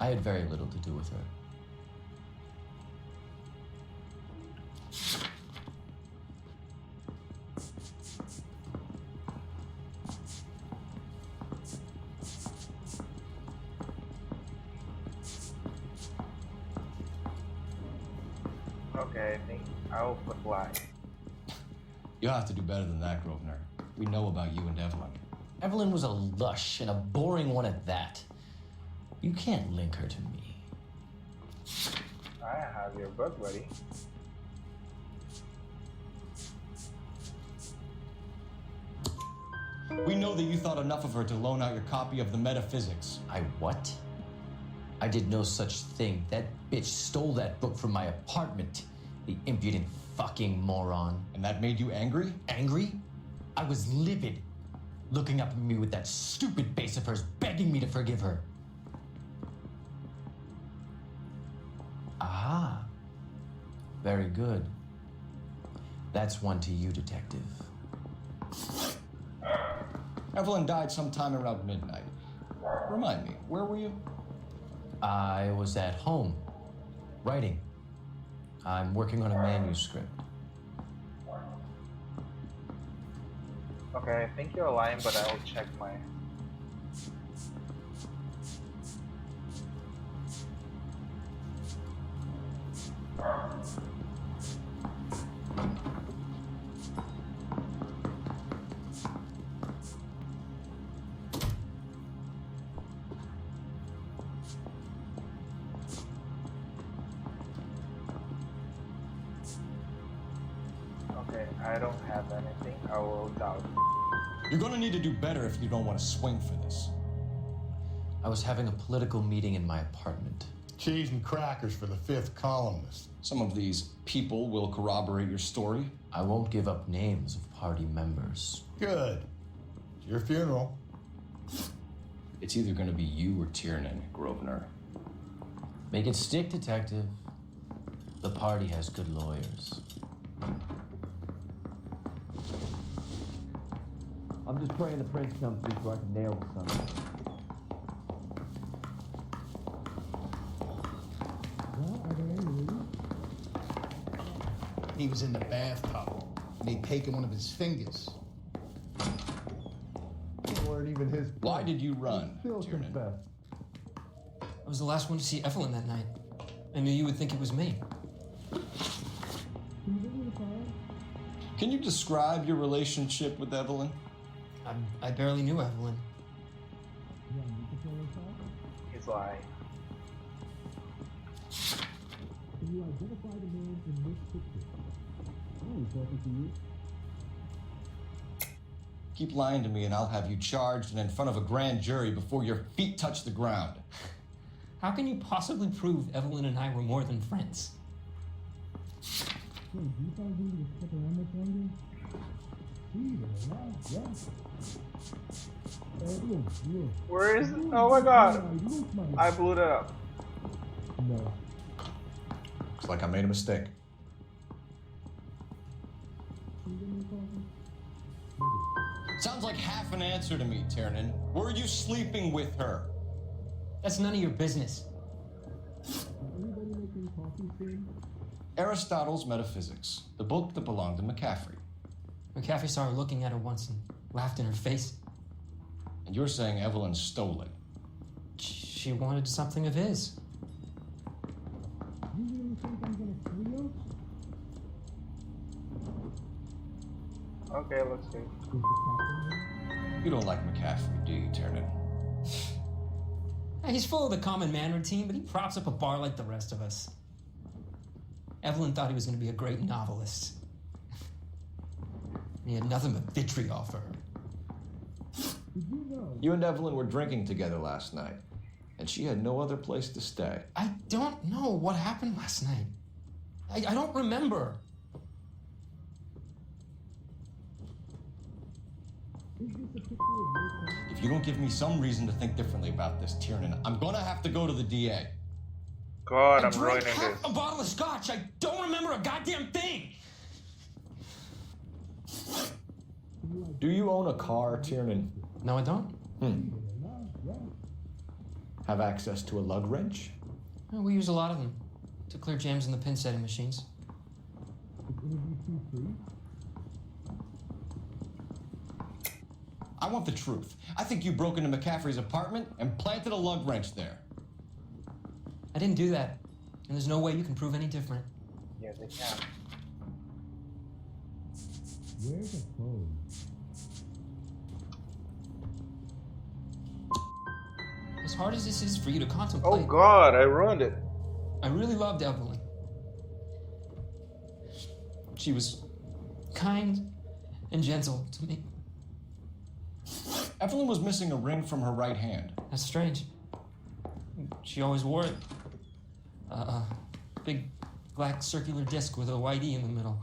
I had very little to do with her. Okay, I think I'll put why. You'll have to do better than that, Grosvenor. We know about you and Evelyn. Evelyn was a lush, and a boring one at that. You can't link her to me. I have your book buddy. We know that you thought enough of her to loan out your copy of the Metaphysics. I what? I did no such thing. That bitch stole that book from my apartment. The impudent fucking moron. And that made you angry? Angry? I was livid. Looking up at me with that stupid face of hers, begging me to forgive her. Ah. Very good. That's one to you, detective. Evelyn died sometime around midnight. Remind me, where were you? I was at home, writing. I'm working on a manuscript. Okay, I think you're lying, but I'll check my... Okay, I don't have anything. I will doubt. You're gonna need to do better if you don't want to swing for this. I was having a political meeting in my apartment. Cheese and crackers for the fifth columnist. Some of these people will corroborate your story. I won't give up names of party members. Good. It's your funeral. It's either gonna be you or Tiernan, Grosvenor. Make it stick, detective. The party has good lawyers. I'm just praying the prince comes through so I can nail something. Well, are there any leads? He was in the bathtub. They'd taken one of his fingers. They weren't even his. Why did you run, Still Tiernan? confess. I was the last one to see Evelyn that night. I knew you would think it was me. Can you give me the file? Can you describe your relationship with Evelyn? I barely knew Evelyn. Yeah, you can tell us all. He's lying. Can you identify the man in this picture? Oh, he's talking to you. Keep lying to me and I'll have you charged and in front of a grand jury before your feet touch the ground. How can you possibly prove Evelyn and I were more than friends? Hey, do you find him to stick around much longer? Yeah. Where is it? Oh my god! I blew it up. No. Looks like I made a mistake. Sounds like half an answer to me, Tiernan. Were you sleeping with her? That's none of your business. Aristotle's Metaphysics, the book that belonged to McCaffrey. McCaffrey saw her looking at her once and laughed in her face. And you're saying Evelyn stole it? She wanted something of his. You really think I'm gonna steal? Okay, let's see. You don't like McCaffrey, do you, Tiernan? He's full of the common man routine, but he props up a bar like the rest of us. Evelyn thought he was going to be a great novelist. He had nothing but vitriol for her. Did you know? You and Evelyn were drinking together last night, and she had no other place to stay. I don't know what happened last night. I don't remember. If you don't give me some reason to think differently about this, Tiernan, I'm gonna have to go to the DA. God, I'm drank ruining half this. a bottle of scotch. I don't remember a goddamn thing. Do you own a car, Tiernan? No, I don't. Have access to a lug wrench? Well, we use a lot of them to clear jams in the pin setting machines. I want the truth. I think you broke into McCaffrey's apartment and planted a lug wrench there. I didn't do that. And there's no way you can prove any different. Yes, I can. Where's the phone? As hard as this is for you to contemplate. Oh God, I ruined it. I really loved Evelyn. She was kind and gentle to me. Evelyn was missing a ring from her right hand. That's strange. She always wore it. Big black circular disc with a white E in the middle.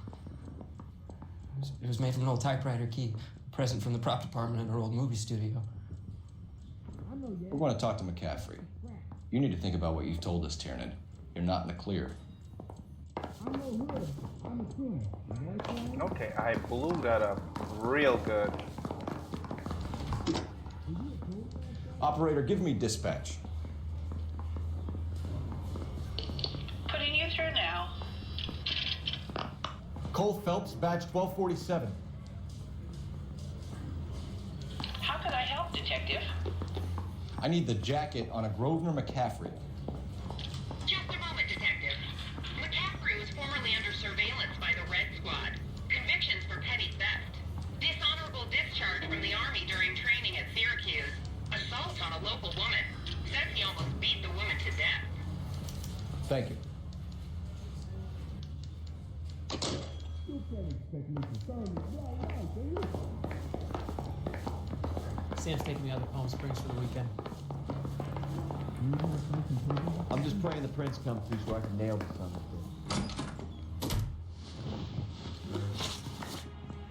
It was made from an old typewriter key, a present from the prop department at her old movie studio. We're going to talk to McCaffrey. You need to think about what you've told us, Tiernan. You're not in the clear. Okay, I blew that up real good. Operator, give me dispatch. Putting you through now. Cole Phelps, badge 1247. How could I help, Detective? I need the jacket on a Grosvenor McCaffrey. Just a moment, Detective. McCaffrey was formerly under surveillance by the Red Squad. Convictions for petty theft. Dishonorable discharge from the Army during training at Syracuse. Assault on a local woman. Says he almost beat the woman to death. Thank you. Sam's taking me out to Palm Springs for the weekend. I'm just praying the prince comes through so I can nail this on the thing.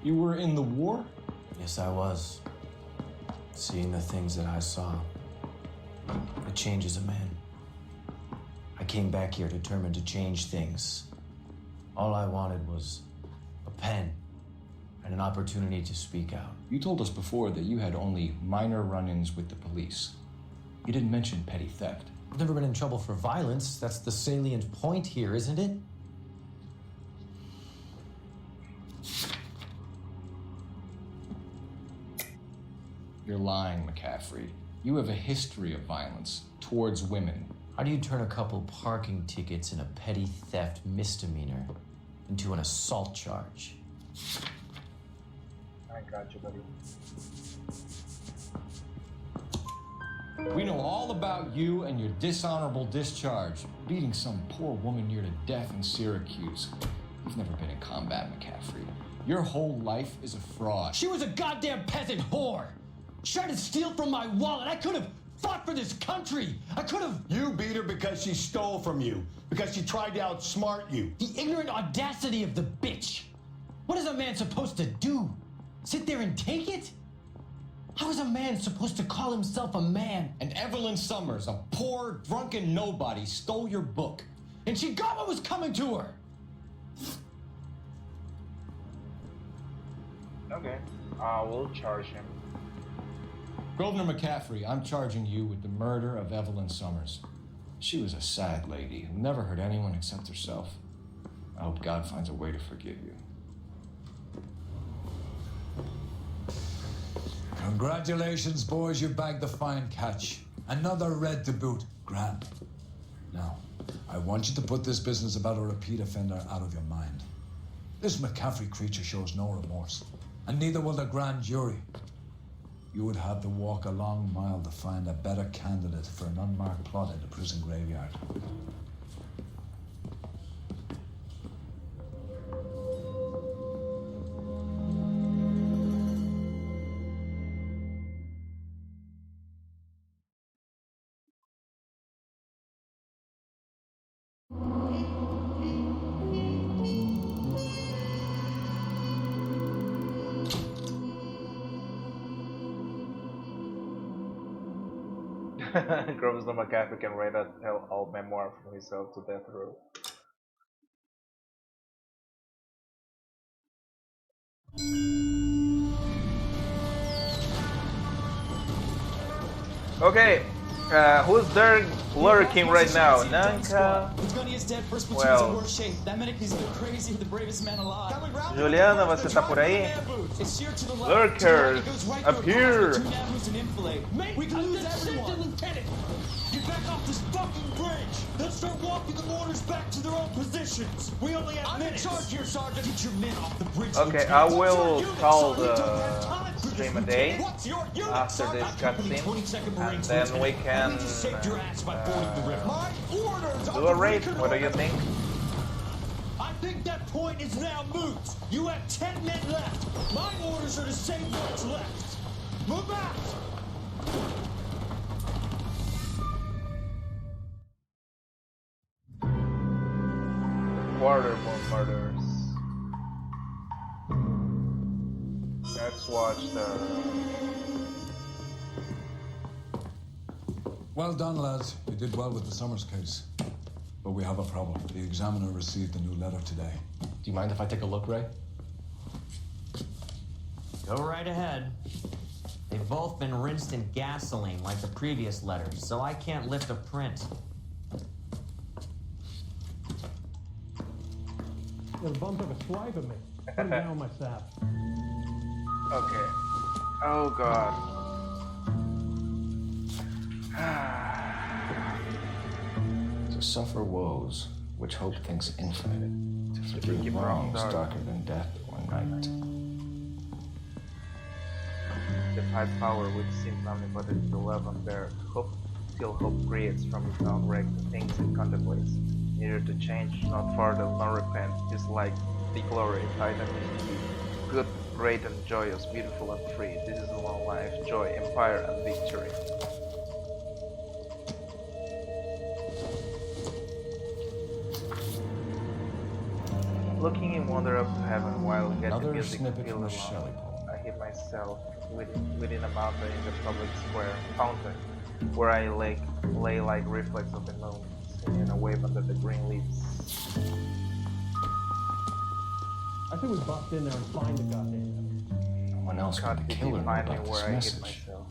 You were in the war? Yes, I was. Seeing the things that I saw, it changes a man. I came back here determined to change things. All I wanted was a pen and an opportunity to speak out. You told us before that you had only minor run-ins with the police. You didn't mention petty theft. I've never been in trouble for violence. That's the salient point here, isn't it? You're lying, McCaffrey. You have a history of violence towards women. How do you turn a couple parking tickets and a petty theft misdemeanor into an assault charge? I got you, buddy. We know all about you and your dishonorable discharge, beating some poor woman near to death in Syracuse. You've never been in combat, McCaffrey. Your whole life is a fraud. She was a goddamn peasant whore. She tried to steal from my wallet. I could have fought for this country. I could have. You beat her because she stole from you, because she tried to outsmart you. The ignorant audacity of the bitch. What is a man supposed to do? Sit there and take it? How is a man supposed to call himself a man? And Evelyn Summers, a poor, drunken nobody, stole your book. And she got what was coming to her. Okay, I will charge him. Grosvenor McCaffrey, I'm charging you with the murder of Evelyn Summers. She was a sad lady who never hurt anyone except herself. I hope God finds a way to forgive you. Congratulations, boys, you bagged the fine catch. Another red to boot. Grand. Now, I want you to put this business about a repeat offender out of your mind. This McCaffrey creature shows no remorse, and neither will the grand jury. You would have to walk a long mile to find a better candidate for an unmarked plot in the prison graveyard. Grosvenor McCaffrey can write a tell-all memoir from himself to death row. Okay, who's there lurking right now? Nunca. Well, Juliana, você tá por aí? Lurkers, appear! We can lose everyone. Get back off this fucking bridge. They'll start walking the mortars back to their own positions. We only have minutes. I'm in charge here, Sergeant. Get your men off the bridge. Okay, I will call the stream a day after this cutscene, and then we can do a raid. What do you think? I think that point is now moot. You have 10 men left. My orders are to save what's left. Move out. Quarter more murders. Let's watch the... Well done, lads. You did well with the Summers case. But we have a problem. The examiner received a new letter today. Do you mind if I take a look, Ray? Go right ahead. They've both been rinsed in gasoline like the previous letters, so I can't lift a print. There's a bump of a swipe of me. Put him down my sap. Okay. Oh god. To suffer woes, which hope thinks infinite, to forgive wrongs darker than death or night. The high power which seems nothing but its beloved there, hope till hope creates from its own wreck the things it contemplates, neither to change, not further nor repent, is like the glory, titan, good, great and joyous, beautiful and free. This is a long life, joy, empire and victory. Looking in wonder up to heaven while getting Another music snippet feel from a along. Shelley poem. I hid myself within a mountain in the public square fountain, where I lay like reflex of the moon, singing a wave under the green leaves. I think we bust in there and find the goddamn. No one else got the killer Find me about where this I hid message. myself.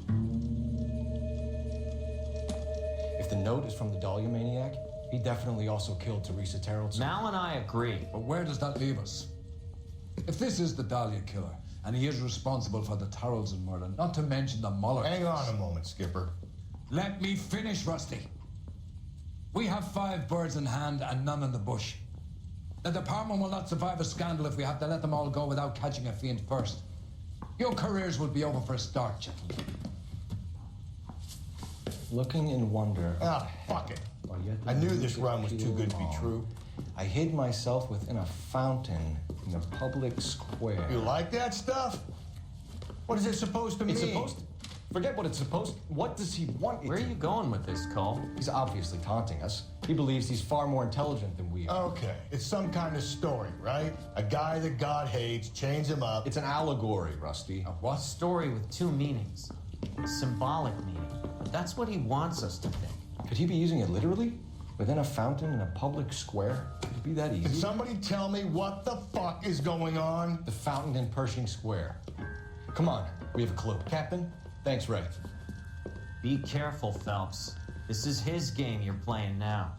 If the note is from the Dahlia maniac, he definitely also killed Teresa Terrell. Mal and I agree. But where does that leave us? If this is the Dahlia killer, and he is responsible for the Tarrelson murder, not to mention the Muller. Hang on a moment, Skipper. Let me finish, Rusty. We have 5 birds in hand and none in the bush. The department will not survive a scandal if we have to let them all go without catching a fiend first. Your careers will be over for a start, gentlemen. Looking in wonder. Ah, fuck it. I knew this run was too good to be true. I hid myself within a fountain in a public square. You like that stuff? What is it supposed to mean? It's supposed to... Forget what it's supposed. What does he want? Where are you going with this, Cole? He's obviously taunting us. He believes he's far more intelligent than we are. Okay, it's some kind of story, right? A guy that God hates, chains him up. It's an allegory, Rusty. A what? Story with two meanings. A symbolic meaning. But that's what he wants us to think. Could he be using it literally? Within a fountain in a public square? Could it be that easy? Can somebody tell me what the fuck is going on? The fountain in Pershing Square. Come on, we have a clue. Captain? Thanks, Ray. Be careful, Phelps. This is his game you're playing now.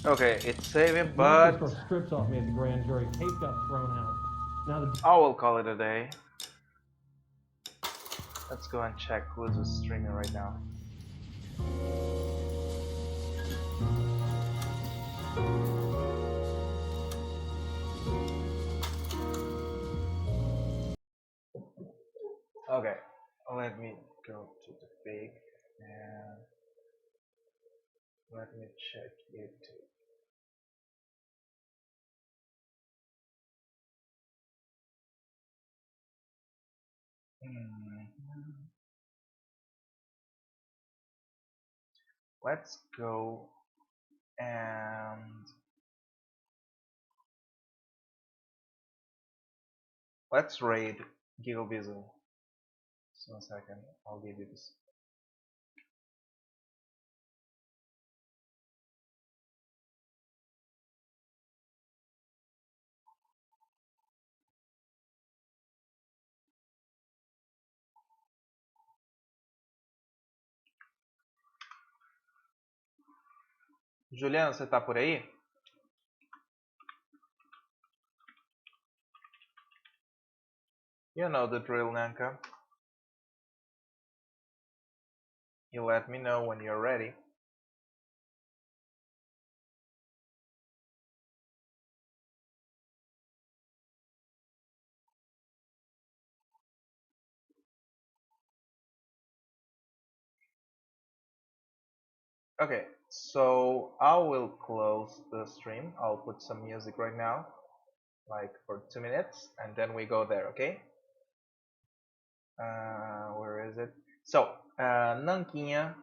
Okay, it's saving, but strips off me at the grand jury. Tape got thrown out. Now the I will call it a day. Let's go and check who's streaming right now. Okay, let me go to the pig and let me check YouTube. Let's go and let's raid Giggle Bizzle. Just 1 second, I'll give you this. Juliano, você tá por aí? You know the drill, Nunca. You let me know when you're ready. Okay, so I will close the stream. I'll put some music right now, like for 2 minutes, and then we go there, okay? Where is it? So, Nanquinha,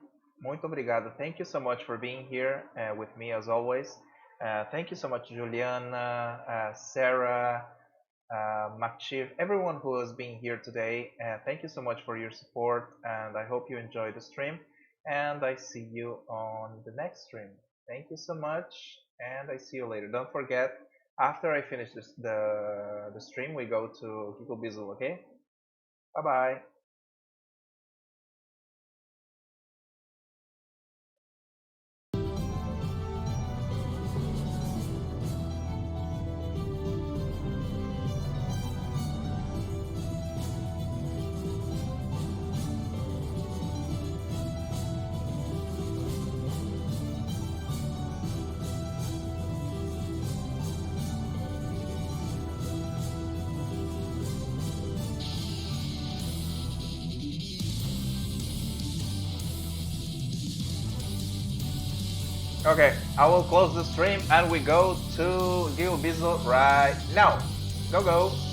muito obrigado. Thank you so much for being here with me as always. Thank you so much, Juliana, Sarah, Makchiv, everyone who has been here today. Thank you so much for your support, and I hope you enjoyed the stream. And I see you on the next stream. Thank you so much, and I see you later. Don't forget, after I finish the stream, we go to Giggle Bizzle, okay? Bye bye. Okay, I will close the stream and we go to Giggle Bizzle right now. Go go!